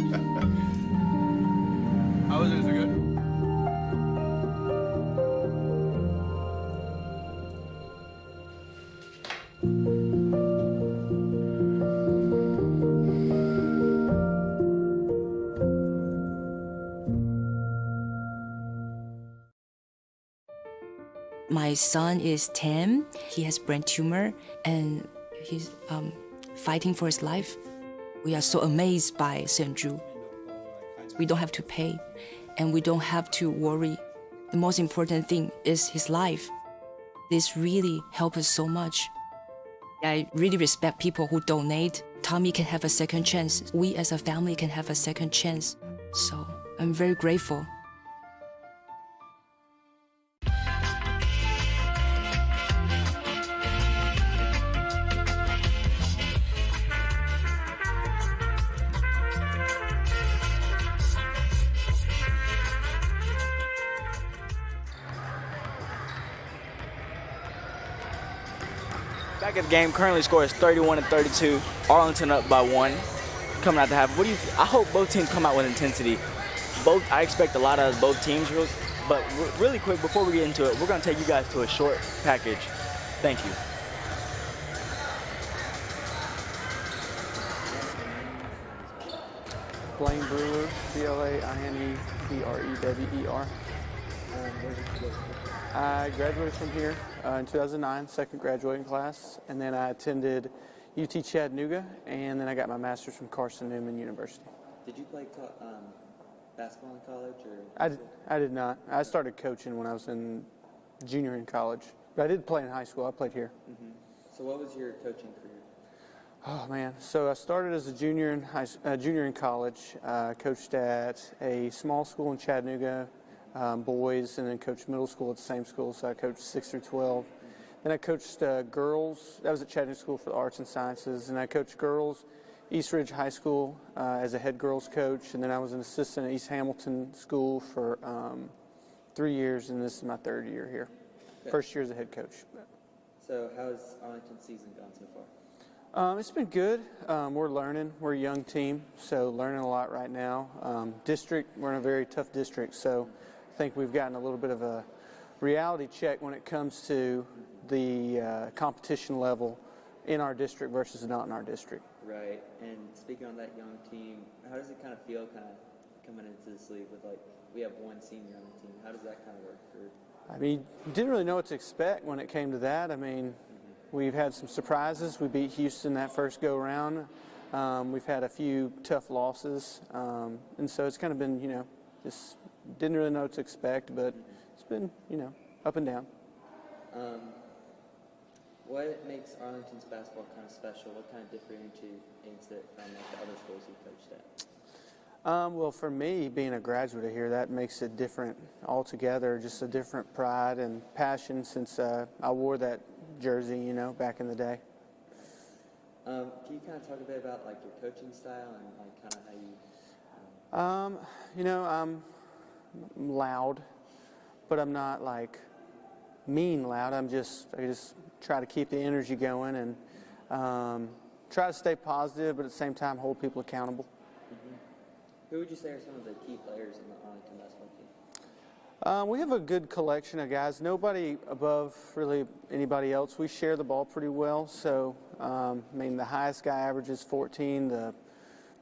How was it? Is it good? My son is 10. He has brain tumor and he's fighting for his life. We are so amazed by St. Jude. We don't have to pay and we don't have to worry. The most important thing is his life. This really helps us so much. I really respect people who donate. Tommy can have a second chance. We as a family can have a second chance. So I'm very grateful. Back at the game, currently score is 31-32. Arlington up by 1. Coming out to half. I hope both teams come out with intensity. I expect a lot of both teams, but really quick before we get into it, we're going to take you guys to a short package. Thank you. Blaine Brewer, B-L-A-I-N-E-B-R-E-W-E-R. I graduated from here in 2009, second graduating class, and then I attended UT Chattanooga, and then I got my master's from Carson Newman University. Did you play basketball in college? Or I did not. I started coaching when I was in junior in college, but I did play in high school. I played here. Mm-hmm. So what was your coaching career? Oh man! So I started as a junior in college. Coached at a small school in Chattanooga, boys, and then coached middle school at the same school. So I coached 6 through 12. Then I coached girls. That was at Chattanooga School for the Arts and Sciences. And I coached girls, East Ridge High School as a head girls coach. And then I was an assistant at East Hamilton School for 3 years, and this is my third year here. Okay. First year as a head coach. So how has Arlington's season gone so far? It's been good. We're learning. We're a young team, so learning a lot right now. We're in a very tough district, so I think we've gotten a little bit of a reality check when it comes to the competition level in our district versus not in our district. Right. And speaking on that young team, how does it kind of feel coming into this league with, we have one senior on the team? How does that kind of work? I mean, didn't really know what to expect when it came to that. I mean, we've had some surprises. We beat Houston that first go-around. We've had a few tough losses. And so it's kind of been, just didn't really know what to expect, but it's been, up and down. What makes Arlington's basketball kind of special? What kind of differentiates it from the other schools you coached at? Well, for me, being a graduate here, that makes it different altogether, just a different pride and passion since I wore that jersey, back in the day. Can you kind of talk a bit about your coaching style and kind of how you? I'm loud, but I'm not mean loud. I just try to keep the energy going and try to stay positive, but at the same time hold people accountable. Who would you say are some of the key players in the Arlington basketball team? We have a good collection of guys. Nobody above really anybody else. We share the ball pretty well. So, I mean, the highest guy averages 14. And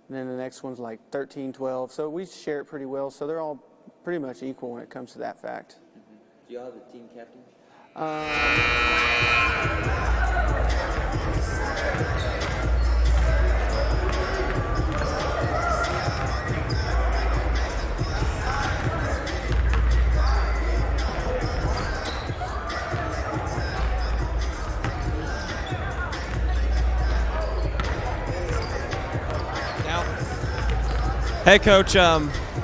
then the next one's like 13, 12. So we share it pretty well. So they're all pretty much equal when it comes to that fact. Do y'all have a team captain? Hey, Coach.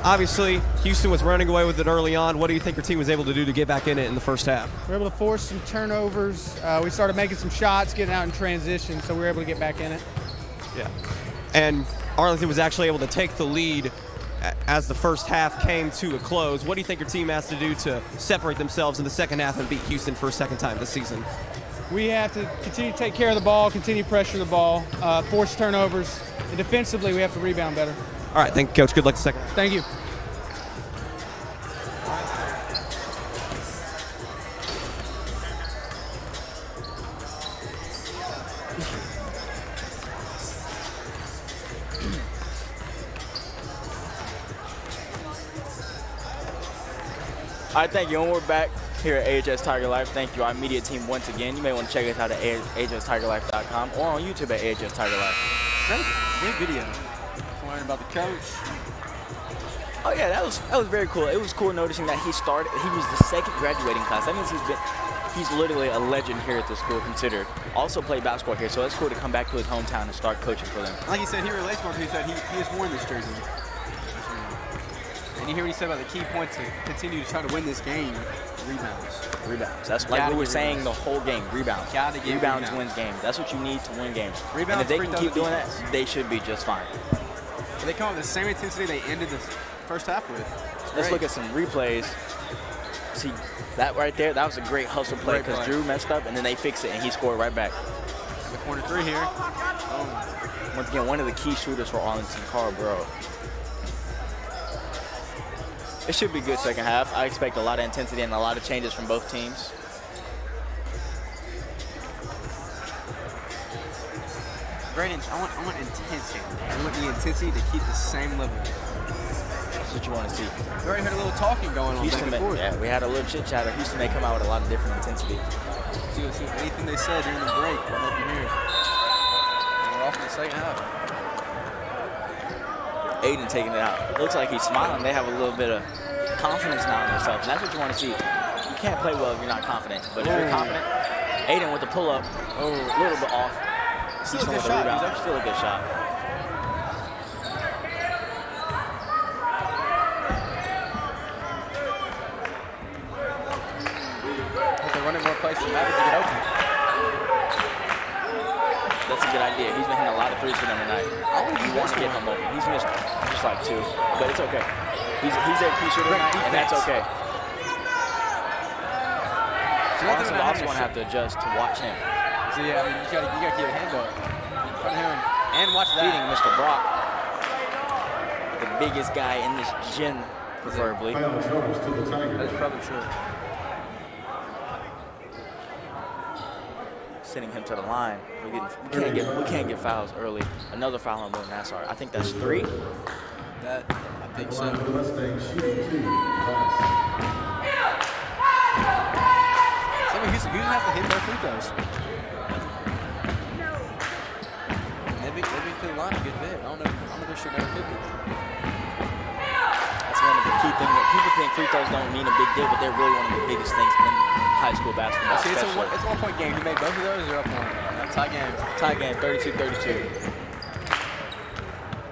Obviously, Houston was running away with it early on. What do you think your team was able to do to get back in it in the first half? We were able to force some turnovers. We started making some shots, getting out in transition, so we were able to get back in it. Yeah. And Arlington was actually able to take the lead as the first half came to a close. What do you think your team has to do to separate themselves in the second half and beat Houston for a second time this season? We have to continue to take care of the ball, continue to pressure the ball, force turnovers, and defensively we have to rebound better. All right, thank you, Coach. Good luck the second half. Thank you. All right, thank you. And we're back here at AHS Tiger Life. Thank you, our media team, once again. You may want to check us out at ahstigerlife.com or on YouTube at AHS Tiger Life. Great video. Learn about the coach. Oh yeah, that was very cool. It was cool noticing that he was the second graduating class. That means he's literally a legend here at the school considered. Also played basketball here, so it's cool to come back to his hometown and start coaching for them. Like he said, he relates more because he said he has worn this jersey. And you hear what he said about the key points to continue to try to win this game. Rebounds. That's like we were saying the whole game. Rebounds. Gotta get rebounds wins games. That's what you need to win games. Rebounds, and if they free can throws, keep doing defense. that, they should be just fine. And they come with the same intensity they ended the first half with. Let's look at some replays. See, that right there, that was a great hustle play Great because play. Drew messed up and then they fixed it and he scored right back. The corner three here. Once again, one of the key shooters for Arlington, Carl Burrow. It should be a good second half. I expect a lot of intensity and a lot of changes from both teams. I want intensity. I want the intensity to keep the same level. That's what you want to see. We already heard a little talking going on Houston back and forth. yeah, we had a little chit chatter. Houston may come out with a lot of different intensity. See anything they said during the break. We'll hope you hear. And we're off in the second half. Aiden taking it out. It looks like he's smiling. They have a little bit of confidence now in themselves. And that's what you want to see. You can't play well if you're not confident. But if you're confident, Aiden with the pull-up, a little bit off. Still a good with the shot. rebound. Still a good shot. They're running more plays than Maverick to get open. That's a good idea. He's been hitting a lot of threes for them tonight. You want to get him open. He's missed just like two, but it's okay. He's their key shooter tonight, and that's okay. Arlington also want to have to adjust to watch him. So yeah, I mean, you gotta keep your hand up in front of him and watch that. Feeding Mr. Brock, the biggest guy in this gym, preferably. That is probably true. Sending him to the line. We can't get fouls early. Another foul on Will Nassar. I think that's 3. I think so. Houston have to hit their free throws. They've been to the line a good bit. I don't know if they're shooting over 50. That's one of the key things. That people think free throws don't mean a big deal, but they're really one of the biggest things in high school basketball. See, it's a 1-point game. You made both of those, or up one? Tie game. Tie game, 32-32.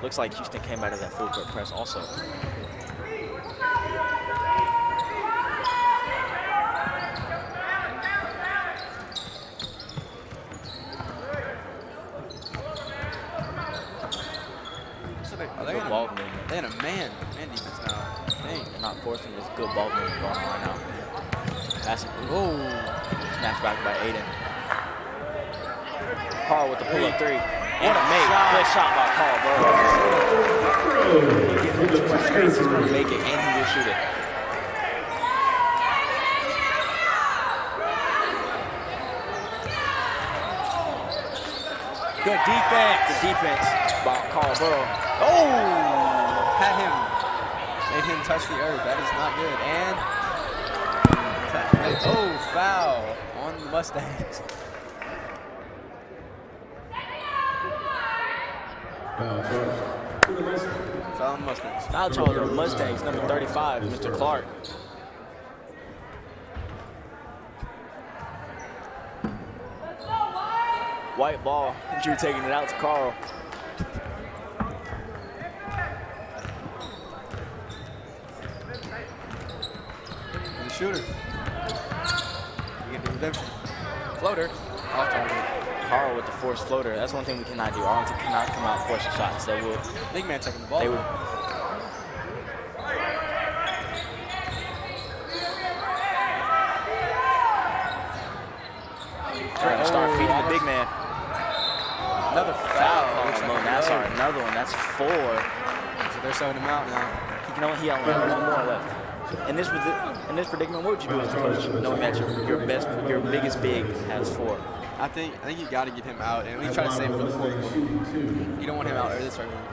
Looks like Houston came out of that full court press also. Good ball movement. They're in a man defense now. Dang. They're not forcing this good ball movement going on right now. That's snatched back by Aiden. Carl with the pull-up 3. And a make. Good shot by Carl Burrow. He gives him too much space. He's going to make it, and he will shoot it. Good defense. Good defense by Carl Burrow. Oh! Had him. Made him touch the earth. That is not good. And foul on the Mustangs. Foul on the Mustangs. Foul charge on the Mustangs, number 35, Mr. Clark. White ball. Drew taking it out to Carl. And the shooter. You get the redemption. Floater. Off target. Carl with the forced floater. That's one thing we cannot do. Arlington cannot come out forcing shots. They will. Big man taking the ball. They will. Trying to start feeding the big man. Another foul. Sorry, another one. That's 4. So they're showing him out now. He only has one more left. In this predicament, what would you do as a coach, knowing that your biggest big has 4? I think you got to get him out and at least try to save him for the fourth quarter. You don't want him out early this right now.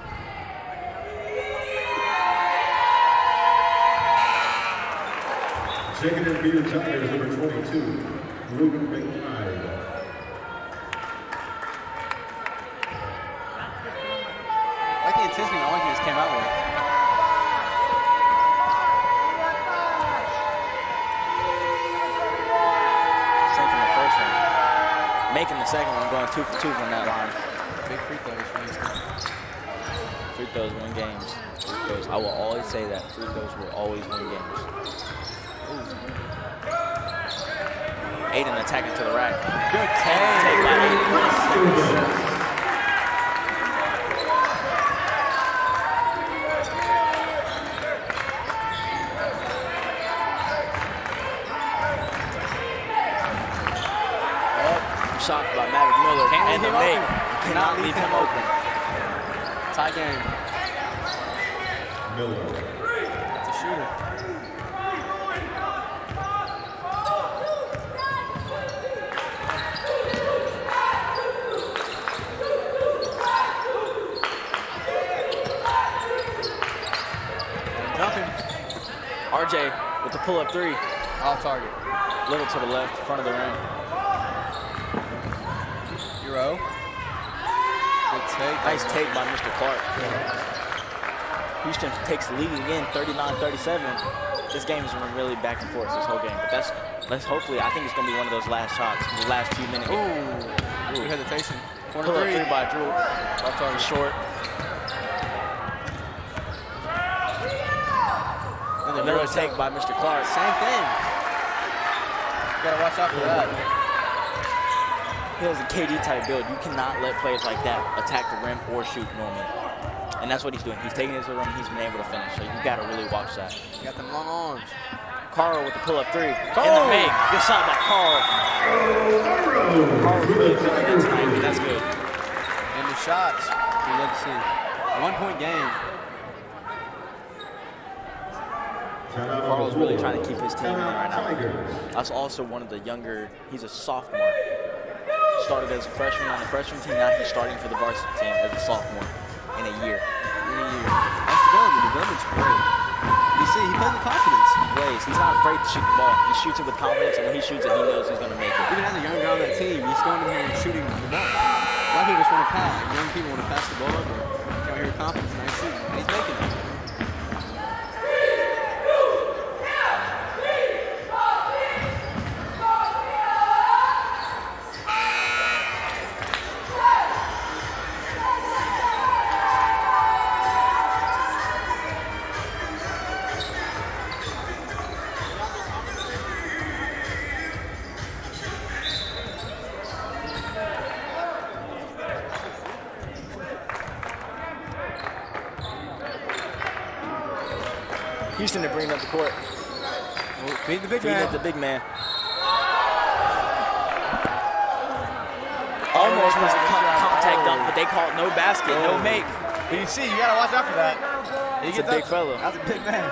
Checking in for your Tigers, number 22, Ruben McKnight. I like the intensity Arlington just came out with. Sinking the first one. Making the second one, going 2 for 2 from that line. Big free throws for Houston. Free throws win games. I will always say that. Free throws will always win games. Aiden attacking to the rack. Good take by Aiden. Shot by Maverick Miller. And the make. Cannot leave him open. Tie game. Miller. That's a shooter. Jumping. RJ with the pull-up 3. Off target. Little to the left, front of the rim. Euro. Good take. Nice take by Mr. Clark. Houston takes the lead again, 39-37. This game has been really back and forth this whole game, but let's hopefully, I think it's gonna be one of those last shots, the last few minutes. Ooh. Good hesitation. Corner 3 by Drew. Off target short. Another take by Mr. Clark. Same thing. You gotta watch out for that. He has a KD type build. You cannot let players like that attack the rim or shoot normally. And that's what he's doing. He's taking it to the rim. He's been able to finish. So you got to really watch that. You got them long arms. Carl with the pull-up 3. In the make. Good shot by Carl. Carl really feeling it tonight, but that's good. And the shots. We love to see. A 1-point game. Carl's really trying to keep his team in right now. That's also one of the younger, he's a sophomore. Started as a freshman on the freshman team, now he's starting for the varsity team as a sophomore in a year. That's development. Development's great. You see, he plays with confidence. He plays. He's not afraid to shoot the ball. He shoots it with confidence, and when he shoots it, he knows he's going to make it. Even as a young guy on that team, he's going in here and shooting the ball. A lot of people just want to pass. Young people want to pass the ball, but you can't hear confidence, nice shooting. And he's making it. Houston to bring up the court. Feed the big Feed man. it the big man. Almost was a contact dunk, but they called no basket, no make. But you see, you gotta watch out for that. He's a big fella. That's a big man.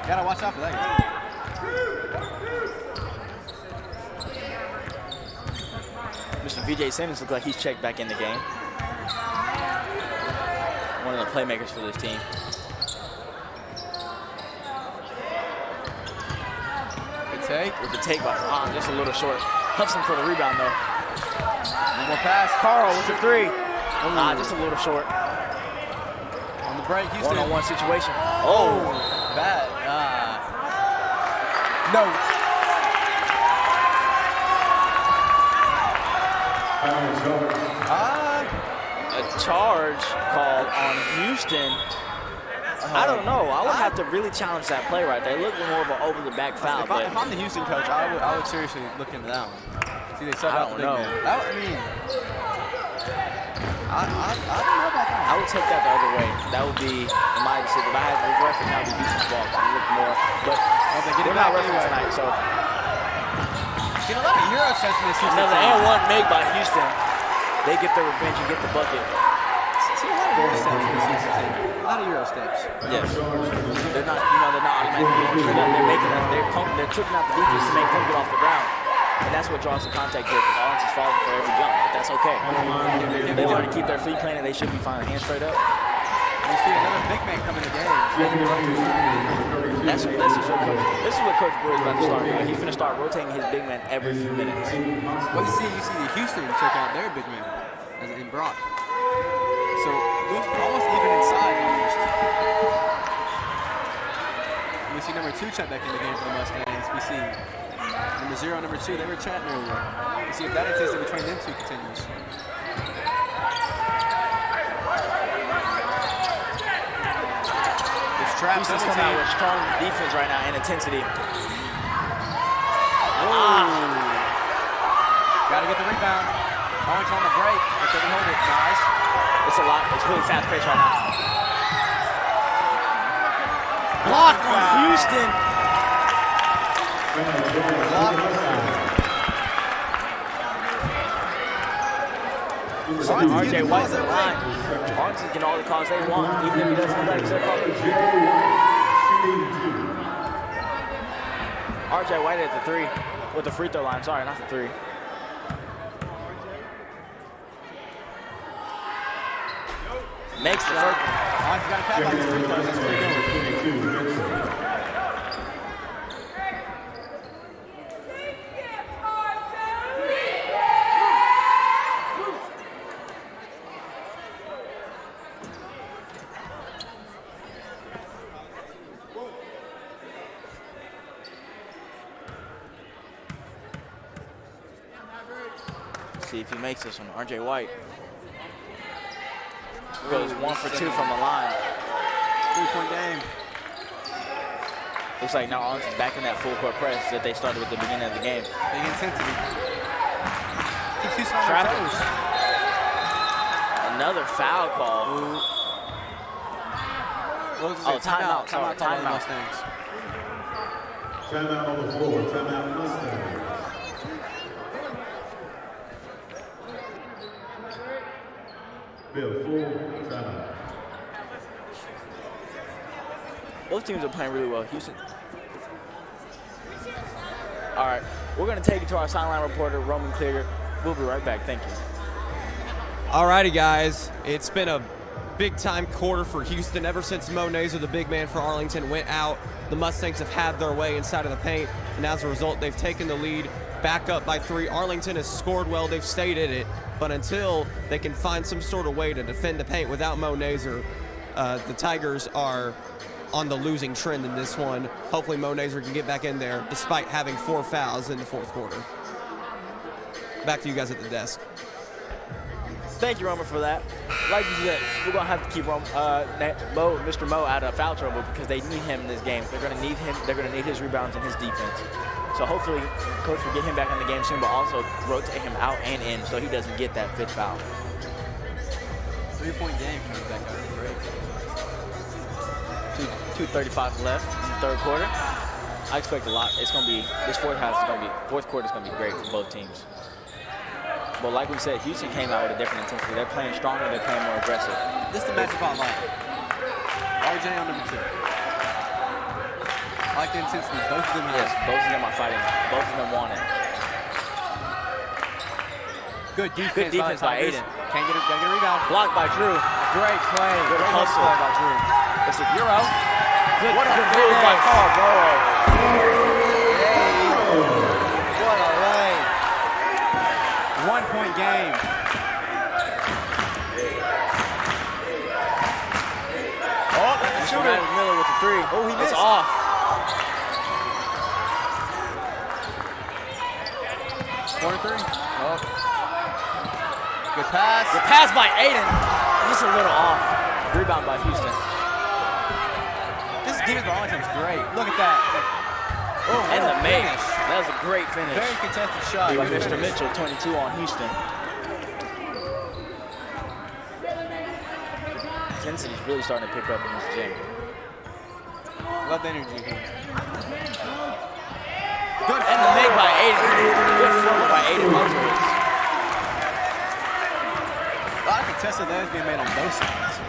You gotta watch out for that. Mr. VJ Simmons looks like he's checked back in the game. One of the playmakers for this team. Good take. With the take by just a little short. Hudson for the rebound though. One more pass. Carl with the three. Just a little short. On the break, Houston. One-on-one situation. Oh, bad. No. A charge called on Houston. I don't know. I would have to really challenge that play right there. It looked more of an over-the-back foul. If I'm the Houston coach, I would seriously look into that one. See, they subbed out the big man. I mean, I don't know about that. I would take that the other way. That would be my decision. If I had the referee, that would be Houston's ball. I look more, but we're not refereeing tonight, so. See, a lot of Euro sets in this Houston. Another and one made by Houston. They get their revenge and get the bucket. See, a lot of Euro steps in this Houston team. A lot of Euro steps. Yes. They're not automatically going straight up. They're making they're tripping out the defense to make them get off the ground. And that's what draws the contact here, because Arlington's falling for every jump, but that's okay. They learn to keep their feet planted, they should be fine. Hands straight up. You see another big man come in the game. This is what Coach Boyd is about to start doing. He's going to start rotating his big man every few minutes. Well, you see the Houston check out their big man in Brock. So those are almost even inside almost. We see number 2 check back in the game for the Mustangs. We see number 0, number 2, they were chatting earlier. We'll see if that intensity between them two continues. Houston's coming out with strong defense right now and intensity. Gotta get the rebound. Arlington on the break, but they can hold it. Nice. It's a lot. It's really fast paced right now. Block on Houston. RJ White's in the line. Arlington can all the calls they want, even if he doesn't like their call. RJ White at the 3 with the free throw line. Sorry, not the 3. Makes the first. Arlington's got a cap on his free throws. That's pretty good. See if he makes this one. RJ White goes 1 for 2 from the line. 3-point game. Looks like now Arlington's back in that full court press that they started with the beginning of the game. Big intensity. Keeps Houston on their Traffic. toes. Another foul call. Timeout. Sorry, timeout. Mustangs. Timeout on the floor. Timeout Mustangs. Both teams are playing really well. Houston. All right, we're going to take it to our sideline reporter, Roman Clear. We'll be right back. Thank you. Alrighty, guys. It's been a big-time quarter for Houston. Ever since Mo Nazer, the big man for Arlington, went out, the Mustangs have had their way inside of the paint, and as a result, they've taken the lead back up by 3. Arlington has scored well. They've stayed in it, but until they can find some sort of way to defend the paint without Mo Nazer, the Tigers are on the losing trend in this one. Hopefully Mo Nazer can get back in there despite having 4 fouls in the 4th quarter. Back to you guys at the desk. Thank you, Roman, for that. Like you said, we're going to have to keep Mr. Mo out of foul trouble because they need him in this game. They're going to need him. They're going to need his rebounds and his defense. So hopefully, Coach will get him back in the game soon, but also rotate him out and in so he doesn't get that 5th foul. 3-point game coming back out of the break. 2:35 left in the 3rd quarter. I expect a lot. It's gonna be this fourth quarter is gonna be great for both teams. But like we said, Houston came out with a different intensity. They're playing stronger. They're playing more aggressive. This is the matchup I like. RJ on number 2. I like the intensity. Both of them have. Yes, both of them are fighting. Both of them want it. Good defense, Good defense by Aiden. Can't get a rebound. Blocked by Drew. Great play. Good Great hustle play by Drew. It's a Euro. What a good move by Carl Burrow. What a lay. 1-point game. Oh, that's a shooter. Miller with the 3. Oh, he missed. It's off. Corner 3. Oh. Good pass. Good pass by Aiden. Just a little off. Rebound by Houston. This defense by Arlington is great. Look at that. Oh, and the make. finish. That was a great finish. Very contested shot. By Mr. Mitchell, 22 on Houston. Intensity's really starting to pick up in this gym. Love the energy here. Good and the make by Aiden. Good flow by Aiden Moses. A lot of contested lays being made on both sides.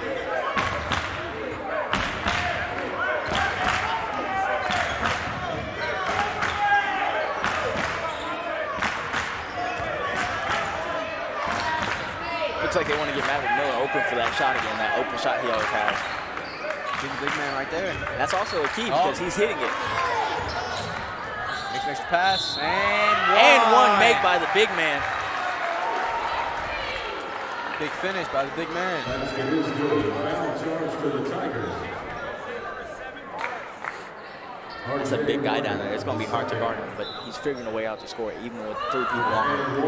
Looks like they want to get Maverick Miller open for that shot again, that open shot he always has. He's a big man right there. That's also a key because he's hitting it. Makes the pass, and one made by the big man. Big finish by the big man. It's a big guy down there. It's going to be hard to guard him, but he's figuring a way out to score even with 3 people on him.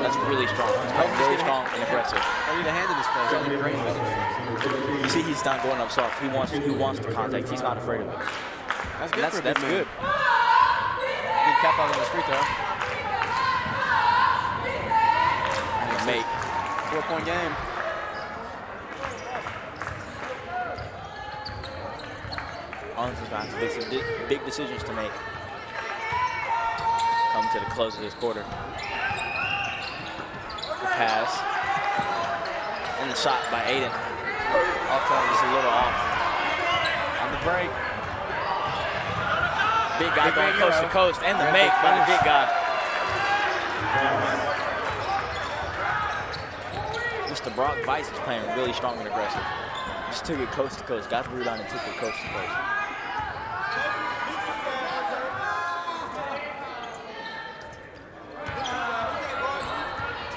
That's really strong. He's playing very strong and aggressive. I need a hand in this play. That's a great finish. You see, he's not going up soft. He wants the contact. He's not afraid of it. That's good. That's good. Good cap out on his free throw. And a make. 4-point game. Arlington's going to have some big decisions to make. Come to the close of this quarter. The pass. And the shot by Aiden. Off time, just a little off. On the break. Big guy going coast to coast. And the make by the big guy. Mr. Brock Weiss is playing really strong and aggressive. Just took it coast to coast. Got the rebound and took it coast to coast.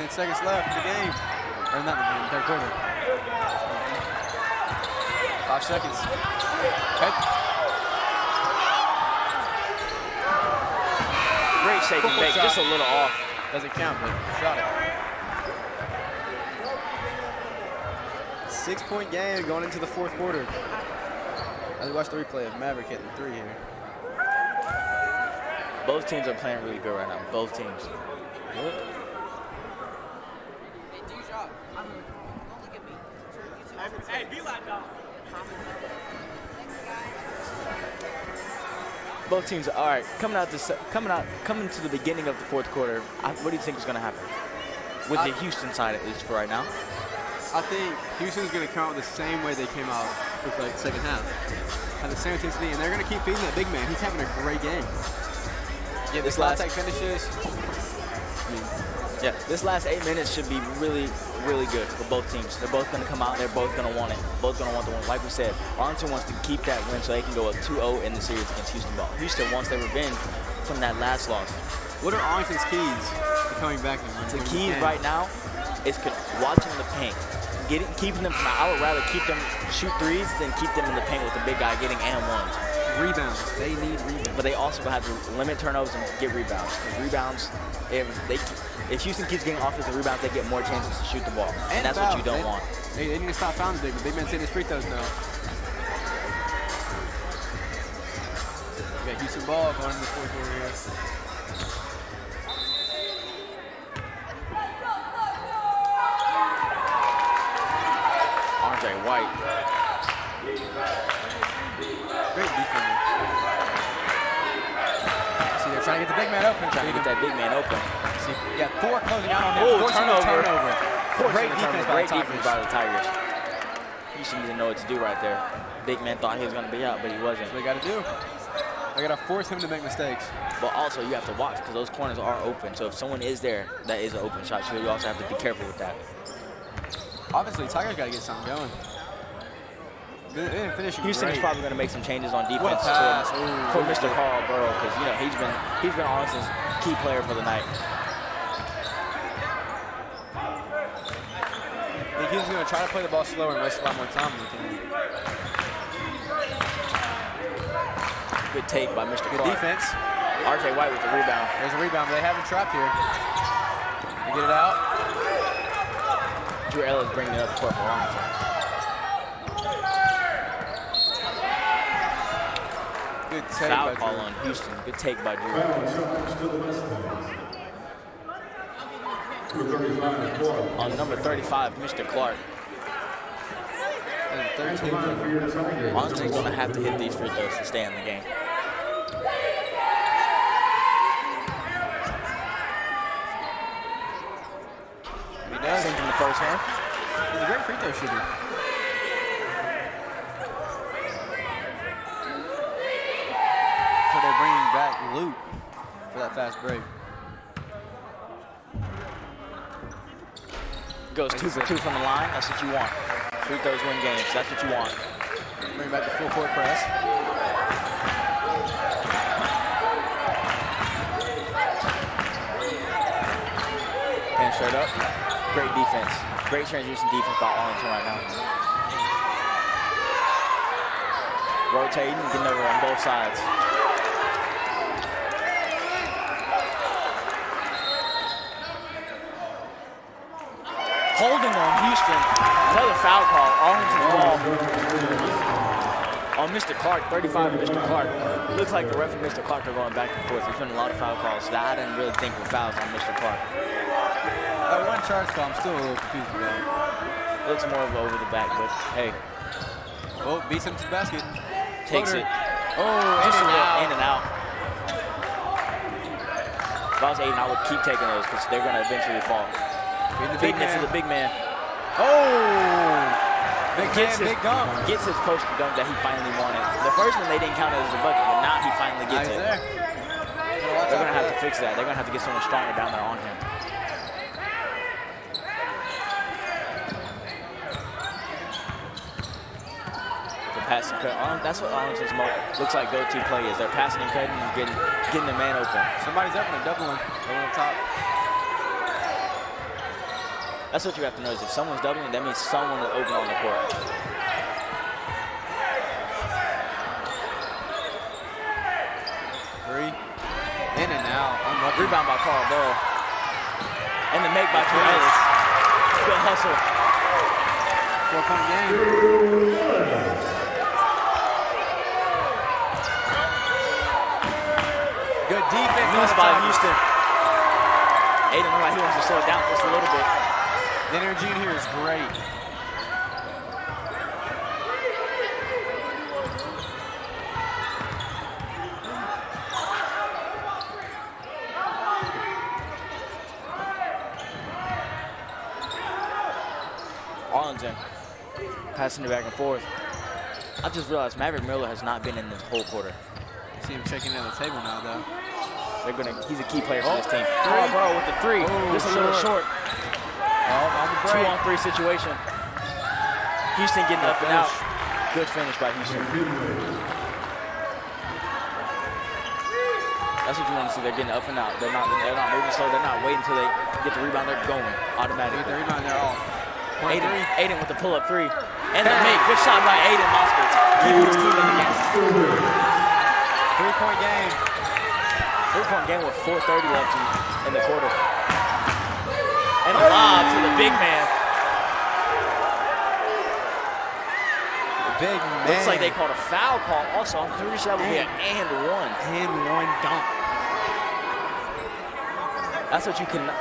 Seconds left in the game. Or not in the game, third quarter. 5 seconds. Okay. Great shake and bake, just a little off. Doesn't count, but shot it. 6-point game going into the 4th quarter. As we watch the replay of Maverick hitting 3 here. Both teams are playing really good right now. Both teams. Good. Hey, be like dog. Both teams, all right. Coming to the beginning of the 4th quarter. What do you think is going to happen with the Houston side, at least for right now? I think Houston's going to come out the same way they came out with like the second half. Have the same intensity, and they're going to keep feeding that big man. He's having a great game. Yeah, this last finishes. Yeah, this last 8 minutes should be really, really good for both teams. They're both going to come out. They're both going to want it. Both going to want the win. Like we said, Arlington wants to keep that win so they can go up 2-0 in the series against Houston. Houston wants their revenge from that last loss. What are Arlington's keys to coming back? The keys right now is watching the paint. Keeping them from, I would rather keep them shoot threes than keep them in the paint with the big guy getting and ones. Rebounds. They need rebounds. But they also have to limit turnovers and get rebounds. Because rebounds, if Houston keeps getting offensive rebounds, they get more chances to shoot the ball. And that's what you don't want. They need to stop fouling the big man's hitting his free throws now. We got Houston ball going into the 4th quarter here. RJ White. Great defense. trying to get the big man open. Trying to get that big man open. See, yeah, 4 closing out on him. Oh, Forcing the turnover. Great Great defense by the Tigers. Houston didn't know what to do right there. Big man thought he was going to be out, but he wasn't. That's what they got to do. They got to force him to make mistakes. But also, you have to watch because those corners are open. So if someone is there, that is an open shot. So you also have to be careful with that. Obviously, Tigers got to get something going. They didn't finish Houston is probably going to make some changes on defense What a pass. for Mr. Carl Burrow because you know he's been Arlington's key player for the night. I think he's going to try to play the ball slower and waste a lot more time than he can. Good take by Mr. Good Clark. defense. RJ White with the rebound. There's a rebound, but they have him trapped here. They get it out. Drew Ellis bringing it up the court for Arlington. Good take Foul by call Drew. on Houston. Good take by Drew. On number 35, Mr. Clark. Arlington's going to have to hit these free throws to stay in the game. He does. Same in the first one. He's a great free throw shooter. So they're bringing back Luke for that fast break. Goes 2 for 2 from the line. That's what you want. Free throws win games. That's what you want. Bring back the full court press. And straight up. Great defense. Great transition defense by Arlington right now. Rotating, getting over on both sides. Holding on Houston. Another foul call. Arlington's ball. On Mr. Clark, 35 to Mr. Clark. Looks like the ref and Mr. Clark are going back and forth. There's been a lot of foul calls that I didn't really think were fouls on Mr. Clark. That one charge call, I'm still a little confused about it. Looks more of over the back, but hey. Oh, beats him to the basket. Takes Floater. it. Oh, Just in a and little out. in and out. If I was Aiden, I would keep taking those because they're going to eventually fall. Big Bigness man. of the big man. Oh! Big Gets man, his, big dunk. Gets his post dunk that he finally wanted. The first one they didn't count it as a bucket, but now he finally gets it. There. They're going to have to fix that. They're going to have to get someone stronger down there on him. The passing cut. That's what Arlington's looks like go-to play is. They're passing and cutting and getting the man open. Somebody's open and doubling. Going up top. That's what you have to know is if someone's doubling, that means someone is open on the court. Three. In and out. Rebound by Carl Burrow. And the make by Drew Ellis. Good hustle. 4-point game. Good defense. Loose by Houston. Aiden looked like he wants to slow it down just a little bit. The energy in here is great. Arlington passing it back and forth. I just realized Maverick Miller has not been in this whole quarter. I see him checking in at the table now, though. He's a key player for this team. Carl Burrow with the three. Just a little short. On the break. 2-on-3 situation. Houston getting up and out. Good finish by Houston. That's what you want to see. They're getting up and out. They're not moving slow. They're not waiting until they get the rebound. They're going automatically. Get the rebound, they're off. Aiden with the pull-up three. And the make. Good shot by Aiden Moskowitz. Keeping his team in the game. 3-point game. 3-point game with 4:30 left in the quarter. And a lob to the big man. Big man. Looks like they called a foul call. Also, I'm pretty sure that would be an and one. And one dunk. That's what you cannot.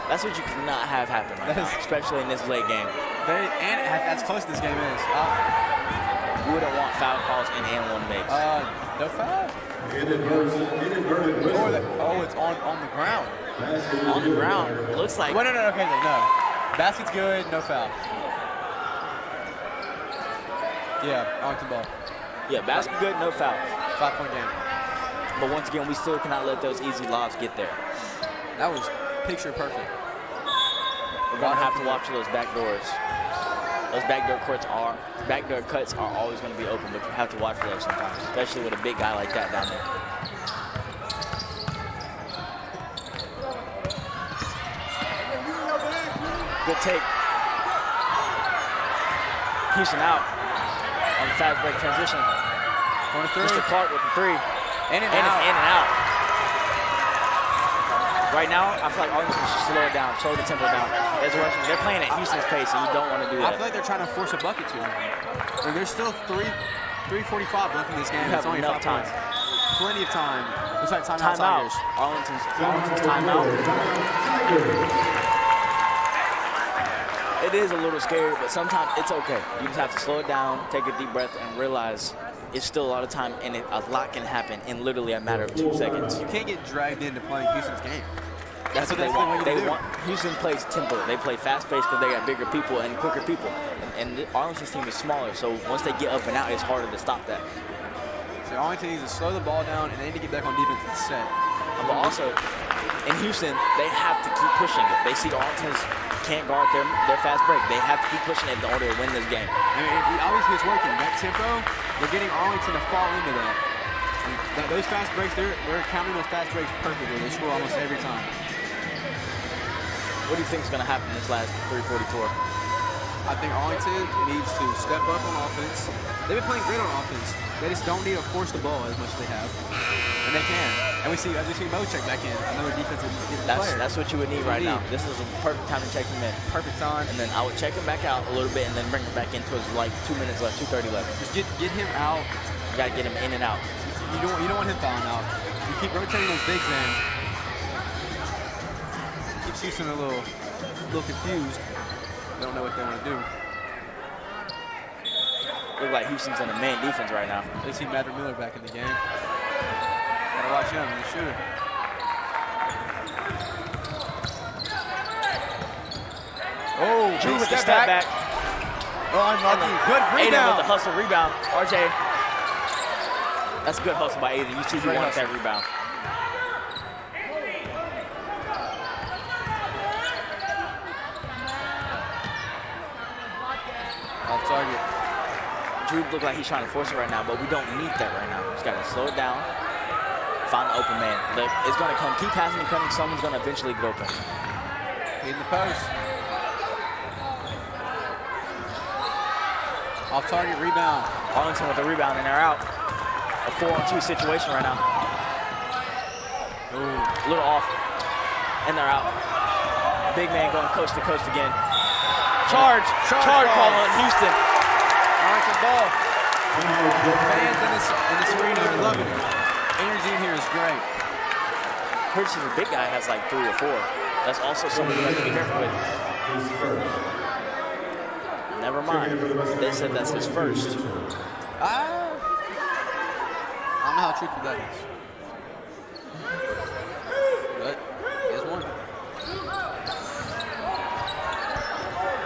That's what you cannot have happen right now, especially in this late game. And as close as this game is. we wouldn't want foul calls in and one makes. No foul. It's on the ground. On the ground. It looks like. Wait, no. Basket's good, no foul. Yeah, Arlington ball. Yeah, basket good, no foul. 5-point game. But once again, we still cannot let those easy lobs get there. That was picture perfect. We're gonna have to watch those back doors. Those backdoor cuts are always going to be open, but you have to watch for those sometimes, especially with a big guy like that down there. Good take. Houston out on the fast break transition. Corner three. Mr. Clark with the three. In and out. Right now, I feel like Arlington should slow it down, slow the tempo down. They're playing at Houston's pace, and you don't want to do that. I feel like they're trying to force a bucket too. And there's still 3:45 left in this game. You have it's only enough 5 time. points. Plenty of time. Looks like timeout. Tigers. Arlington's timeout. It is a little scary, but sometimes it's okay. You just have to slow it down, take a deep breath, and realize it's still a lot of time, and a lot can happen in literally a matter of 2 seconds. You can't get dragged into playing Houston's game. That's what they want. Houston plays tempo. They play fast-paced because they got bigger people and quicker people. And Arlington's team is smaller, so once they get up and out, it's harder to stop that. So Arlington needs to slow the ball down, and they need to get back on defense and set. But also, in Houston, they have to keep pushing it. They see Arlington can't guard their fast break. They have to keep pushing it in order to win this game. I mean, obviously it's working. That tempo, they're getting Arlington to fall into that. And those fast breaks, they're counting those fast breaks perfectly. They score almost every time. What do you think is going to happen this last 3:44? I think Arlington needs to step up on offense. They've been playing great on offense. They just don't need to force the ball as much as they have. And they can. And as we see Mo check back in, another defensive player. That's what you would need right now. This is a perfect time to check him in. Perfect time. And then I would check him back out a little bit and then bring him back in towards like 2 minutes left, 2:30 left. Just get him out. You got to get him in and out. You don't want him fouling out. You keep rotating those bigs in. Keeps Houston a little confused. They don't know what they want to do. Look like Houston's in a man defense right now. They see Maverick Miller back in the game. Gotta watch him, he's a shooter. Oh, Drew with the step back. Oh, unlucky. Good rebound. Aiden with the hustle rebound. RJ. That's a good hustle by Aiden. You see he wants that rebound. Off target. Drew looks like he's trying to force it right now, but we don't need that right now. Just got to slow it down. Find the open man. Look, it's going to come. Keep passing and cutting. Someone's going to eventually get open. In the post. Off target rebound. Arlington with the rebound, and they're out. A 4-on-2 situation right now. Ooh, a little off. And they're out. Big man going coast to coast again. Charge call on Houston. Arlington ball. The fans in this arena are loving it. Energy in here is great. Curtis is a big guy, has like 3 or 4. That's also something you have to be careful with. Never mind. They said that's his first. I don't know how truthful that is. But he has one.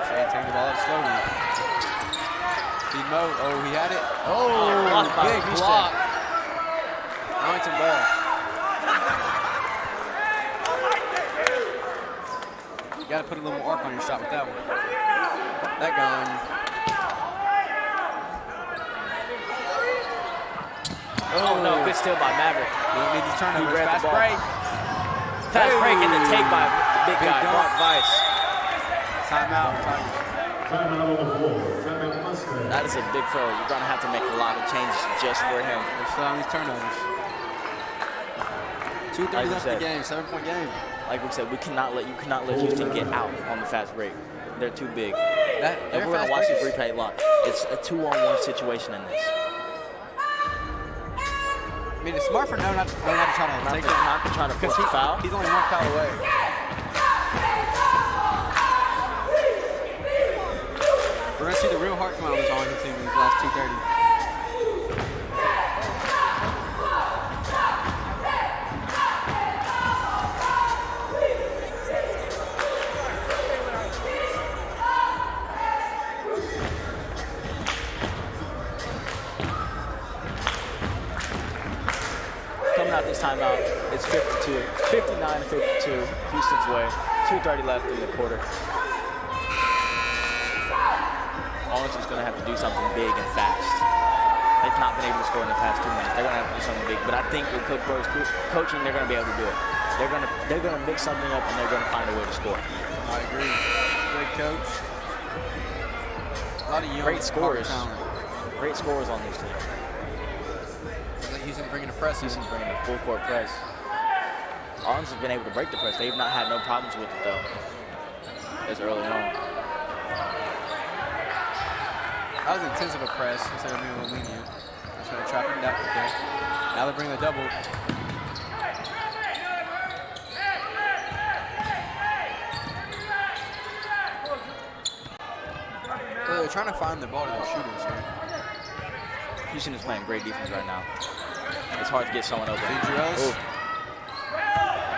Shane taking the ball up slowly. See Mo. Oh, he had it. Oh, big block. Arlington ball. You got to put a little more arc on your shot with that one. That gone. Oh no, good steal by Maverick. We don't need these turnovers. Fast Fast break. Fast break and the take by the big guy, Mark Weiss. Timeout. That is a big throw. You're going to have to make a lot of changes just for him. We're still on these turnovers. 2:30 left in the game, 7-point game. Like we said, you cannot let Houston get out on the fast break. They're too big. If we're going to watch this replay lot, it's a 2-on-1 situation in this. I mean, it's smart for no not to try to take it. Not to try to force a foul. He's only 1 foul away. We're going to see the real heart come out of this Arlington team in these last 2:30. out this timeout. It's 59-52, Houston's way. 2:30 left in the quarter. Arlington's going to have to do something big and fast. They've not been able to score in the past 2 minutes. They're going to have to do something big. But I think with Coach Burrow's coaching, they're going to be able to do it. They're going to mix something up, and they're going to find a way to score. I agree. Great coach. A lot of young, great scores. talent. Great scores on this team. Like Houston's bringing the press. Houston's bringing the full court press. Arlington's been able to break the press. They've not had no problems with it though. As early on. That was intensive a press instead of being a little lenient. Just trying to trap him down. Okay. Now they're bringing the double. So they're trying to find the ball to their shooters here. Houston is playing great defense right now. It's hard to get someone open. Ooh.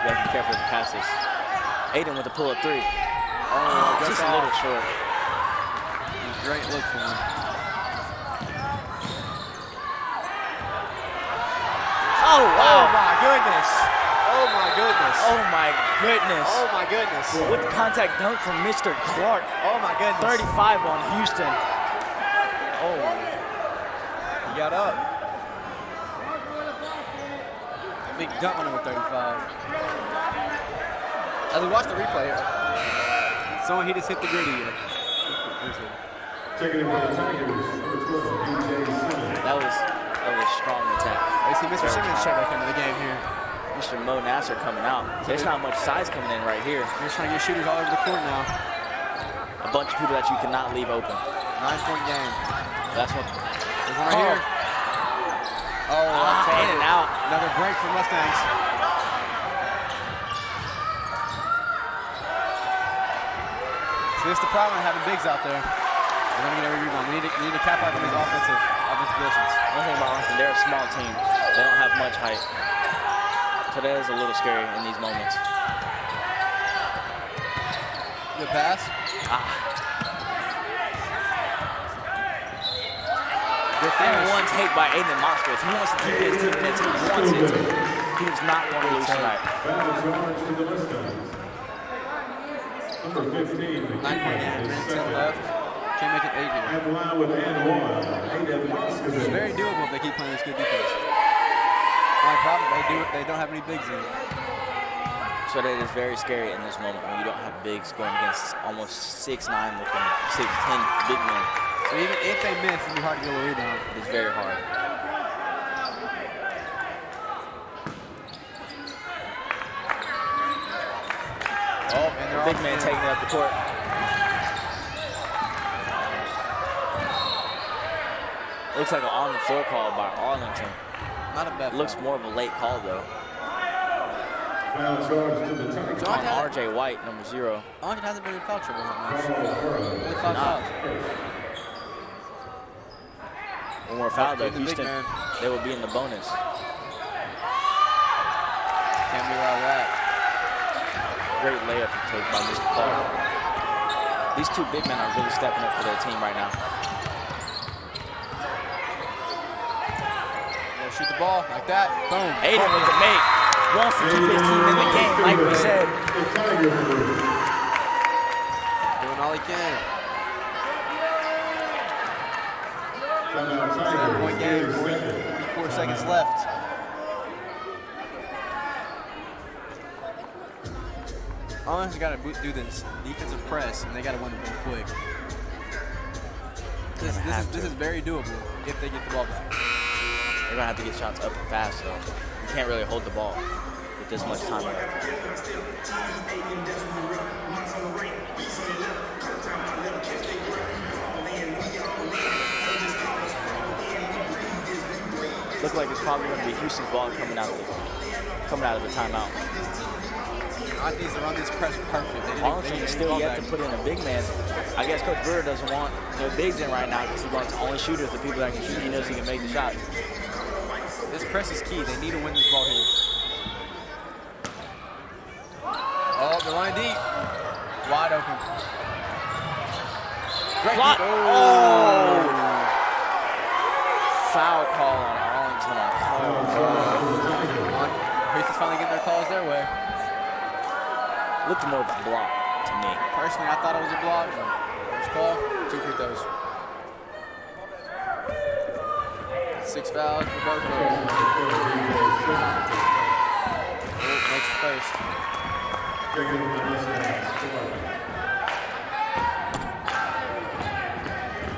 You have to be careful with the passes. Aiden with the pull-up three. Oh, just a little short. Great look for him. Oh, wow. Oh, my goodness. Oh, my goodness. Oh, my goodness. Oh, my goodness. With the contact dunk from Mr. Clark. Oh, my goodness. 35 on Houston. Oh. He got up. Big dunk on him with 35. As we watch the replay, he just hit the gritty here. That was a strong attack. I see Mr. Simmons check back into the game here. Mr. Mo Nasser coming out. There's not much size coming in right here. They're just trying to get shooters all over the court now. A bunch of people that you cannot leave open. 9-point game. That's what. There's one right here. Oh, in and out. Another break for Mustangs. So this is the problem with having bigs out there. They're going to get every rebound. We need to capitalize on these offensive positions. One thing about Arlington, they're a small team. They don't have much height. So that is a little scary in these moments. Good pass. And one take by Aiden Moskowitz. He wants to keep his team in it. He wants it. He does not want to lose tonight. 9-point game, 10 left. Can't make it 8 here. It's very doable if they keep playing this good defense. My problem, they don't have any bigs in. So that is very scary in this moment when you don't have bigs going against almost 6'9" looking 6'10" big men. So even if they miss, it'll be hard to get a rebound. It's very hard. Oh, and they're big man taking it up the court. Looks like an on the floor call by Arlington. Not a bad. Looks more of a late call though. On RJ White, number 0. Arlington hasn't been in foul trouble that much. One more foul though, Houston, they will be in the bonus. Can't be around that. Great layup take by Mr. Clark. These two big men are really stepping up for their team right now. Yeah, shoot the ball like that. Boom. Aiden with the make. Wants to keep his team in the game, like we said. Doing all he can. 7-point game, 44 seconds left. Arlington's got to do this defensive press, and they got to win the ball quick. This is very doable if they get the ball back. They're gonna have to get shots up and fast, though. You can't really hold the ball with this much time left. Looks like it's probably going to be Houston's ball coming out of the timeout. I think they run this press perfect. Arlington still yet to put in a big man. I guess Coach Brewer doesn't want no bigs in right now because he wants only shooters, the people that can shoot. He knows he can make the shot. This press is key. They need to win this ball here. Oh, they're running deep. Wide open. Great block. Oh! Foul call on Arlington on Kyle. On of calls their way. Looked more of a block to me. Personally, I thought it was a block. First call, 2 free throws. 6 fouls for both of them. Makes the first. I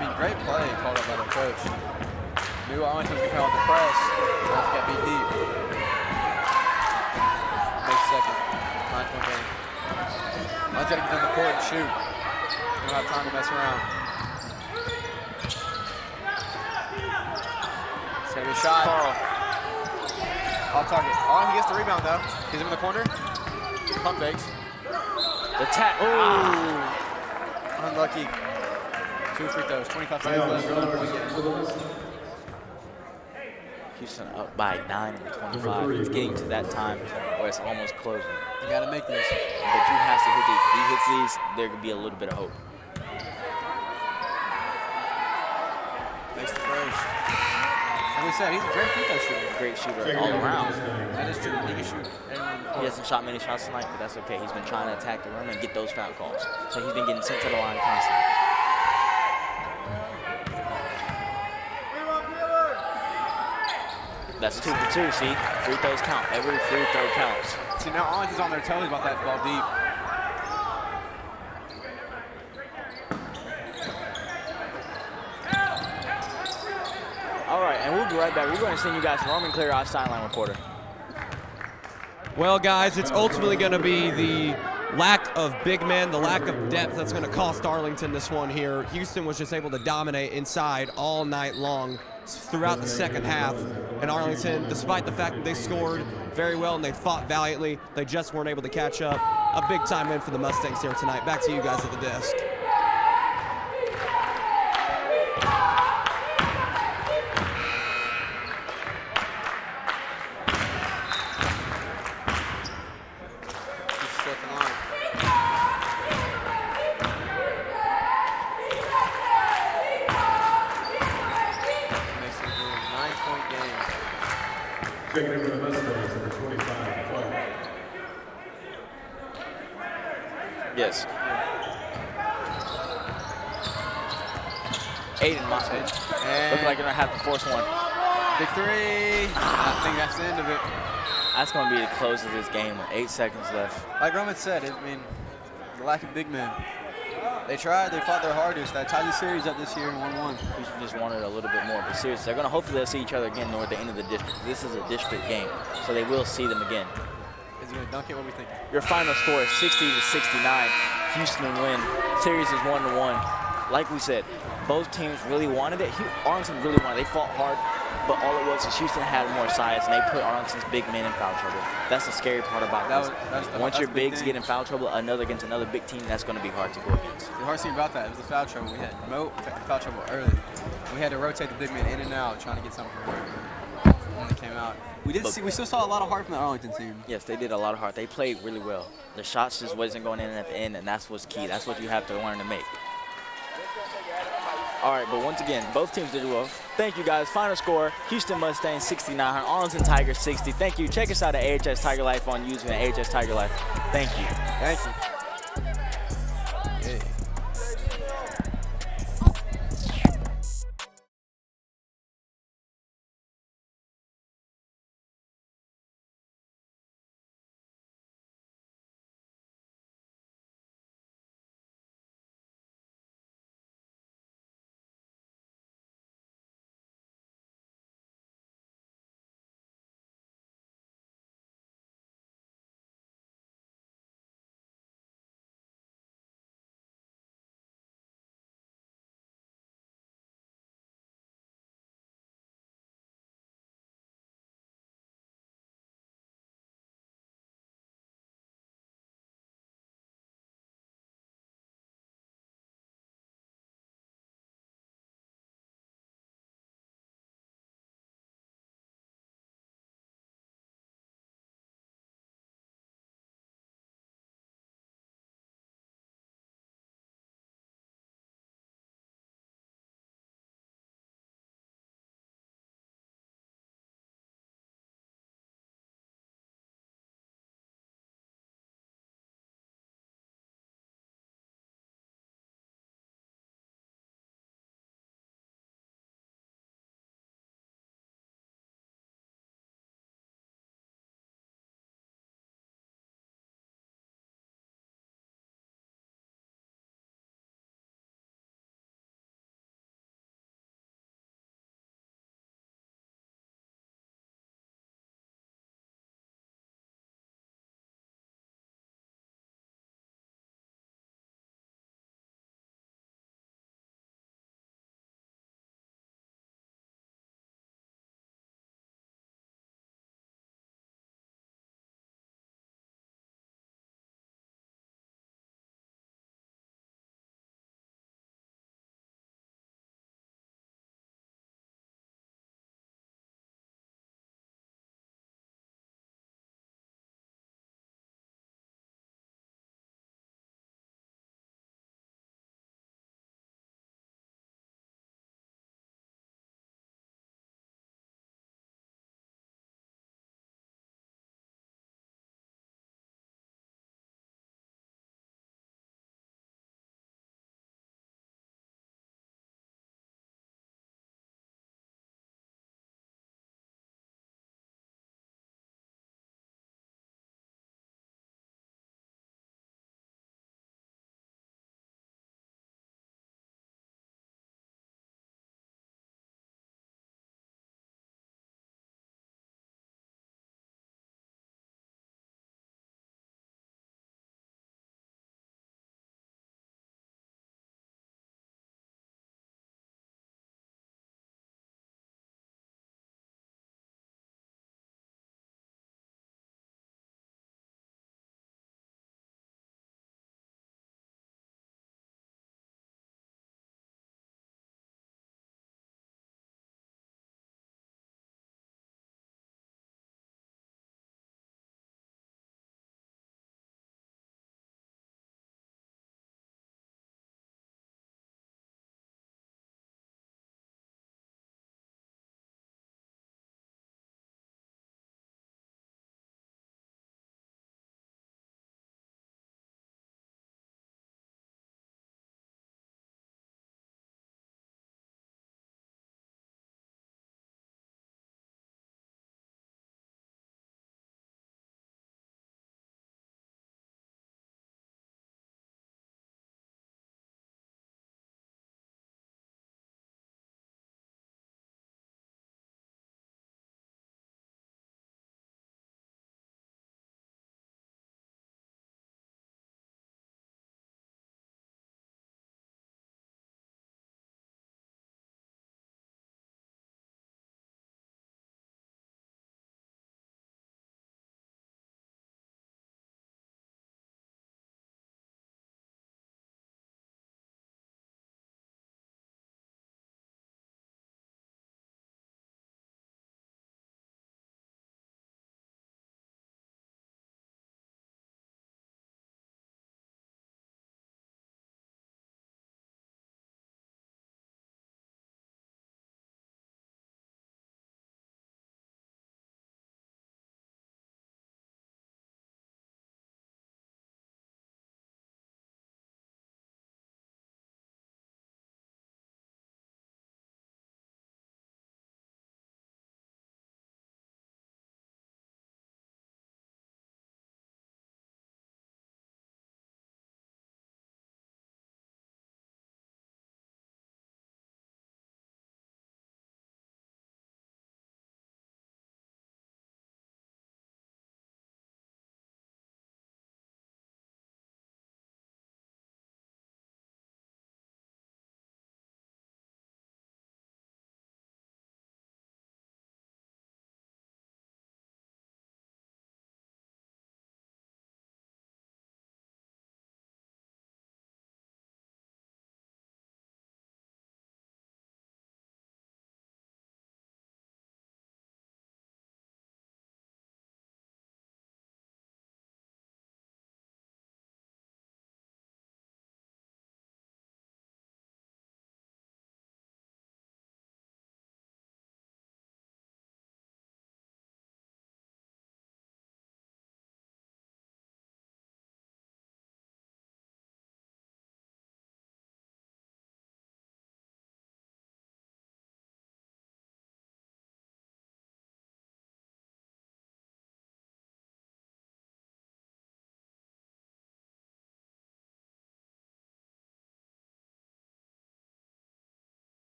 mean, great play called up by the coach. Knew Arlington was going to come out the press. Arlington got beat deep. Makes second. 9-point game. Arlington got to get on the court and shoot. Don't have time to mess around. It's going to be a shot. Carl. Off target. Oh, he gets the rebound though. He's in the corner. Pump fakes. The tap. Oh! Unlucky. 2 free throws. 25 seconds left. Houston up by 9 and 25. It's getting to that time where it's almost closing. You got to make this. But you have to hit these. If he hits these, there could be a little bit of hope. Makes the first. Like we said, he's a great free throw shooter. Great shooter all around. That is true. He can shoot. He hasn't shot many shots tonight, but that's okay. He's been trying to attack the rim and get those foul calls. So he's been getting sent to the line constantly. That's 2 for 2, see? Free throws count. Every free throw counts. See, now Arlington's on their toes about that ball deep. All right, and we'll be right back. We're going to send you guys Roman Clear, our sideline reporter. Well, guys, it's ultimately going to be the lack of big men, the lack of depth that's going to cost Arlington this one here. Houston was just able to dominate inside all night long throughout the second half. And Arlington, despite the fact that they scored very well and they fought valiantly, they just weren't able to catch up. A big-time win for the Mustangs here tonight. Back to you guys at the desk. Taking over the Mustangs, number 25, 12. Yes. Aiden Mustang. Look like they're going to have to force one. Big three. I think that's the end of it. That's going to be the close of this game with 8 seconds left. Like Roman said, I mean, the lack of big men. They tried, they fought their hardest. They tied the series up this year in 1-1. We just wanted a little bit more, but seriously, they're going to hopefully see each other again toward the end of the district. This is a district game, so they will see them again. Is he going to dunk it? What are we thinking? Your final score is 60-69. Houston win. Series is 1-1. Like we said, both teams really wanted it. Arlington really wanted it. They fought hard, but all it was is Houston had more size, and they put Arlington's big men in foul trouble. That's the scary part about this. Once your bigs get in foul trouble, against another big team, that's going to be hard to go against. The hard thing about that was the foul trouble. We had foul trouble early. We had to rotate the big men in and out, trying to get something to work when they came out. We still saw a lot of heart from the Arlington team. Yes, they did a lot of heart. They played really well. The shots just wasn't going in at the end, and that's what's key. That's what you have to learn to make. All right, but once again, both teams did well. Thank you, guys. Final score, Houston Mustangs 69, Arlington Tigers 60. Thank you. Check us out at AHS Tiger Life on YouTube and AHS Tiger Life. Thank you. Thank you.